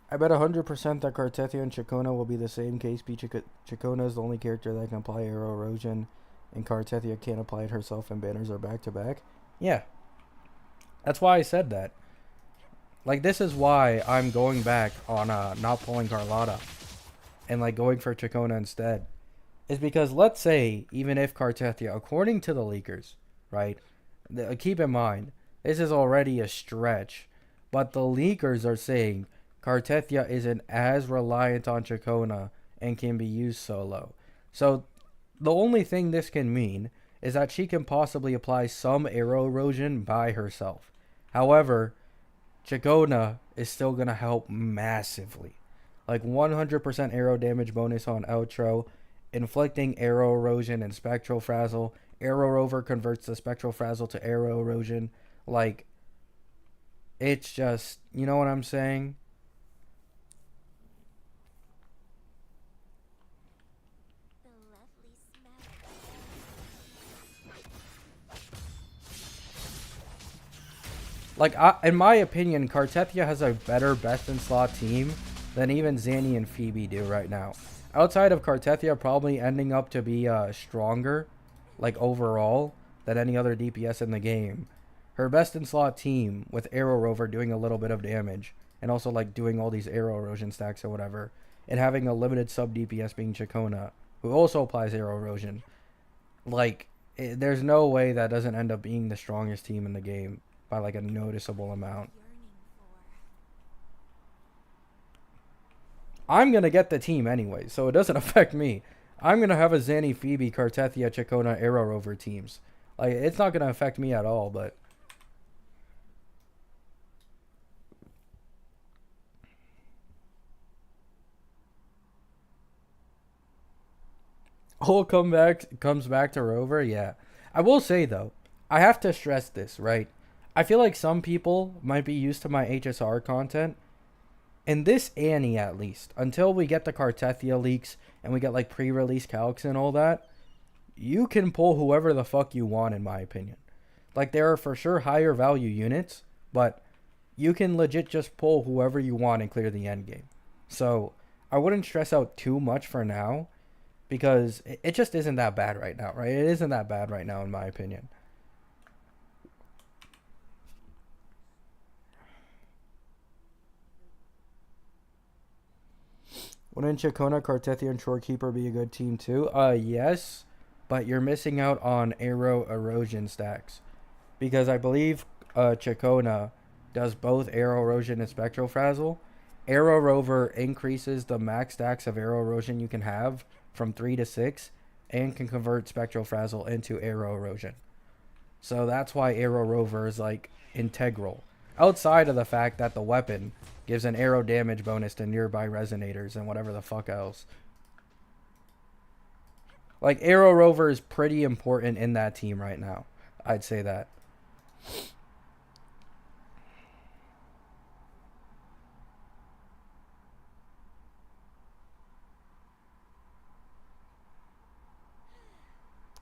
I bet 100% that Cartethia and Chacona will be the same case. Chacona is the only character that can apply Arrow Erosion, and Cartethia can't apply it herself, and banners are back to back. Yeah, that's why I said that. Like, this is why I'm going back on not pulling Carlotta and like going for Chacona instead. Is because let's say even if Cartethia, according to the leakers, right? Keep in mind this is already a stretch, but the leakers are saying Cartethia isn't as reliant on Chacona and can be used solo. So the only thing this can mean is that she can possibly apply some arrow erosion by herself. However, Chacona is still going to help massively. Like 100% arrow damage bonus on outro, inflicting arrow erosion and spectral frazzle. Arrow rover converts the spectral frazzle to arrow erosion. Like, it's just, you know what I'm saying? The lovely smell. Like, in my opinion, Cartethia has a better best in slot team than even Zanny and Phoebe do right now. Outside of Cartethia probably ending up to be stronger, like overall, than any other DPS in the game. Her best in slot team with Arrow Rover doing a little bit of damage and also like doing all these arrow erosion stacks or whatever, and having a limited sub DPS being Chacona, who also applies arrow erosion. Like, there's no way that doesn't end up being the strongest team in the game by like a noticeable amount. Yearning for. I'm gonna get the team anyway, so it doesn't affect me. I'm gonna have a Zanny, Phoebe, Cartethia, Chacona, Arrow Rover teams. Like, it's not gonna affect me at all, but whole comeback comes back to Rover, yeah. I will say though, I have to stress this, right? I feel like some people might be used to my HSR content. In this Annie, at least, until we get the Cartethia leaks and we get like pre-release calcs and all that, you can pull whoever the fuck you want, in my opinion. Like, there are for sure higher value units, but you can legit just pull whoever you want and clear the end game. So I wouldn't stress out too much for now because it just isn't that bad right now, right? It isn't that bad right now, in my opinion. Wouldn't Chacona, Cartethia, and Shorekeeper be a good team too? Yes, but you're missing out on arrow erosion stacks because I believe Chacona does both arrow erosion and spectral frazzle. Arrow Rover increases the max stacks of arrow erosion you can have from 3 to 6 and can convert spectral frazzle into arrow erosion. So that's why Arrow Rover is like integral. Outside of the fact that the weapon gives an arrow damage bonus to nearby resonators and whatever the fuck else. Like, Arrow Rover is pretty important in that team right now. I'd say that.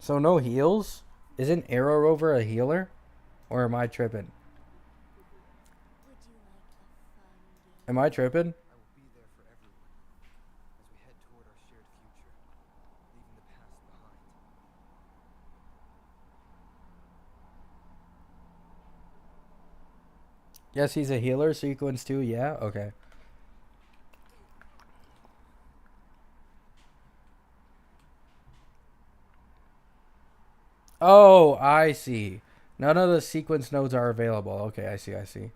So no heals? Isn't Arrow Rover a healer? Or am I tripping? Would you like a fun game? Am I tripping? I will be there for everyone as we head toward our shared future, leaving the past behind. Yes, he's a healer. Sequence 2, yeah? Okay. Oh, I see. None of the sequence nodes are available. Okay, I see, I see.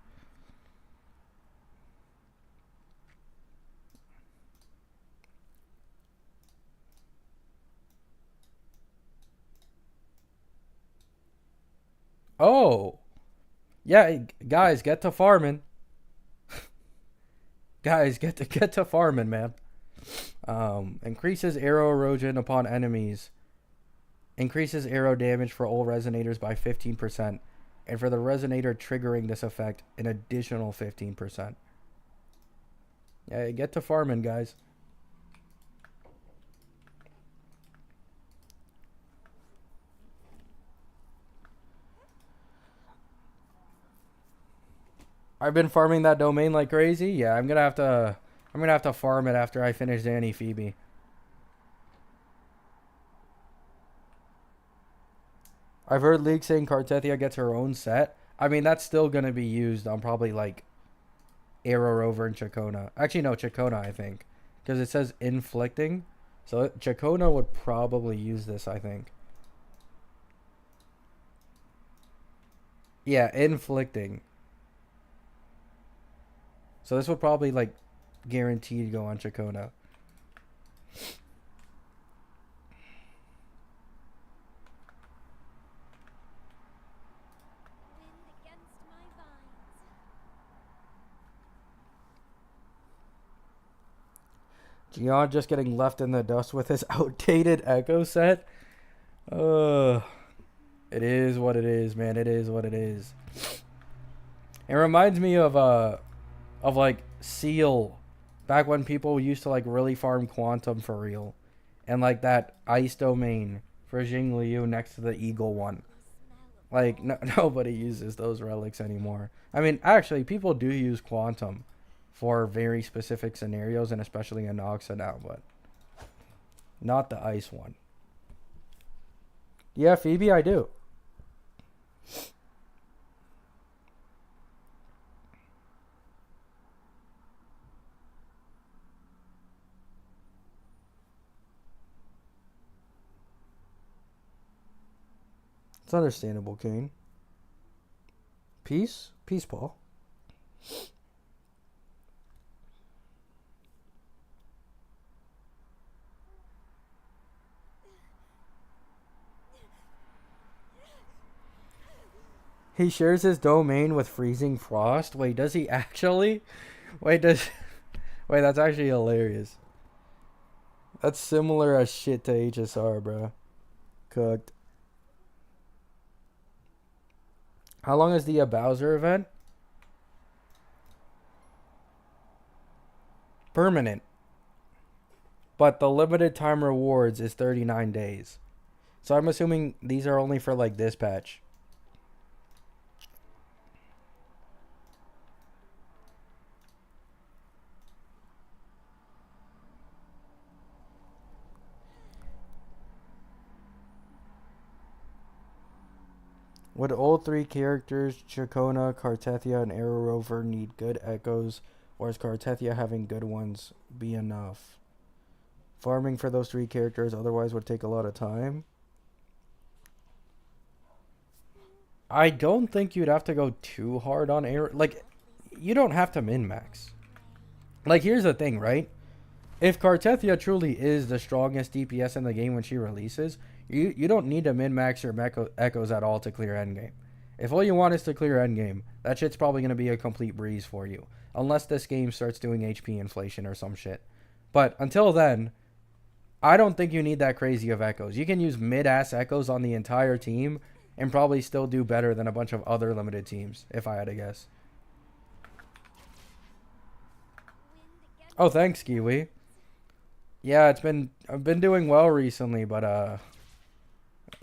Oh. Yeah, guys, get to farming. Guys, get to farming, man. Increases arrow erosion upon enemies. Increases arrow damage for all resonators by 15%. And for the resonator triggering this effect, an additional 15%. Yeah, get to farming, guys. I've been farming that domain like crazy. Yeah, I'm gonna have to farm it after I finish Zanny Phoebe. I've heard leaks saying Cartethia gets her own set. I mean, that's still gonna be used on probably like Arrow Rover and Chacona. Actually, no, Chacona, I think, because it says inflicting. So Chacona would probably use this, I think. Yeah, inflicting. So this would probably like guaranteed go on Chacona. Wind against my vines. Gian just getting left in the dust with his outdated Echo set. Uh, it is what it is, man. It is what it is. It reminds me of like Seal, back when people used to like really farm Quantum for real, and like that ice domain for Jingliu next to the Eagle one. Like no, nobody uses those relics anymore. I mean, actually, people do use Quantum for very specific scenarios, and especially in Noxa now, but not the ice one. Yeah, Phoebe, I do. It's understandable, Kane. Peace? Peace, Paul. He shares his domain with Freezing Frost. Wait, does he actually? Wait, does. Wait, that's actually hilarious. That's similar as shit to HSR, bro. Cooked. How long is the Bowser event? Permanent. But the limited time rewards is 39 days. So I'm assuming these are only for like this patch. Would all three characters, Chacona, Cartethia, and Arrow Rover, need good echoes, or is Cartethia having good ones be enough? Farming for those three characters otherwise would take a lot of time. I don't think you'd have to go too hard on Arrow. Like, you don't have to min-max. Like, here's the thing, right? If Cartethia truly is the strongest DPS in the game when she releases, you don't need to min-max your echoes at all to clear endgame. If all you want is to clear endgame, that shit's probably going to be a complete breeze for you. Unless this game starts doing HP inflation or some shit. But until then, I don't think you need that crazy of echoes. You can use mid-ass echoes on the entire team and probably still do better than a bunch of other limited teams, if I had to guess. Oh, thanks, Kiwi. Yeah, I've been doing well recently, but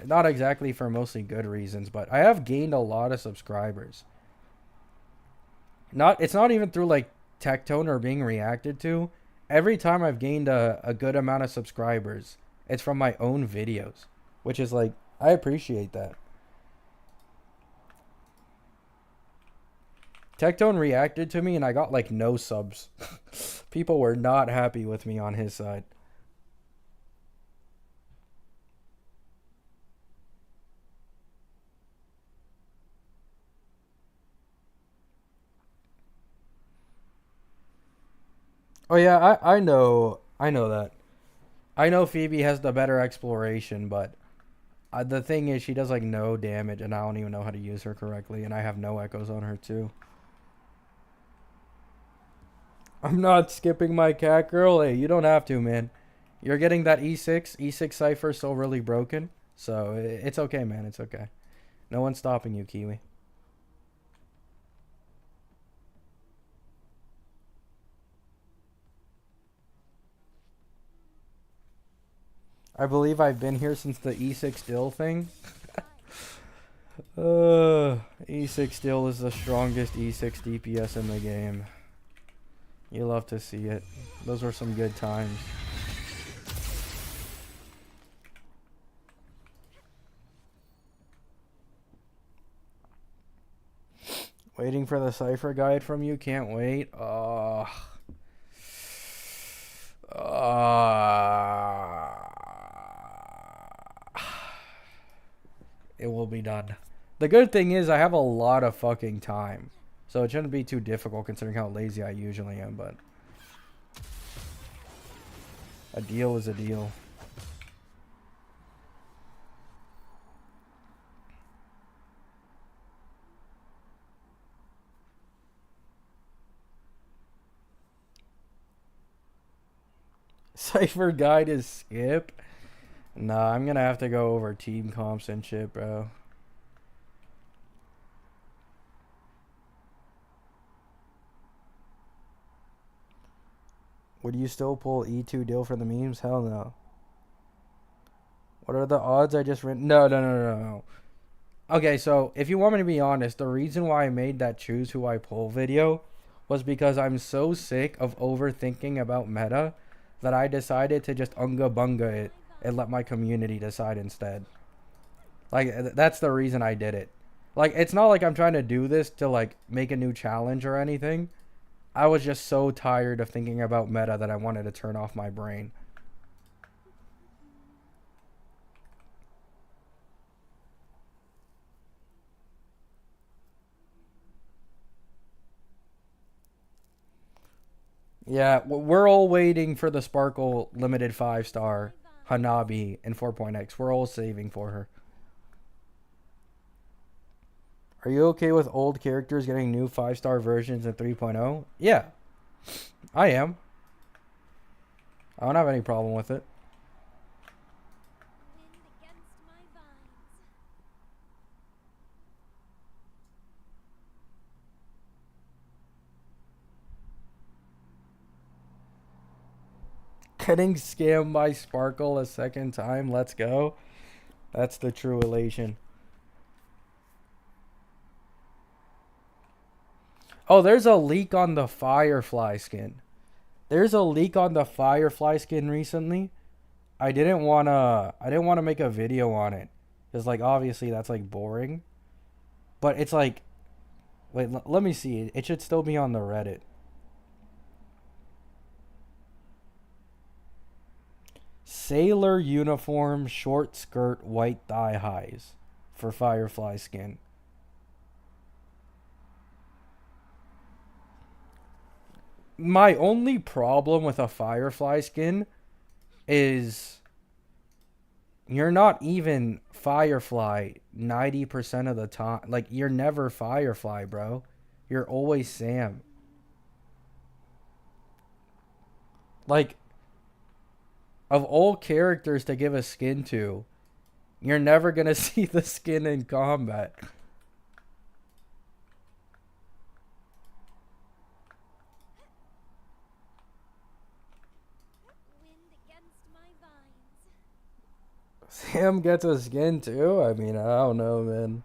not exactly for mostly good reasons, but I have gained a lot of subscribers. It's not even through like Tectone or being reacted to. Every time I've gained a good amount of subscribers, it's from my own videos, which is like I appreciate that. Tectone reacted to me and I got like no subs. People were not happy with me on his side. Oh yeah, I know that. I know Phoebe has the better exploration, but the thing is she does like no damage and I don't even know how to use her correctly and I have no echoes on her too. I'm not skipping my cat girl. Hey, you don't have to, man. You're getting that E6. E6 cipher still really broken. So it's okay, man. It's okay. No one's stopping you, Kiwi. I believe I've been here since the E6 still thing. E6 still is the strongest E6 DPS in the game. You love to see it. Those were some good times. Waiting for the cipher guide from you. Can't wait. It will be done. The good thing is I have a lot of fucking time. So it shouldn't be too difficult considering how lazy I usually am, but a deal is a deal. Cipher guide is skip. Nah, I'm gonna have to go over team comps and shit, bro. Would you still pull E2 deal for the memes? Hell no. What are the odds I just ran? No. Okay, so if you want me to be honest, the reason why I made that choose who I pull video was because I'm so sick of overthinking about meta that I decided to just unga bunga it and let my community decide instead. Like, that's the reason I did it. Like, it's not like I'm trying to do this to, like, make a new challenge or anything. I was just so tired of thinking about meta that I wanted to turn off my brain. Yeah, we're all waiting for the Sparkle limited 5-star Hanabi in 4.x. We're all saving for her. Are you okay with old characters getting new 5-star versions in 3.0? Yeah, I am. I don't have any problem with it. Wind against my vines. Getting scammed by Sparkle a second time. Let's go. That's the true elation. Oh, there's a leak on the Firefly skin. There's a leak on the Firefly skin recently. I didn't wanna make a video on it. Cuz like obviously that's like boring. But it's like wait, let me see. It should still be on the Reddit. Sailor uniform, short skirt, white thigh highs for Firefly skin. My only problem with a Firefly skin is you're not even Firefly 90% of the time. Like, you're never Firefly, bro. You're always Sam. Like, of all characters to give a skin to, you're never gonna see the skin in combat. Wind against my vines. Sam gets a skin too? I mean, I don't know, man.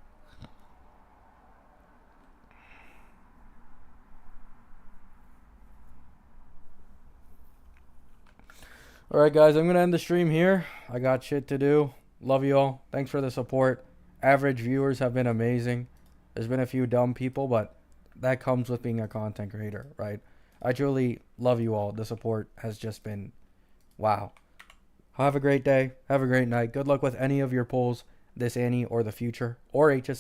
Alright, guys, I'm going to end the stream here. I got shit to do. Love you all. Thanks for the support. Average viewers have been amazing. There's been a few dumb people, but that comes with being a content creator, right? I truly love you all. The support has just been wow. Have a great day. Have a great night. Good luck with any of your polls this Annie or the future or HSL.